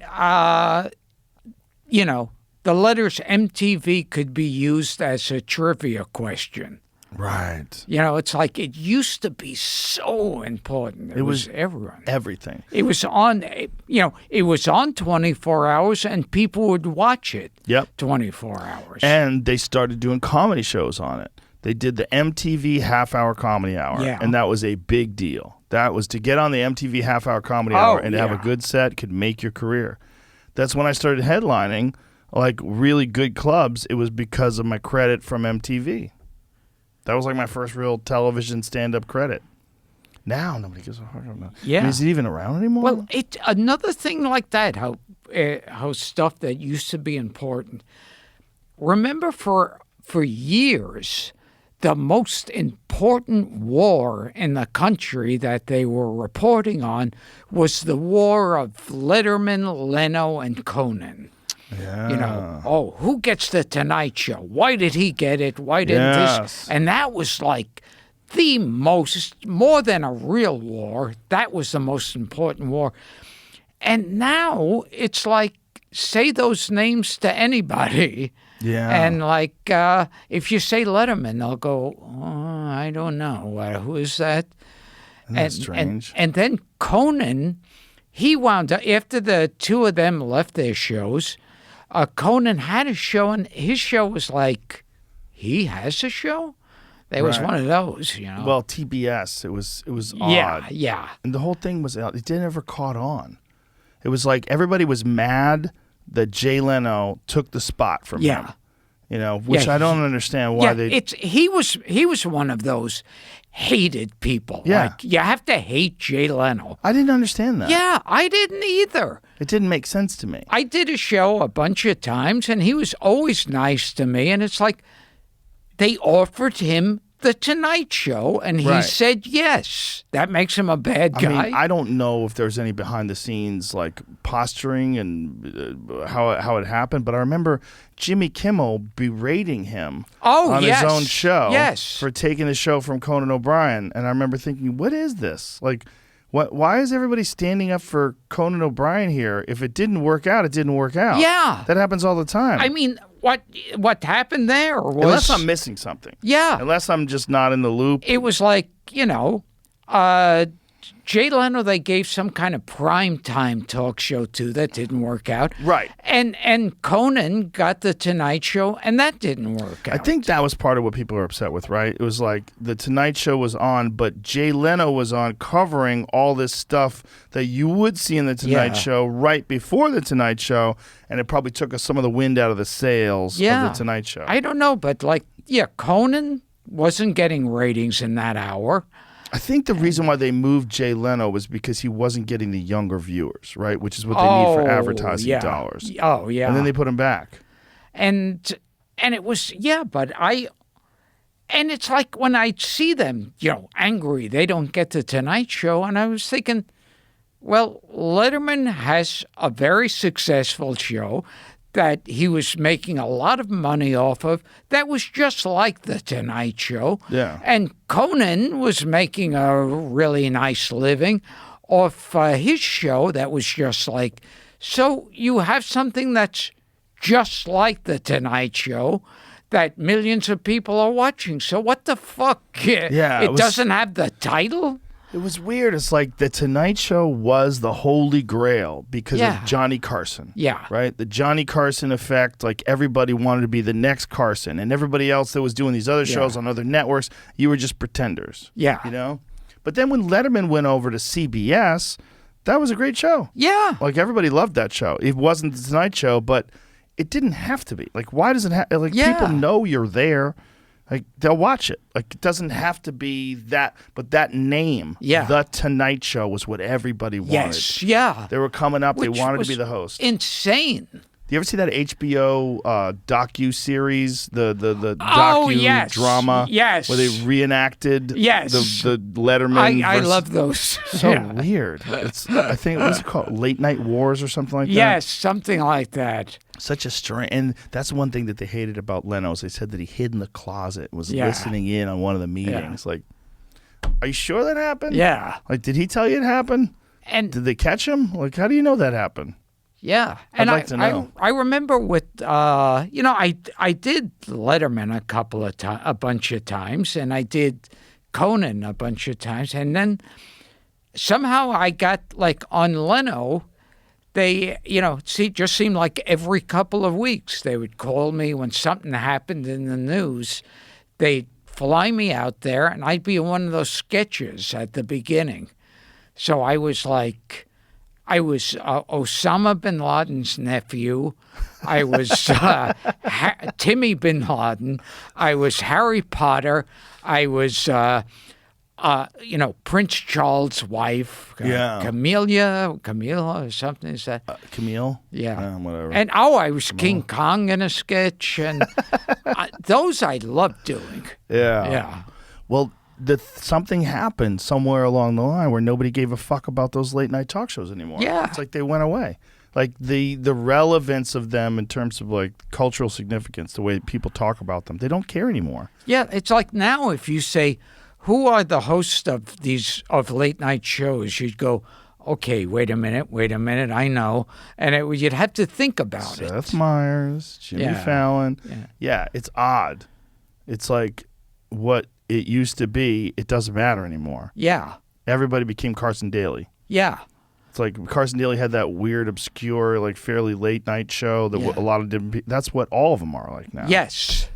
The letters MTV could be used as a trivia question. Right. It's it used to be so important. It was everyone. Everything. It was on, it was on 24 hours and people would watch it 24 hours. And they started doing comedy shows on it. They did the MTV Half Hour Comedy Hour. Yeah. And that was a big deal. That was to get on the MTV Half Hour Comedy Hour and to have a good set could make your career. That's when I started headlining really good clubs. It was because of my credit from MTV. That was my first real television stand-up credit. Now nobody gives a fuck about that. Yeah. Is it even around anymore? Well, another thing like that, how stuff that used to be important. Remember for years, the most important war in the country that they were reporting on was the war of Letterman, Leno, and Conan. Yeah. Who gets the Tonight Show? Why did he get it? Why didn't this? And that was the most, more than a real war, that was the most important war. And now it's say those names to anybody. Yeah. And if you say Letterman, they'll go, oh, I don't know. Who is that? That's strange. And then Conan, he wound up, after the two of them left their shows, Conan had a show, and his show was he has a show? There was one of those, Well, TBS, it was odd. Yeah. And the whole thing was, it didn't ever caught on. It was everybody was mad that Jay Leno took the spot from him. Which I don't understand why they. He was one of those hated people. Yeah. You have to hate Jay Leno. I didn't understand that. Yeah, I didn't either. It didn't make sense to me. I did a show a bunch of times, and he was always nice to me, and it's they offered him the Tonight Show, and he said yes. That makes him a bad guy. I mean, I don't know if there's any behind the scenes posturing and how it happened, but I remember Jimmy Kimmel berating him on his own show for taking the show from Conan O'Brien, and I remember thinking, what is this? Why is everybody standing up for Conan O'Brien here? If it didn't work out, it didn't work out. Yeah. That happens all the time. I mean, what happened there was... Unless I'm missing something. Yeah. Unless I'm just not in the loop. It was like, Jay Leno, they gave some kind of primetime talk show to that didn't work out. Right. And Conan got the Tonight Show, and that didn't work out. I think that was part of what people were upset with, right? It was like the Tonight Show was on, but Jay Leno was on covering all this stuff that you would see in the Tonight Show right before the Tonight Show, and it probably took us some of the wind out of the sails of the Tonight Show. I don't know, but Conan wasn't getting ratings in that hour. I think the reason why they moved Jay Leno was because he wasn't getting the younger viewers, right? Which is what they need for advertising dollars. Oh, yeah. And then they put him back. And it was, and it's like when I see them, angry, they don't get the Tonight Show. And I was thinking, well, Letterman has a very successful show that he was making a lot of money off of that was just like the Tonight Show. Yeah. And Conan was making a really nice living off his show that was just like... So you have something that's just like the Tonight Show that millions of people are watching. So what the fuck? Yeah, it doesn't have the title? It was weird. It's like the Tonight Show was the holy grail because of Johnny Carson. Yeah. Right? The Johnny Carson effect, like everybody wanted to be the next Carson, and everybody else that was doing these other shows on other networks, you were just pretenders. Yeah. You know? But then when Letterman went over to CBS, that was a great show. Yeah. Like everybody loved that show. It wasn't the Tonight Show, but it didn't have to be. Like, why does it have... Like, people know you're there. Like, they'll watch it. Like, it doesn't have to be that, but that name, The Tonight Show, was what everybody wanted. Yes, yeah. They were coming up. Which they wanted was to be the host. Insane. Do you ever see that HBO docu-series, the docu-drama? Yes. Where they reenacted the Letterman. I love those. So weird. I think, what's it called? Late Night Wars or something like that? Yes, something like that. Such a strange, and that's one thing that they hated about Leno. Is they said that he hid in the closet and was listening in on one of the meetings. Like, are you sure that happened? Yeah. Like, did he tell you it happened? And did they catch him? Like, how do you know that happened? Yeah, and I'd like to know. I remember with I did Letterman a bunch of times, and I did Conan a bunch of times, and then somehow I got like on Leno. They, just seemed like every couple of weeks they would call me when something happened in the news. They'd fly me out there, and I'd be in one of those sketches at the beginning. So I was Osama bin Laden's nephew. I was Timmy bin Laden. I was Harry Potter. I was... Prince Charles' wife, Camille or something. Is that Camille? Yeah, whatever. And I was King Kong in a sketch, and those I loved doing. Yeah. Well, something happened somewhere along the line where nobody gave a fuck about those late night talk shows anymore. Yeah, it's like they went away. Like the relevance of them in terms of like cultural significance, the way people talk about them, they don't care anymore. Yeah, it's like now if you say, who are the hosts of late night shows? You'd go, okay, wait a minute, I know. And you'd have to think about it. Seth Meyers, Jimmy Fallon. Yeah, it's odd. It's like what it used to be, it doesn't matter anymore. Yeah. Everybody became Carson Daly. Yeah. It's like Carson Daly had that weird, obscure, like fairly late night show that a lot of different people, that's what all of them are like now. Yes.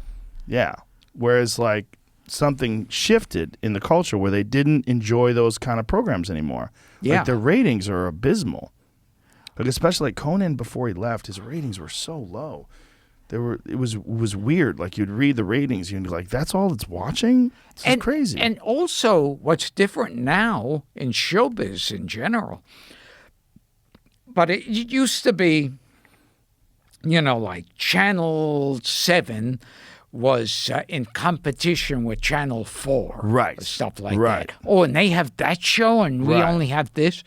Yeah. Whereas like something shifted in the culture where they didn't enjoy those kind of programs anymore. Yeah. Like their ratings are abysmal. Like especially like Conan before he left, his ratings were so low. It was weird. Like you'd read the ratings, you'd be like, that's all it's watching? This is crazy. And also what's different now in showbiz in general, but it used to be, like Channel 7 was in competition with Channel 4. Right. Stuff like that. Oh, and they have that show and we only have this.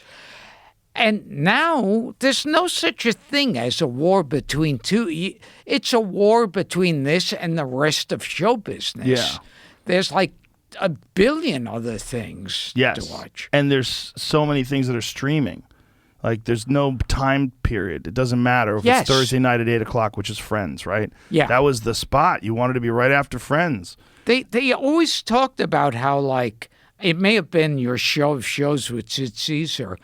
And now there's no such a thing as a war between two. It's a war between this and the rest of show business. Yeah. There's like a billion other things to watch. And there's so many things that are streaming. Like, there's no time period. It doesn't matter if Yes. it's Thursday night at 8 o'clock, which is Friends, right? Yeah. That was the spot. You wanted to be right after Friends. They always talked about how, like, it may have been your show of shows with Sid Caesar,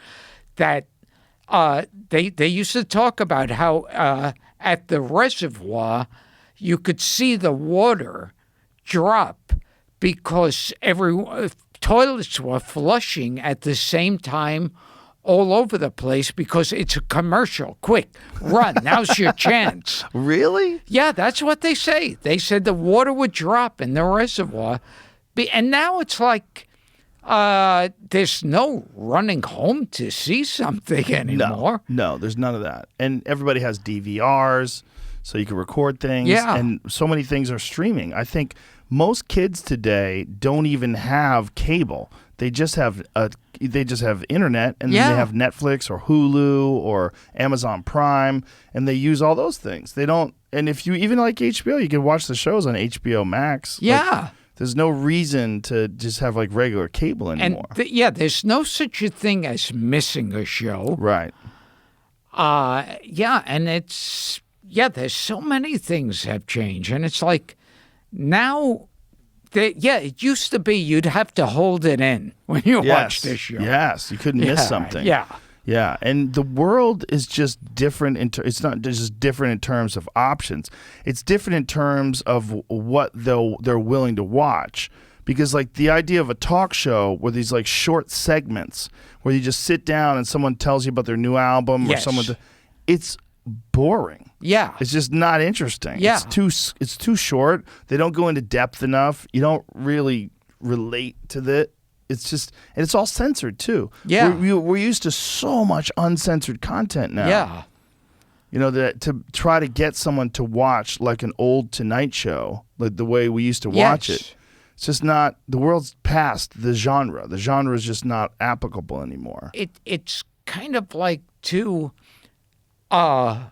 that they used to talk about how at the reservoir you could see the water drop because toilets were flushing at the same time all over the place because it's a commercial. Quick, run. Now's your chance. Really? Yeah, that's what they say. They said the water would drop in the reservoir. And now it's like there's no running home to see something anymore. No, there's none of that. And everybody has DVRs, so you can record things. Yeah. And so many things are streaming. I think most kids today don't even have cable. They just have internet, and then Yeah. they have Netflix or Hulu or Amazon Prime, and they use all those things. They don't. And if you even like HBO, you can watch the shows on HBO Max. Like, Yeah. there's no reason to just have like regular cable And anymore. there's no such a thing as missing a show. Right. And there's so many things have changed, and it's like now. It used to be you'd have to hold it in when you watch this show. Yes, you couldn't miss something. Yeah. Yeah, and the world is just different. It's not just different in terms of options. It's different in terms of what they're willing to watch. Because like the idea of a talk show where these like short segments where you just sit down and someone tells you about their new album Yes. it's boring. Yeah. It's just not interesting. Yeah. It's too short. They don't go into depth enough. You don't really relate to it. It's just, and it's all censored too. Yeah. We're used to so much uncensored content now. Yeah. You know, that to try to get someone to watch like an old Tonight Show, like the way we used to watch Yes. it. It's just not, the world's past the genre. The genre is just not applicable anymore. It's kind of like too, when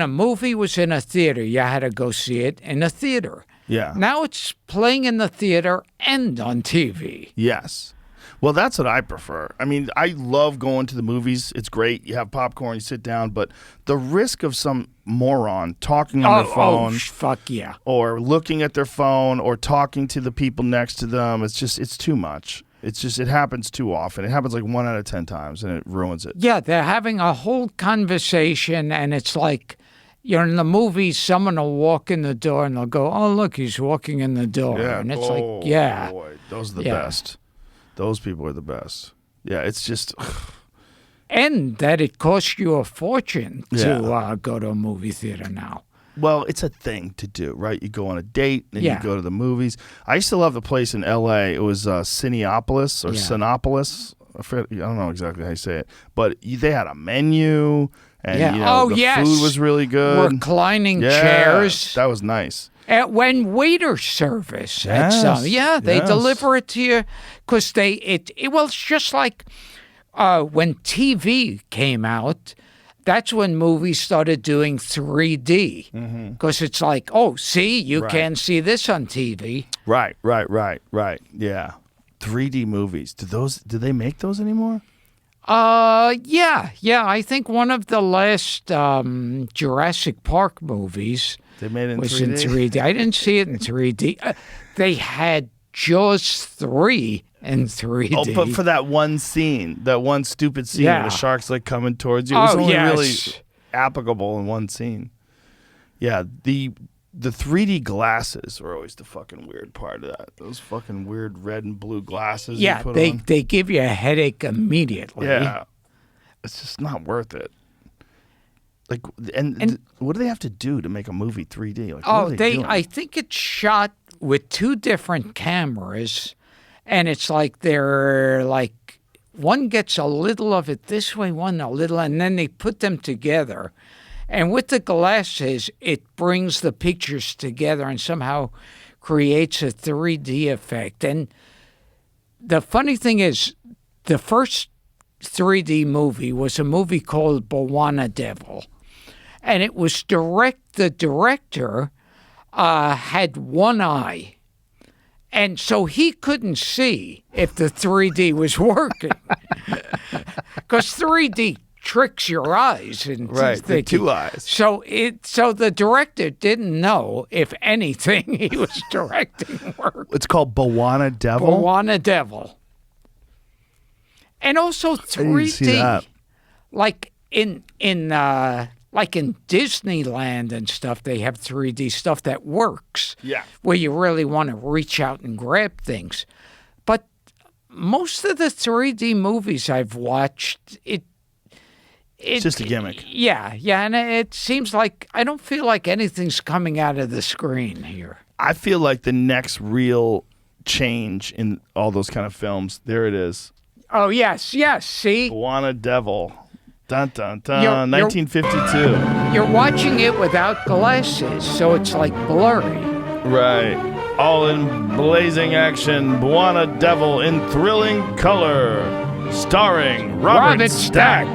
a movie was in a theater, you had to go see it in a theater. Yeah. Now it's playing in the theater and on TV. Yes. Well, that's what I prefer. I mean, I love going to the movies. It's great. You have popcorn, you sit down, but the risk of some moron talking on their phone Fuck yeah. or looking at their phone or talking to the people next to them, it's too much. It happens too often. It happens like 1 out of 10 times, and it ruins it. Yeah, they're having a whole conversation, and it's like, you're in the movie, someone will walk in the door, and they'll go, oh, look, he's walking in the door. Yeah. And it's Oh, like, yeah. boy. Those are the Yeah. best. Those people are the best. Yeah, it's just... And that it costs you a fortune to Yeah. go to a movie theater now. Well, it's a thing to do, right? You go on a date, and Yeah. you go to the movies. I used to love the place in L.A. It was Cineopolis or Yeah. Cinepolis. I don't know exactly how you say it. But they had a menu, and Yeah. the Yes. food was really good. Reclining Yeah, chairs. that was nice. When waiter service at Yes, some, they yes. deliver it to you because it's just like when TV came out. That's when movies started doing 3D because it's like, oh, see, you Right. can't see this on TV. Right. Yeah. 3D movies. Do they make those anymore? Yeah. I think one of the last Jurassic Park movies They made it in was 3D? in 3D. I didn't see it in 3D. They had Jaws 3 in 3D. Oh, but for that one scene, that one stupid scene Yeah. where the shark's like coming towards you. It was only really yes. applicable in one scene. Yeah, the 3D glasses were always the fucking weird part of that. Those fucking weird red and blue glasses. Yeah, you put they on. they give you a headache immediately. Yeah, it's just not worth it. Like, and what do they have to do to make a movie 3D? Like, what are they doing? I think it's shot with two different cameras, and it's like they're like one gets a little of it this way, one a little, and then they put them together. And with the glasses, it brings the pictures together and somehow creates a 3D effect. And the funny thing is, the first 3D movie was a movie called Bawana Devil. And it was the director had one eye. And so he couldn't see if the 3D was working. because 3D tricks your eyes into Right, the thinking. two eyes. So the director didn't know if anything he was directing worked. It's called Bawana Devil. Bawana Devil. And also 3D, see that. like in Disneyland and stuff, they have 3D stuff that works. Yeah. Where you really want to reach out and grab things. But most of the 3D movies I've watched, it's just a gimmick. Yeah, and it seems like I don't feel like anything's coming out of the screen here. I feel like the next real change in all those kind of films, there it is. Oh, yes, see? Bawana Devil. Dun, dun, dun. You're- 1952. You're watching it without glasses, so it's like blurry. Right. All in blazing action. Bawana Devil in thrilling color. Starring Robert Stack.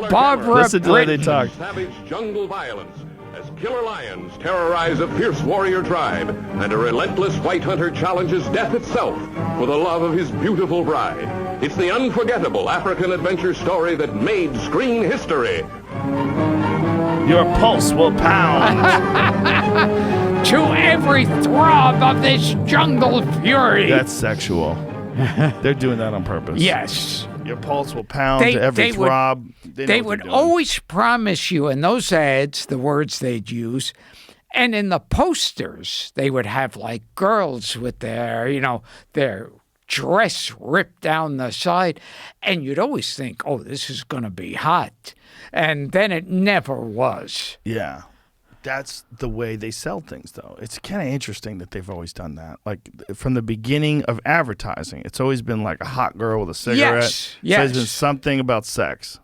Barbara Listen to the way they Britton. talk. Savage jungle violence as killer lions terrorize a fierce warrior tribe and a relentless white hunter challenges death itself for the love of his beautiful bride. It's the unforgettable African adventure story that made screen history. Your pulse will pound. To every throb of this jungle fury. That's sexual. They're doing that on purpose. Yes. Your pulse will pound to every they would- throb. They would always promise you in those ads the words they'd use. And in the posters, they would have like girls with their dress ripped down the side. And you'd always think, oh, this is going to be hot. And then it never was. Yeah. That's the way they sell things, though. It's kind of interesting that they've always done that. Like, from the beginning of advertising, it's always been like a hot girl with a cigarette. Yes. It's always been something about sex.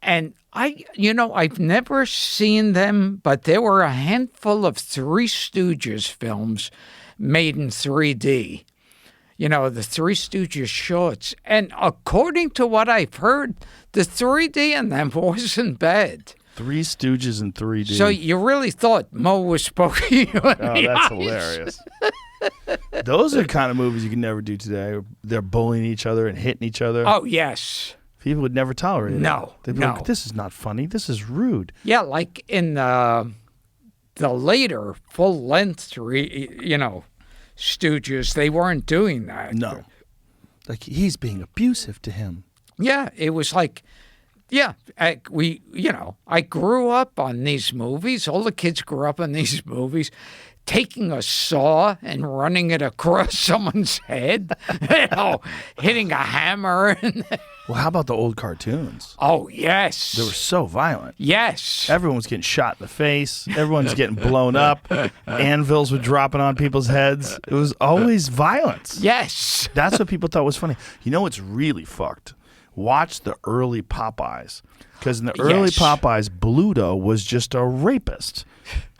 And I've never seen them, but there were a handful of Three Stooges films made in 3D. The Three Stooges shorts. And according to what I've heard, the 3D in them wasn't bad. Three Stooges in 3D. So you really thought Mo was poking you in Oh, the that's eyes. hilarious. Those are the kind of movies you can never do today. They're bullying each other and hitting each other. Oh, yes. People would never tolerate it. No, They'd be no. like, this is not funny. This is rude. Yeah, like in the later full-length, Stooges, they weren't doing that. No. Like, he's being abusive to him. Yeah, it was like, I grew up on these movies. All the kids grew up on these movies, taking a saw and running it across someone's head, hitting a hammer. Well, how about the old cartoons? Oh, yes. They were so violent. Yes. Everyone's getting shot in the face. Everyone's getting blown up. Anvils were dropping on people's heads. It was always violence. Yes. That's what people thought was funny. You know what's really fucked? Watch the early Popeyes. Because in the early Yes. Popeyes, Bluto was just a rapist.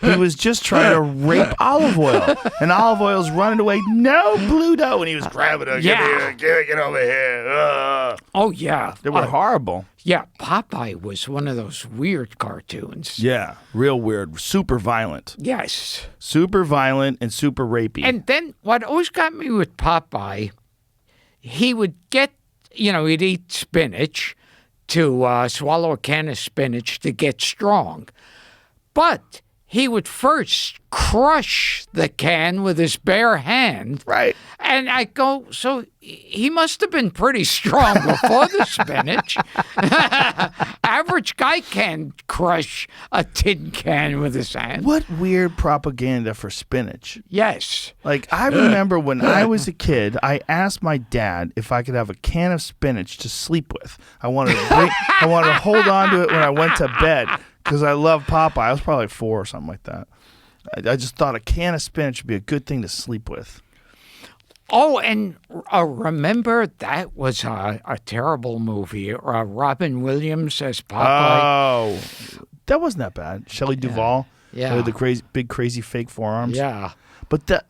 He was just trying to rape Olive Oil. And Olive Oil's running away. No, Bluto. And he was grabbing her. Yeah. Get over here. Oh, yeah. They were horrible. Yeah, Popeye was one of those weird cartoons. Yeah, real weird. Super violent. Yes. Super violent and super rapey. And then what always got me with Popeye, he would get, he'd eat spinach to swallow a can of spinach to get strong. But he would first crush the can with his bare hand. Right. And I go, so he must have been pretty strong before the spinach. Average guy can't crush a tin can with his hand. What weird propaganda for spinach. Yes. Like, I remember when I was a kid, I asked my dad if I could have a can of spinach to sleep with. I wanted to hold on to it when I went to bed because I love Popeye. I was probably like 4 or something like that. I just thought a can of spinach would be a good thing to sleep with. Oh, and remember that was a terrible movie. Robin Williams as Popeye. Oh, that wasn't that bad. Shelley Duvall. Yeah. With the big crazy fake forearms. Yeah. But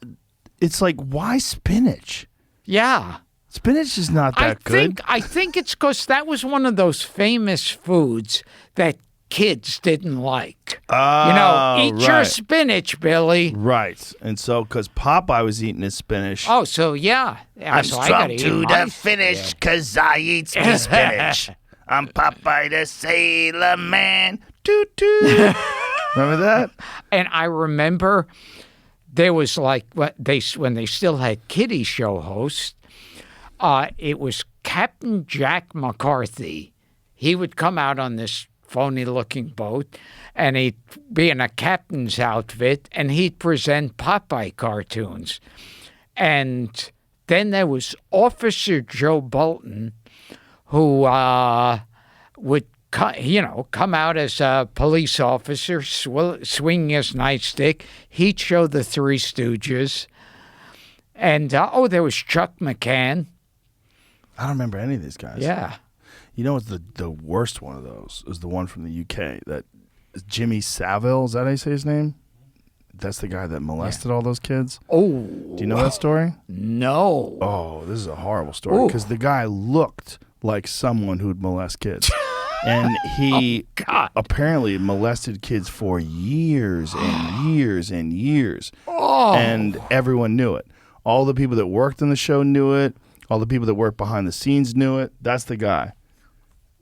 it's like, why spinach? Yeah. Spinach is not that good. I think it's because that was one of those famous foods that kids didn't like. Eat your right. spinach, Billy. Right. And so, because Popeye was eating his spinach. Oh, so yeah. So I gotta eat my finish because I eat me spinach. I'm Popeye the Sailor Man. Toot toot. Remember that? And I remember there was like when they still had kiddie show hosts. It was Captain Jack McCarthy. He would come out on this phony-looking boat, and he'd be in a captain's outfit, and he'd present Popeye cartoons. And then there was Officer Joe Bolton, who would come out as a police officer, swinging his nightstick. He'd show the Three Stooges. And, there was Chuck McCann. I don't remember any of these guys. Yeah. You know what's the worst one of those is the one from the UK. That Jimmy Savile, is that how you say his name? That's the guy that molested all those kids. Oh. Do you know that story? No. Oh, this is a horrible story because the guy looked like someone who'd molest kids. And he apparently molested kids for years and years and years. Oh. And everyone knew it. All the people that worked on the show knew it. All the people that worked behind the scenes knew it. That's the guy.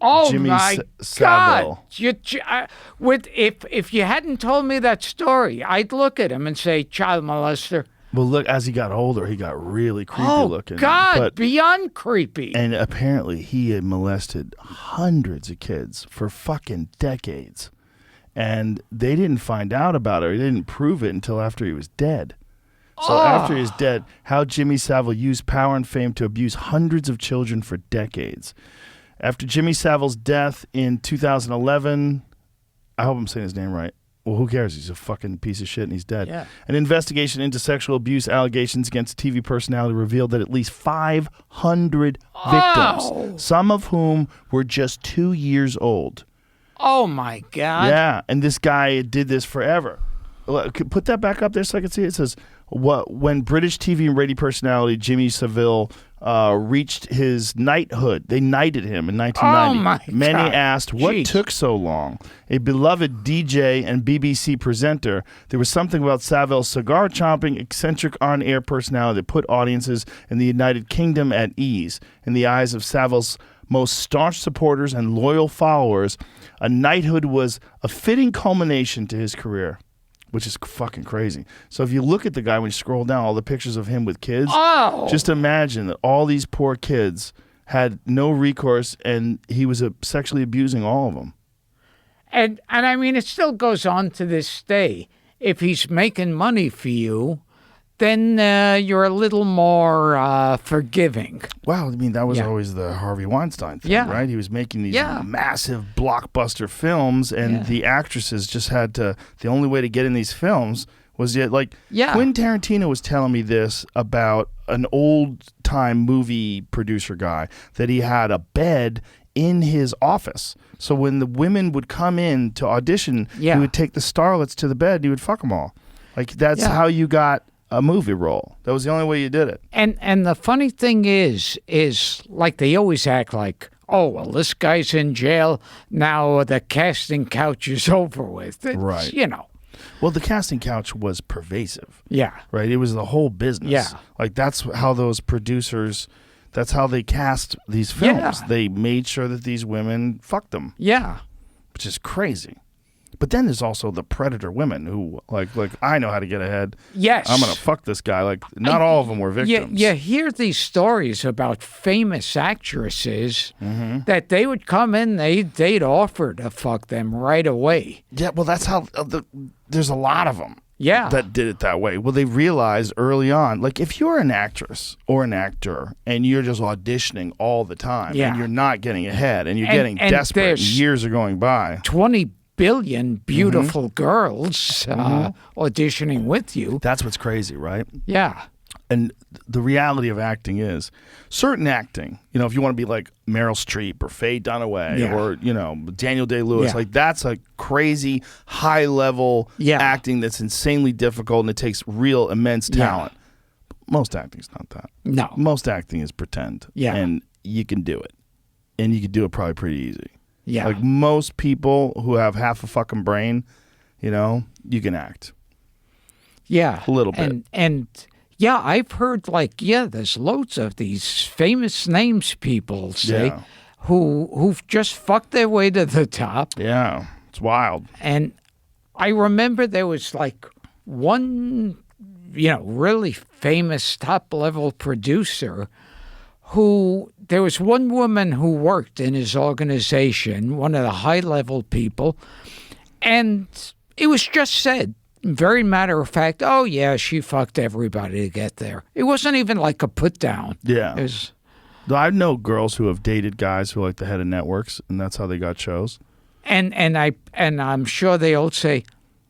Oh, Jimmy my Savile. God. If you hadn't told me that story, I'd look at him and say, child molester. Well, look, as he got older, he got really creepy looking. God, beyond creepy. And apparently he had molested hundreds of kids for fucking decades. And they didn't find out about it, or they didn't prove it until after he was dead. So after he was dead, how Jimmy Savile used power and fame to abuse hundreds of children for decades. After Jimmy Savile's death in 2011, I hope I'm saying his name right. Well, who cares? He's a fucking piece of shit and he's dead. Yeah. An investigation into sexual abuse allegations against TV personality revealed that at least 500 victims, some of whom were just 2 years old. Oh, my God. Yeah, and this guy did this forever. Put that back up there so I can see it. It says, when British TV and radio personality Jimmy Savile reached his knighthood, they knighted him in 1990. Oh my Many God. asked, what Jeez. took so long? A beloved DJ and BBC presenter, there was something about Savile's cigar-chomping, eccentric on-air personality that put audiences in the United Kingdom at ease. In the eyes of Savile's most staunch supporters and loyal followers, a knighthood was a fitting culmination to his career. Which is fucking crazy. So if you look at the guy, when you scroll down, all the pictures of him with kids, just imagine that all these poor kids had no recourse and he was sexually abusing all of them. And I mean, it still goes on to this day. If he's making money for you, then you're a little more forgiving. Well, I mean, that was always the Harvey Weinstein thing, right? He was making these massive blockbuster films, and the actresses just had to, the only way to get in these films was Quentin Tarantino was telling me this about an old-time movie producer guy, that he had a bed in his office. So when the women would come in to audition, he would take the starlets to the bed and he would fuck them all. Like, that's how you got a movie role. That was the only way you did it. And the funny thing is like they always act like, oh, well, this guy's in jail. Now the casting couch is over with. It's, you know. Well, the casting couch was pervasive. Yeah. Right? It was the whole business. Yeah. Like, that's how those producers, that's how they cast these films. Yeah. They made sure that these women fucked them. Yeah. Which is crazy. But then there's also the predator women who, like I know how to get ahead. Yes. I'm going to fuck this guy. Like, not all of them were victims. You hear these stories about famous actresses that they would come in, they'd offer to fuck them right away. Yeah, well, that's how, there's a lot of them. Yeah. That did it that way. Well, they realized early on, like, if you're an actress or an actor and you're just auditioning all the time and you're not getting ahead and you're getting desperate and years are going by. 20 billion beautiful girls auditioning with you. That's what's crazy, right? Yeah. And the reality of acting is certain acting, you know, if you want to be like Meryl Streep or Faye Dunaway or, you know, Daniel Day-Lewis, like that's a crazy high level acting that's insanely difficult and it takes real immense talent. Most acting's not that. No. Most acting is pretend. Yeah. And you can do it. And you can do it probably pretty easy. Yeah. Like most people who have half a fucking brain, You know, you can act. Yeah. A little bit. And yeah, I've heard there's loads of these famous names people say Yeah. who've just fucked their way to the top. Yeah, it's wild. And I remember there was like one, really famous top level producer who there was one woman who worked in his organization, one of the high level people, and it was just said, very matter of fact, oh yeah, she fucked everybody to get there. It wasn't even like a put down. Yeah. It was, I know girls who have dated guys who are like the head of networks, and that's how they got shows. and I'm sure they all say,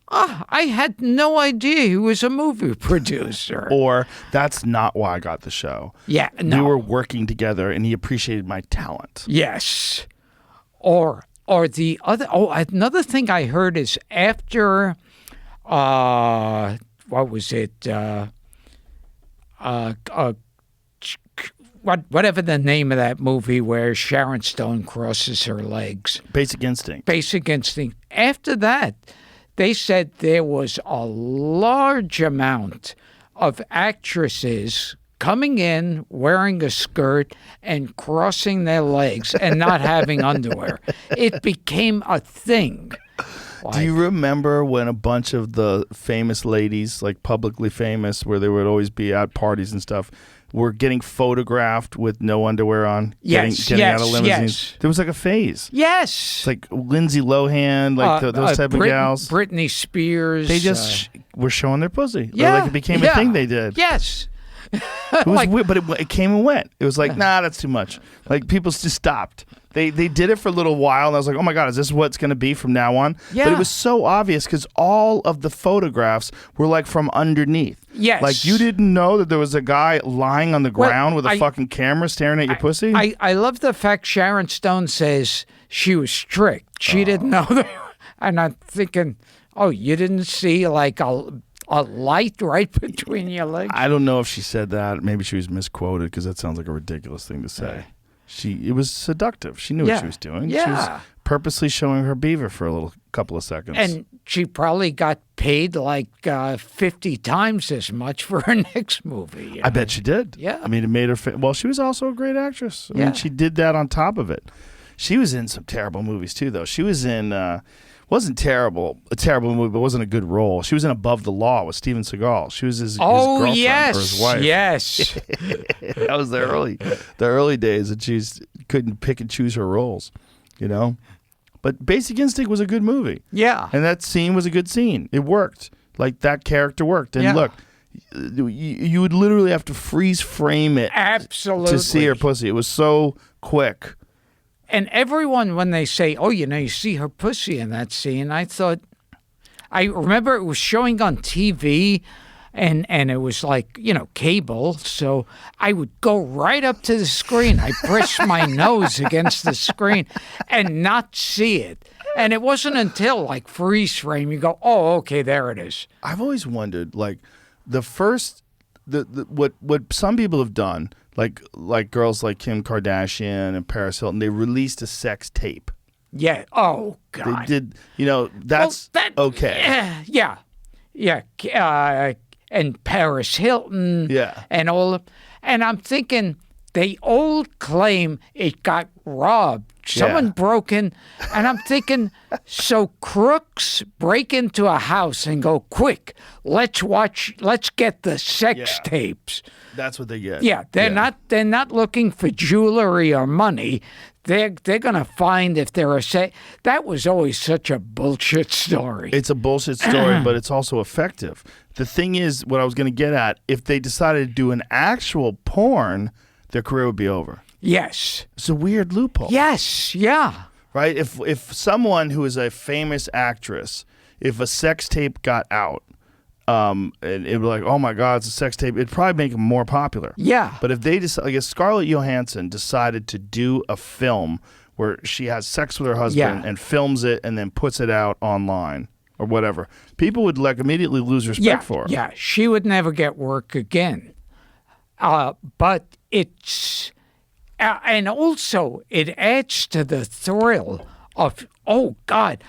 I had no idea he was a movie producer. Or that's not why I got the show. Yeah, no. We were working together, and he appreciated my talent. Yes. Or the other, another thing I heard is after, what was it? Whatever the name of that movie where Sharon Stone crosses her legs. Basic Instinct. Basic Instinct. After that, they said there was a large amount of actresses coming in wearing a skirt and crossing their legs and not having underwear. It became a thing. Do you remember when a bunch of the famous ladies, like publicly famous, where they would always be at parties and stuff, were getting photographed with no underwear on? Yes, getting out of limousines? yes. There was like a phase. Yes. It's like Lindsay Lohan, like those type of gals. Britney Spears. They just were showing their pussy. Yeah. Like it became a thing they did. Yes. It was weird, but it came and went. It was like, nah, that's too much. Like people just stopped. They did it for a little while, and I was like, oh my God, is this what it's going to be from now on? Yeah. But it was so obvious because all of the photographs were like from underneath. Yes. Like you didn't know that there was a guy lying on the ground with a I- fucking camera staring at your pussy? I love the fact Sharon Stone says she was strict. She didn't know that. And I'm thinking, oh, you didn't see like a light right between your legs? I don't know if she said that. Maybe she was misquoted because that sounds like a ridiculous thing to say. It was seductive. She knew what she was doing. She was Yeah. purposely showing her beaver for a couple of seconds. And she probably got paid like 50 times as much for her next movie. you I know? bet she did. Yeah. I mean, it made her. Well, she was also a great actress. I Yeah. mean, she did that on top of it. She was in some terrible movies too, though. She was in. Wasn't terrible, a terrible movie, but wasn't a good role. She was in Above the Law with Steven Seagal. She was his girlfriend or his wife. Yes. That was the early days that she couldn't pick and choose her roles, you know. But Basic Instinct was a good movie. Yeah. And that scene was a good scene. It worked. Like that character worked. And Yeah. look, you would literally have to freeze frame it Absolutely. to see her pussy. It was so quick. And everyone, when they say, oh, you see her pussy in that scene, I remember it was showing on TV and it was like, cable. So I would go right up to the screen. I press my nose against the screen and not see it. And it wasn't until like freeze frame you go, oh, okay, there it is. I've always wondered, like, what some people have done, like girls like Kim Kardashian and Paris Hilton, they released a sex tape. Yeah. Oh, God. They did, that's okay. Yeah. And Paris Hilton. Yeah. And all. And I'm thinking they all claim it got robbed. Someone broke in. And I'm thinking, so crooks break into a house and go, quick, let's get the sex tapes. That's what they get. Yeah, they're not looking for jewelry or money. They're gonna find if they're that was always such a bullshit story. It's a bullshit story, but it's also effective. The thing is, what I was going to get at, if they decided to do an actual porn, their career would be over. Yes. It's a weird loophole. Yes. Yeah. Right? If someone who is a famous actress, if a sex tape got out, and it was like, oh my God, it's a sex tape, it'd probably make them more popular. Yeah. But if they decide, like if Scarlett Johansson decided to do a film where she has sex with her husband and films it and then puts it out online or whatever, people would like immediately lose respect for her. Yeah. She would never get work again. But it's, and also it adds to the thrill oh God,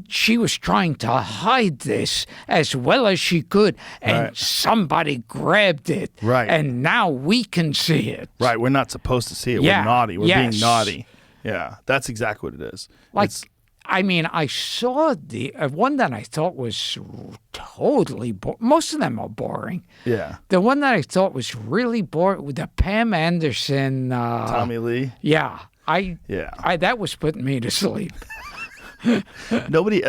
she was trying to hide this as well as she could, and somebody grabbed it. Right. And now we can see it. Right. We're not supposed to see it. Yeah. We're naughty. We're Yes. being naughty. Yeah. That's exactly what it is. Like, It's- I mean, I saw the one that I thought was totally most of them are boring. yeah. The one that I thought was really boring with the Pam Anderson. Tommy Lee. Yeah. Yeah. That was putting me to sleep. I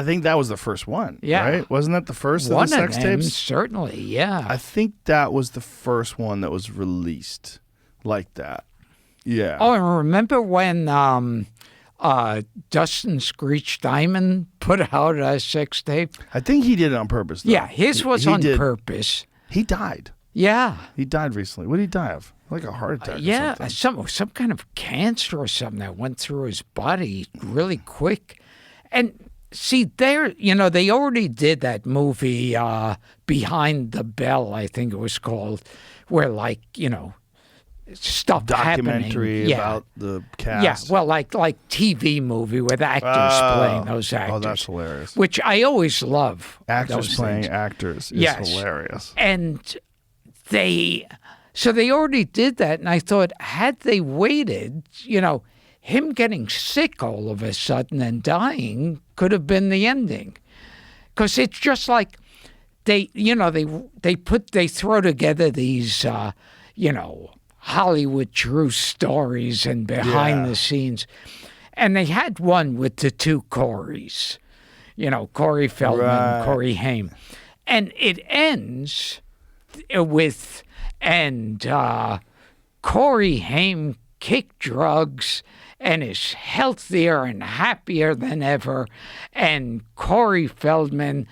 think that was the first one. Yeah. Right? Wasn't that the first One of the sex of them, tapes? certainly, yeah. I think that was the first one that was released like that. Yeah. Oh, and remember when Dustin Screech Diamond put out a sex tape? I think he did it on purpose, though. Yeah, his was He on did. purpose. He died. Yeah. He died recently. What did he die of? Like a heart attack or Yeah, something. some kind of cancer or something that went through his body really quick. And see, they already did that movie, Behind the Bell, I think it was called, where stuff Documentary happening. about the cast. Yeah, well, like TV movie with actors playing those actors. Oh, that's hilarious. Which I always love. Actors those playing things. actors is Yes. hilarious. And they already did that, and I thought, had they waited, him getting sick all of a sudden and dying could have been the ending. Because it's just like they throw together these, Hollywood true stories and behind the scenes. And they had one with the two Corys, Corey Feldman, Right. Corey Haim. And it ends with, Corey Haim kicked drugs and is healthier and happier than ever. And Corey Feldman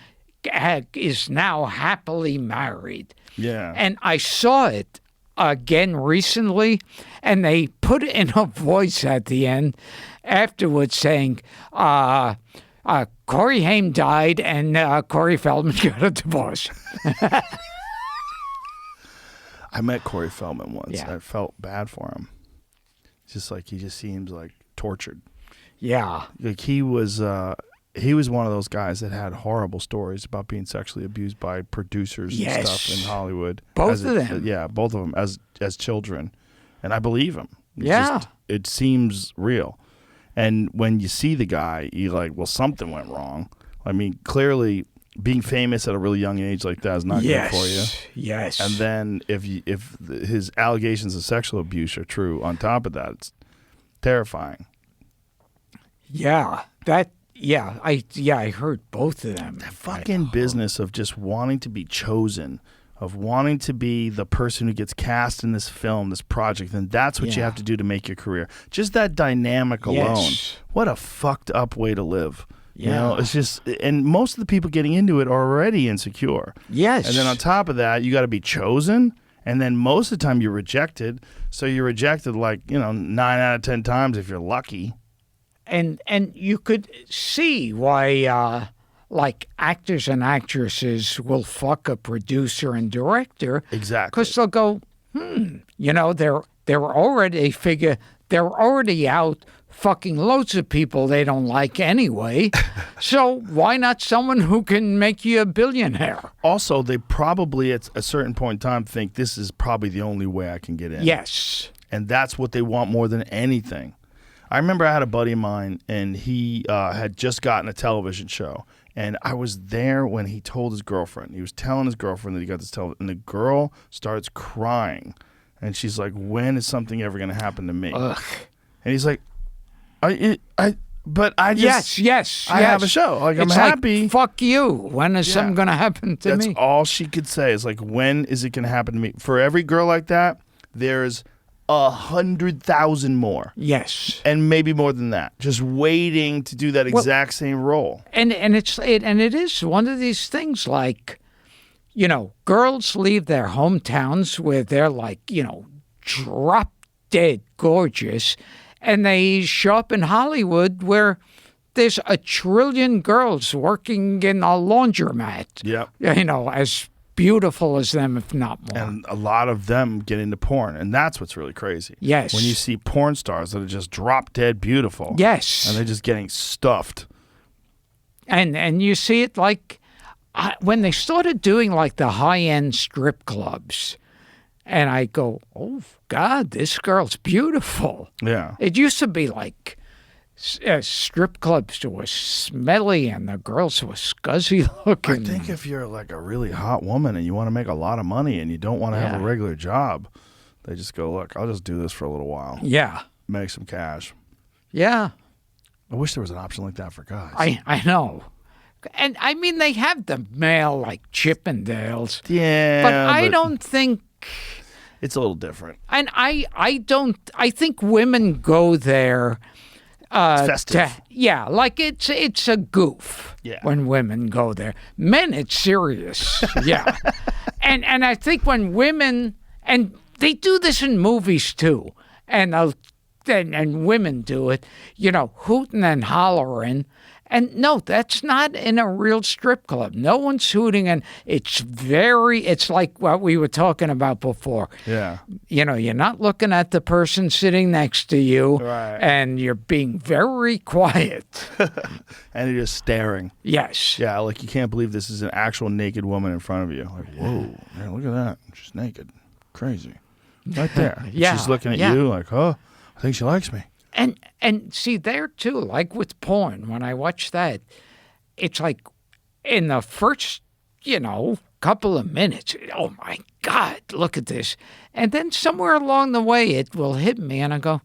is now happily married. Yeah. And I saw it again recently, and they put in a voice at the end afterwards saying, Corey Haim died and Corey Feldman got a divorce. I met Corey Feldman once. Yeah. I felt bad for him. Just like he just seems like tortured. Yeah. Like he was one of those guys that had horrible stories about being sexually abused by producers and stuff in Hollywood. Both of them. Yeah, both of them as children. And I believe him. Yeah. It seems real. And when you see the guy, you're like, well, something went wrong. I mean, clearly being famous at a really young age like that is not good for you. Yes. And then if his allegations of sexual abuse are true, on top of that, it's terrifying. Yeah. I heard both of them. The fucking business of just wanting to be chosen, of wanting to be the person who gets cast in this film, this project, and that's what you Yeah. have to do to make your career. Just that dynamic alone. Yes. What a fucked up way to live. You Yeah. know, it's just, and most of the people getting into it are already insecure. Yes. And then on top of that, you got to be chosen. And then most of the time you're rejected. So you're rejected 9 out of 10 times if you're lucky. And you could see why actors and actresses will fuck a producer and director. Exactly. Because they'll go, they're already out fucking loads of people they don't like anyway. So why not someone who can make you a billionaire? Also, they probably at a certain point in time think this is probably the only way I can get in. Yes. And that's what they want more than anything. I remember I had a buddy of mine, and he had just gotten a television show. And I was there when he told his girlfriend. He was telling his girlfriend that he got this television. And the girl starts crying. And she's like, when is something ever going to happen to me? Ugh. And he's like, I Yes. have a show. Like, I'm It's happy. Like, fuck you. When is something going to happen to That's me? all she could say is like, when is it going to happen to me? For every girl like that, there's 100,000 more. Yes. And maybe more than that. Just waiting to do that exact same role. And it is one of these things like, girls leave their hometowns where they're drop dead gorgeous, and they show up in Hollywood where there's 1 trillion girls working in a laundromat. Yep. As beautiful as them, if not more. And a lot of them get into porn, and that's what's really crazy. Yes. When you see porn stars that are just drop dead beautiful. Yes. And they're just getting stuffed. And you see it like when they started doing like the high-end strip clubs, and I go, oh, God, this girl's beautiful. Yeah. It used to be like strip clubs were smelly and the girls were scuzzy looking. I think if you're like a really hot woman and you want to make a lot of money and you don't want to have a regular job, they just go, look, I'll just do this for a little while. Yeah. Make some cash. Yeah. I wish there was an option like that for guys. I know. And I mean, they have the male like Chippendales. Yeah. But I don't think. It's a little different. And I think women go there. It's festive. Like it's a goof when women go there. Men, it's serious. Yeah. And I think when women, and they do this in movies too, and women do it, hooting and hollering. And no, that's not in a real strip club. No one's hooting, and it's like what we were talking about before. Yeah. You're not looking at the person sitting next to you, right. And you're being very quiet. And you're just staring. Yes. Yeah, like you can't believe this is an actual naked woman in front of you. Like, whoa, man, look at that. She's naked. Crazy. Right there. Yeah. She's looking at you like, oh, I think she likes me. And see, there too, like with porn, when I watch that, it's like in the first, couple of minutes, oh my God, look at this. And then somewhere along the way, it will hit me and I go,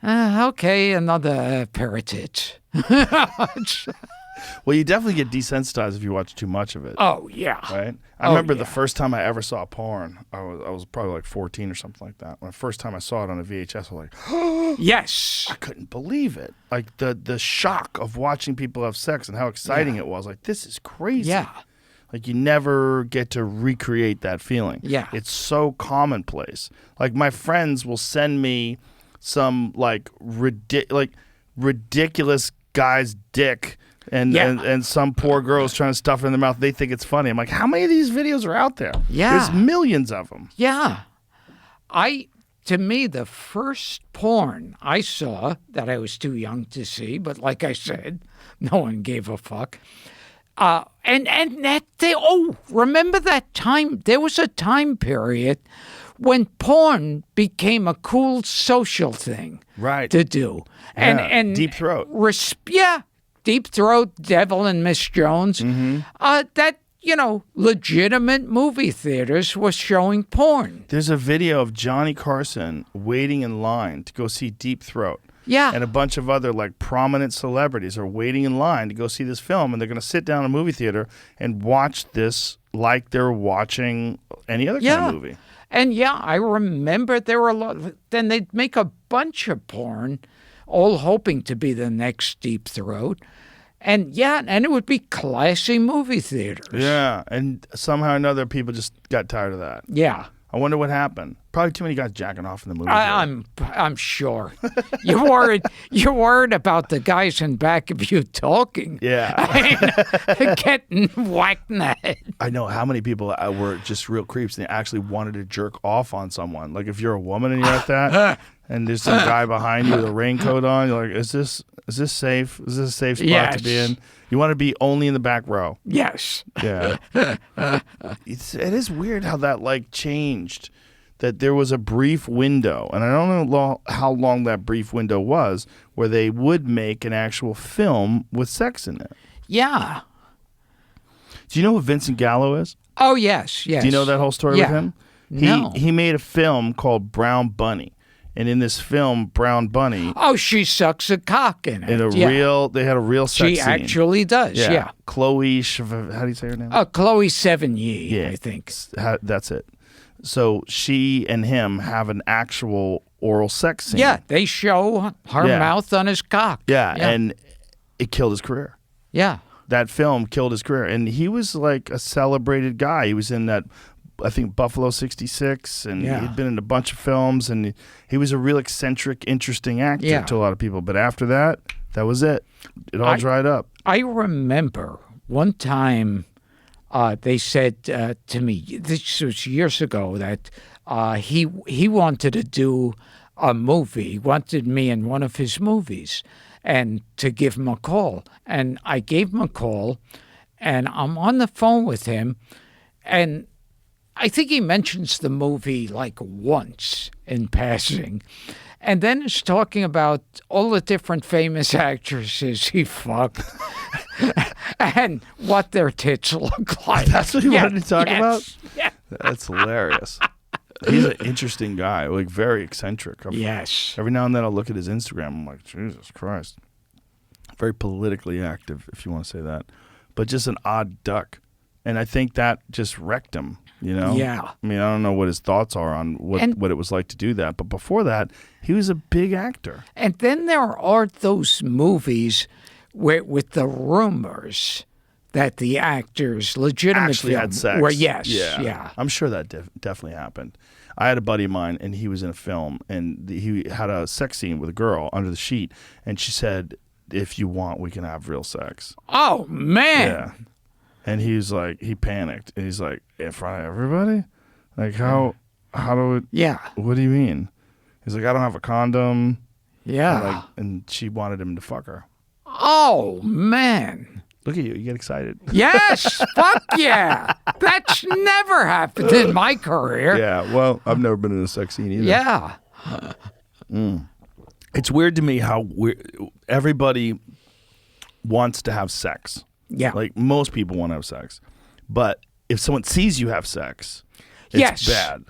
okay, another pair of tits. Well, you definitely get desensitized if you watch too much of it. Oh, yeah. Right? I remember the first time I ever saw porn, I was probably like 14 or something like that. When the first time I saw it on a VHS, I was like, yes. I couldn't believe it. Like the shock of watching people have sex and how exciting it was. Like, this is crazy. Yeah. Like, you never get to recreate that feeling. Yeah. It's so commonplace. Like, my friends will send me some, like, ridiculous guy's dick and some poor girl's trying to stuff it in their mouth. They think it's funny. I'm like, how many of these videos are out there? Yeah. There's millions of them. Yeah. To me, the first porn I saw that I was too young to see, but like I said, no one gave a fuck. Remember that time? There was a time period when porn became a cool social thing, right, to do. Yeah. And Deep Throat. Deep Throat, Devil and Miss Jones. Mm-hmm. That legitimate movie theaters were showing porn. There's a video of Johnny Carson waiting in line to go see Deep Throat. Yeah. And a bunch of other like prominent celebrities are waiting in line to go see this film, and they're going to sit down in a movie theater and watch this like they're watching any other kind of movie. And I remember there were a lot. Then they'd make a bunch of porn, all hoping to be the next Deep Throat. And it would be classy movie theaters. Yeah, and somehow or another, people just got tired of that. Yeah. I wonder what happened. Probably too many guys jacking off in the movie. I'm sure. You're worried about the guys in back of you talking. Yeah. Getting whacked in the head. I know how many people were just real creeps and they actually wanted to jerk off on someone. Like if you're a woman and you're at that, and there's some guy behind you with a raincoat on, you're like, is this safe? Is this a safe spot to be in? You want to be only in the back row. Yes. Yeah. It is weird how that like changed. That there was a brief window, and I don't know how long that brief window was, where they would make an actual film with sex in it. Yeah. Do you know who Vincent Gallo is? Oh, yes. Do you know that whole story with him? No. He made a film called Brown Bunny. And in this film, Brown Bunny... Oh, she sucks a cock in it. They had a real sex scene. She actually does, yeah. Chloe, how do you say her name? Chloe Sevigny, I think. That's it. So she and him have an actual oral sex scene. Yeah, they show her mouth on his cock. Yeah, and it killed his career. Yeah. That film killed his career. And he was like a celebrated guy. He was in that, I think, Buffalo 66, and he'd been in a bunch of films, and he was a real eccentric, interesting actor to a lot of people. But after that, that was it. It all dried up. I remember one time they said to me, this was years ago, that he wanted to do a movie. He wanted me in one of his movies and to give him a call. And I gave him a call, and I'm on the phone with him, and I think he mentions the movie like once in passing. And then is talking about all the different famous actresses he fucked and what their tits look like. That's what he wanted to talk about? Yeah. That's hilarious. He's an interesting guy, like very eccentric. Yes. Every now and then I'll look at his Instagram. I'm like, Jesus Christ. Very politically active, if you want to say that. But just an odd duck. And I think that just wrecked him, you know? Yeah. I mean, I don't know what his thoughts are on what it was like to do that. But before that, he was a big actor. And then there are those movies with the rumors that the actors legitimately Actually had sex. Where, yeah. I'm sure that definitely happened. I had a buddy of mine, and he was in a film, and he had a sex scene with a girl under the sheet, and she said, if you want, we can have real sex. Oh, man. Yeah. And he panicked, and he's like, in front of everybody? Like, how do it? Yeah. What do you mean? He's like, I don't have a condom. Yeah. And she wanted him to fuck her. Oh, man. Look at you. You get excited. Yes. Fuck yeah. That's never happened in my career. Yeah. Well, I've never been in a sex scene either. Yeah. It's weird to me how everybody wants to have sex. Yeah. Like, most people want to have sex. But if someone sees you have sex, it's Yes. bad.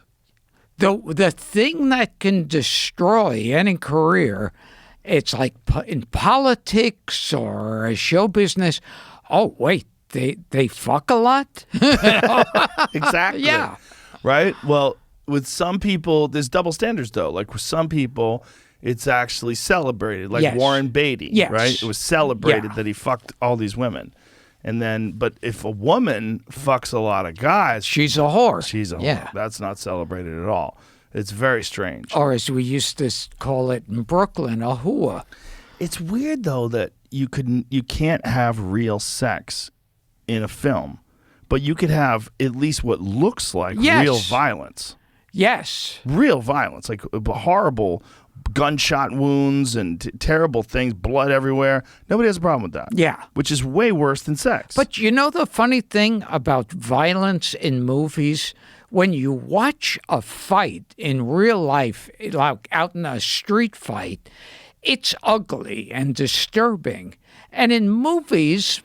The thing that can destroy any career, it's like in politics or show business. Oh, wait, they fuck a lot? Exactly. Yeah. Right? Well, with some people, there's double standards, though. Like, with some people, it's actually celebrated. Like Yes. Warren Beatty, Yes. right? It was celebrated Yeah. that he fucked all these women. And then, but if a woman fucks a lot of guys, She's a whore. she's a Yeah. whore. That's not celebrated at all. It's very strange. Or as we used to call it in Brooklyn, a whore. It's weird though that you can't have real sex in a film, but you could have at least what looks like Yes. real violence. Yes. Real violence, like horrible gunshot wounds and terrible things, blood everywhere. Nobody has a problem with that. Yeah. Which is way worse than sex. But you know the funny thing about violence in movies? When you watch a fight in real life, like out in a street fight, it's ugly and disturbing. And in movies,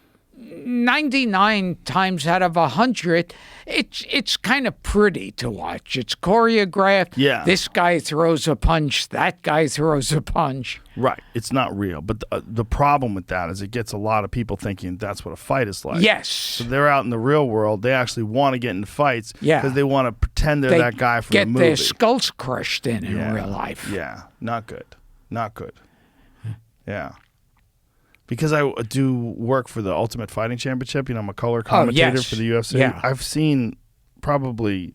99 times out of 100, it's kind of pretty to watch. It's choreographed. Yeah. This guy throws a punch. That guy throws a punch. right, it's not real. But the problem with that is it gets a lot of people thinking that's what a fight is like. Yes. So they're out in the real world. They actually want to get into fights Yeah. because they want to pretend they're They that guy from the get movie. their skulls crushed in Yeah. real life. Yeah, not good. Not good. Yeah. Because I do work for the Ultimate Fighting Championship, I'm a color commentator yes. for the UFC. Yeah. I've seen probably,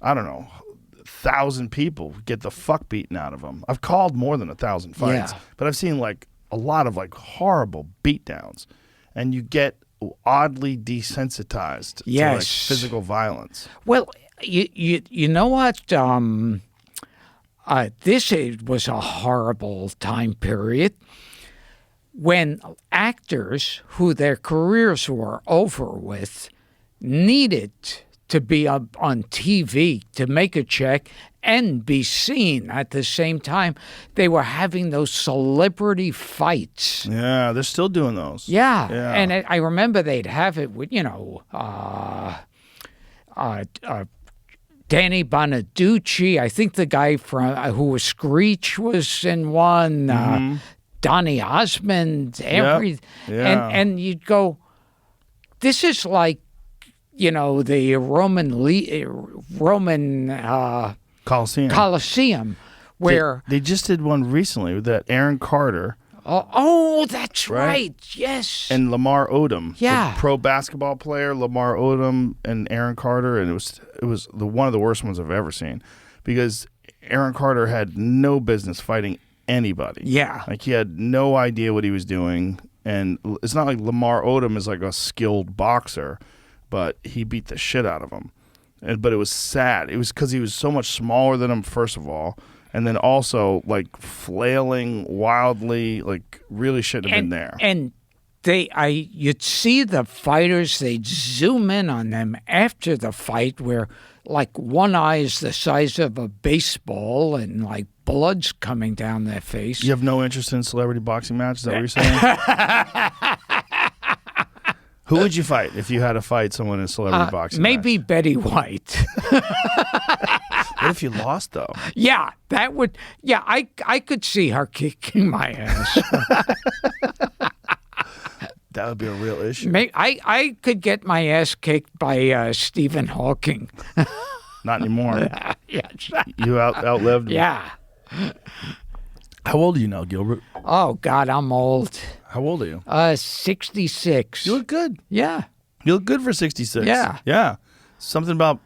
I don't know, 1,000 people get the fuck beaten out of them. I've called more than 1,000 fights, Yeah. but I've seen like a lot of like horrible beatdowns, and you get oddly desensitized to like Yes. physical violence. Well, you know what? This was a horrible time period when actors who their careers were over with needed to be up on TV to make a check and be seen at the same time. They were having those celebrity fights. Yeah, they're still doing those. Yeah. Yeah. And I remember they'd have it with, Danny Bonaducci. I think the guy from who was Screech was in one. Donny Osmond. Yeah. And you'd go, this is like, the Roman Coliseum. where. They just did one recently with that Aaron Carter Oh, that's Right? right. Yes. and Lamar Odom. Yeah. The pro basketball player Lamar Odom and Aaron Carter, and it was one of the worst ones I've ever seen because Aaron Carter had no business fighting anybody. Yeah. Like he had no idea what he was doing, and it's not like Lamar Odom is like a skilled boxer, but he beat the shit out of him. But it was sad. It was because he was so much smaller than him, first of all, and then also like flailing wildly, like really shouldn't have been there. And you'd see the fighters, they'd zoom in on them after the fight where like one eye is the size of a baseball and like blood's coming down their face. You have no interest in celebrity boxing matches? Is that what you're saying? Who would you fight if you had to fight someone in a celebrity boxing maybe match? Betty White. What if you lost, though? Yeah, that would. Yeah, I could see her kicking my ass. That would be a real issue. I could get my ass kicked by Stephen Hawking. Not anymore. Yes. You outlived him. Yeah. How old are you now, Gilbert? Oh God, I'm old. How old are you? 66. You look good. Yeah. You look good for 66. Yeah. Yeah. Something about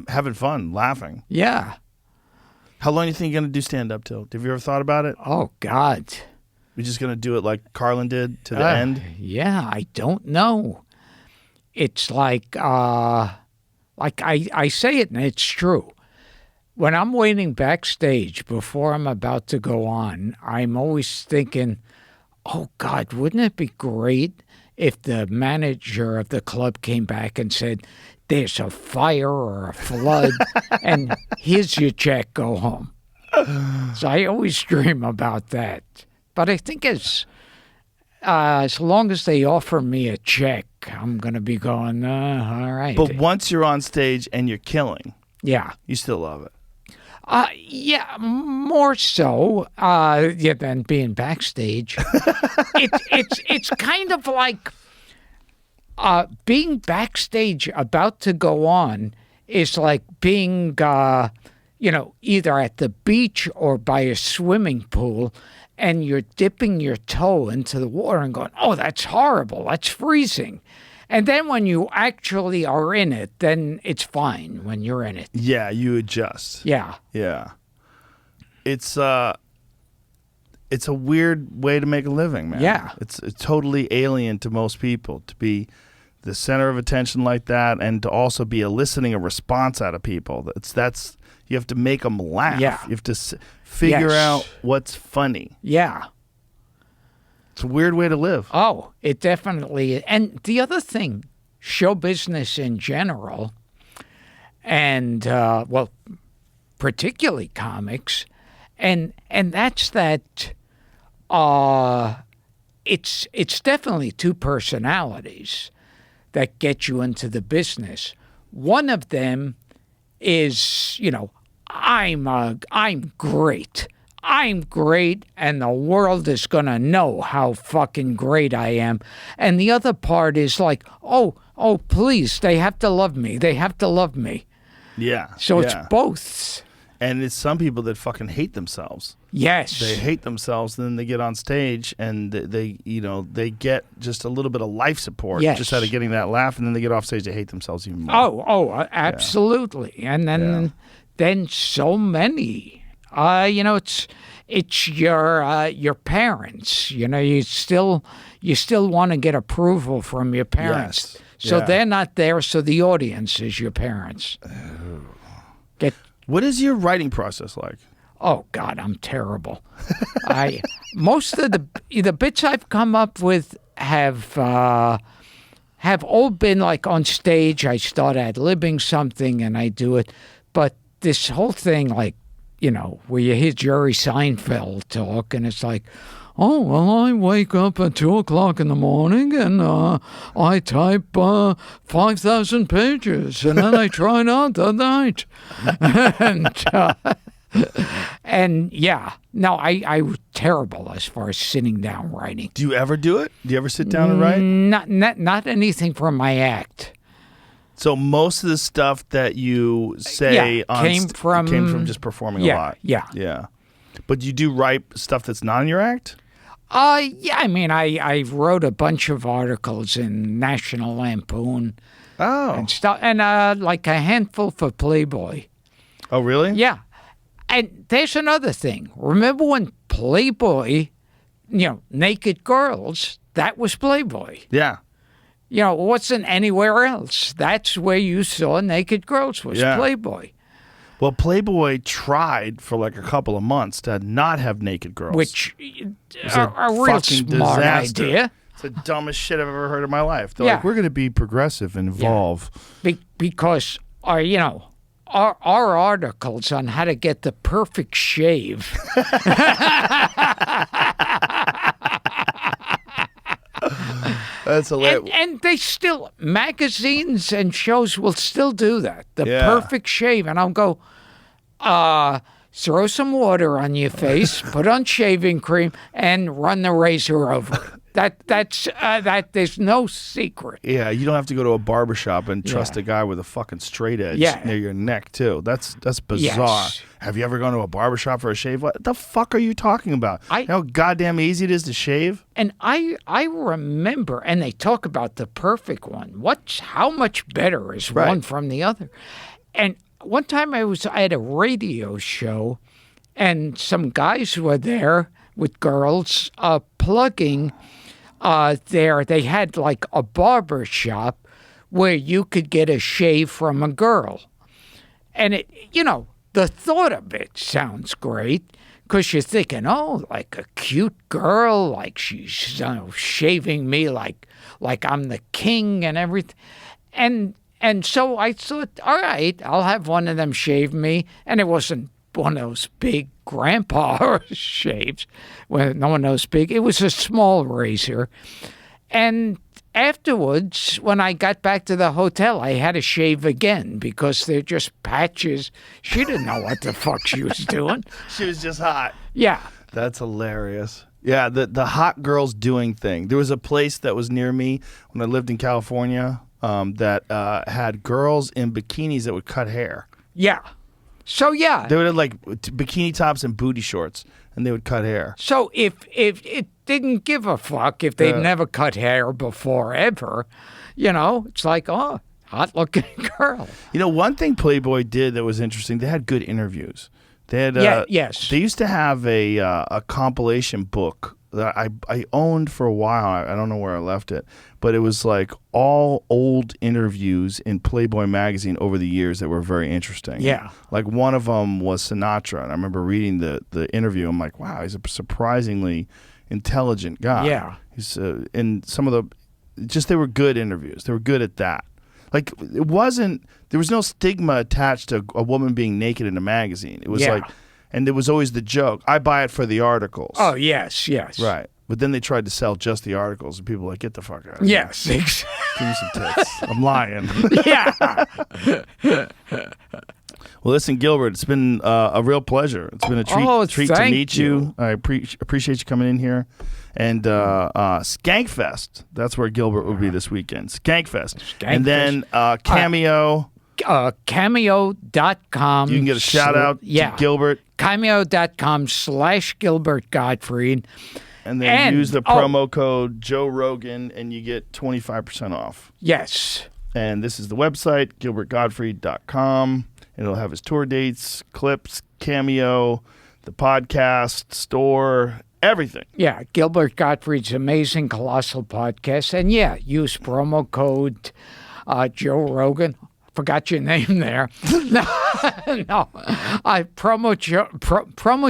having fun, laughing. Yeah. How long do you think you're going to do stand-up till? Have you ever thought about it? Oh God. You're just going to do it like Carlin did to the end? Yeah, I don't know. It's like I say it and it's true. When I'm waiting backstage before I'm about to go on, I'm always thinking, oh God, wouldn't it be great if the manager of the club came back and said, there's a fire or a flood and here's your check, go home. So I always dream about that. But I think as long as they offer me a check, I'm going to be going, all right. But once you're on stage and you're killing, yeah. you still love it. Yeah, more so than being backstage. It's kind of like being backstage about to go on is like being, either at the beach or by a swimming pool, and you're dipping your toe into the water and going, oh, that's horrible, that's freezing. And then when you actually are in it, then it's fine when you're in it. Yeah, you adjust. Yeah. Yeah. It's a weird way to make a living, man. Yeah. It's totally alien to most people to be the center of attention like that and to also be eliciting a response out of people. That's you have to make them laugh. Yeah. You have to figure out what's funny. Yeah. It's a weird way to live. Oh, it definitely is. And the other thing, show business in general, and, particularly comics, and that's that it's definitely two personalities that get you into the business. One of them is, I'm great. I'm great, and the world is going to know how fucking great I am. And the other part is like, oh, please, they have to love me. They have to love me. Yeah. So it's both. And it's some people that fucking hate themselves. Yes. They hate themselves, and then they get on stage and they get just a little bit of life support just out of getting that laugh, and then they get off stage, they hate themselves even more. Oh, absolutely. Yeah. And then so many. It's your parents. You still want to get approval from your parents. Yes. So they're not there. So the audience is your parents. What is your writing process like? Oh God, I'm terrible. Most of the bits I've come up with have all been like on stage. I start ad-libbing something and I do it, but this whole thing, like, where you hear Jerry Seinfeld talk, and it's like, oh, well, I wake up at 2:00 in the morning and I type 5,000 pages, and then I try it out that night. I'm terrible as far as sitting down writing. Do you ever do it? Do you ever sit down and write? Not anything from my act. So most of the stuff that you say came from just performing a lot. Yeah. But you do write stuff that's not in your act? I mean, I wrote a bunch of articles in National Lampoon. Oh. And stuff, and like a handful for Playboy. Oh, really? Yeah. And there's another thing. Remember when Playboy, naked girls, that was Playboy. Yeah. You know, it wasn't anywhere else. That's where you saw naked girls was Yeah. Playboy, Well, Playboy tried for like a couple of months to not have naked girls. which It's a real fucking smart disaster. idea. It's the dumbest shit I've ever heard in my life. They're Yeah. like, we're going to be progressive and evolve. Because our articles on how to get the perfect shave. That's hilarious. And they still, magazines and shows will still do that. The Yeah. perfect shave. And I'll go, throw some water on your face, put on shaving cream, and run the razor over it. That's there's no secret. Yeah, you don't have to go to a barbershop and trust a guy with a fucking straight edge near your neck, too. That's bizarre. Yes. Have you ever gone to a barbershop for a shave? What the fuck are you talking about? You know how goddamn easy it is to shave? And I remember, and they talk about the perfect one. How much better is one from the other? And one time I had a radio show, and some guys were there with girls plugging they had like a barber shop where you could get a shave from a girl. And the thought of it sounds great because you're thinking, oh, like a cute girl, like she's shaving me like I'm the king and everything. And so I thought, all right, I'll have one of them shave me. And it wasn't one of those big grandpa shaves where no one knows big. It was a small razor. And afterwards, when I got back to the hotel, I had to shave again because they're just patches. She didn't know what the fuck she was doing. She was just hot. Yeah. That's hilarious. Yeah, the hot girls doing thing. There was a place that was near me when I lived in California that had girls in bikinis that would cut hair. Yeah. So, yeah. They would have like bikini tops and booty shorts, and they would cut hair. So if it didn't give a fuck, if they'd never cut hair before ever, it's like, oh, hot-looking girl. One thing Playboy did that was interesting, they had good interviews. They had yes. They used to have a compilation book that I owned for a while. I don't know where I left it, but it was like all old interviews in Playboy magazine over the years that were very interesting. Yeah. Like one of them was Sinatra, and I remember reading the interview. I'm like, wow, he's a surprisingly intelligent guy. Yeah. He's and some of they were good interviews. They were good at that. Like there was no stigma attached to a woman being naked in a magazine. It was like, and there was always the joke, I buy it for the articles. Oh, yes. Right. But then they tried to sell just the articles, and people were like, get the fuck out of here. Yes, exactly. Give me some tits. I'm lying. Yeah. Well, listen, Gilbert, it's been a real pleasure. It's been a treat to meet you. I appreciate you coming in here. And Skankfest, that's where Gilbert will be this weekend. Skankfest. And then Cameo. Cameo.com. You can get a shout out to Gilbert. Cameo.com/Gilbert Gottfried. And then use the promo code Joe Rogan and you get 25% off. Yes. And this is the website, gilbertgottfried.com. It'll have his tour dates, clips, Cameo, the podcast, store, everything. Yeah, Gilbert Gottfried's amazing Colossal podcast. And use promo code Joe Rogan. Forgot your name there. No, I promo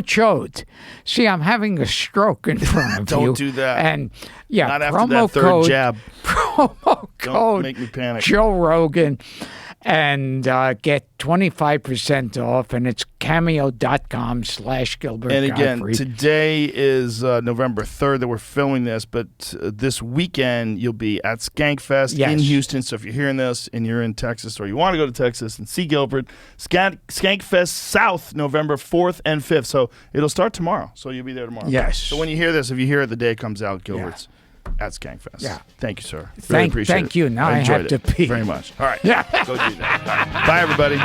chode. See, I'm having a stroke in front of you. Don't do that. And not after promo that third code, jab. Promo Don't code make me panic. Joe Rogan, and get 25% off. And it's cameo.com/Gilbert. And again, Gottfried. today is November 3rd that we're filming this, but this weekend you'll be at Skankfest in Houston. So if you're hearing this and you're in Texas or you want to go to Texas and see Gilbert, Skankfest South, November 4th and 5th. So it'll start tomorrow. So you'll be there tomorrow. Yes. So when you hear this, if you hear it the day it comes out, Gilbert's at Skankfest. Yeah. Thank you, sir. Really appreciate it. Thank you. Now I have enjoyed to it pee. very much. All right. Go do that. All right. Bye, everybody.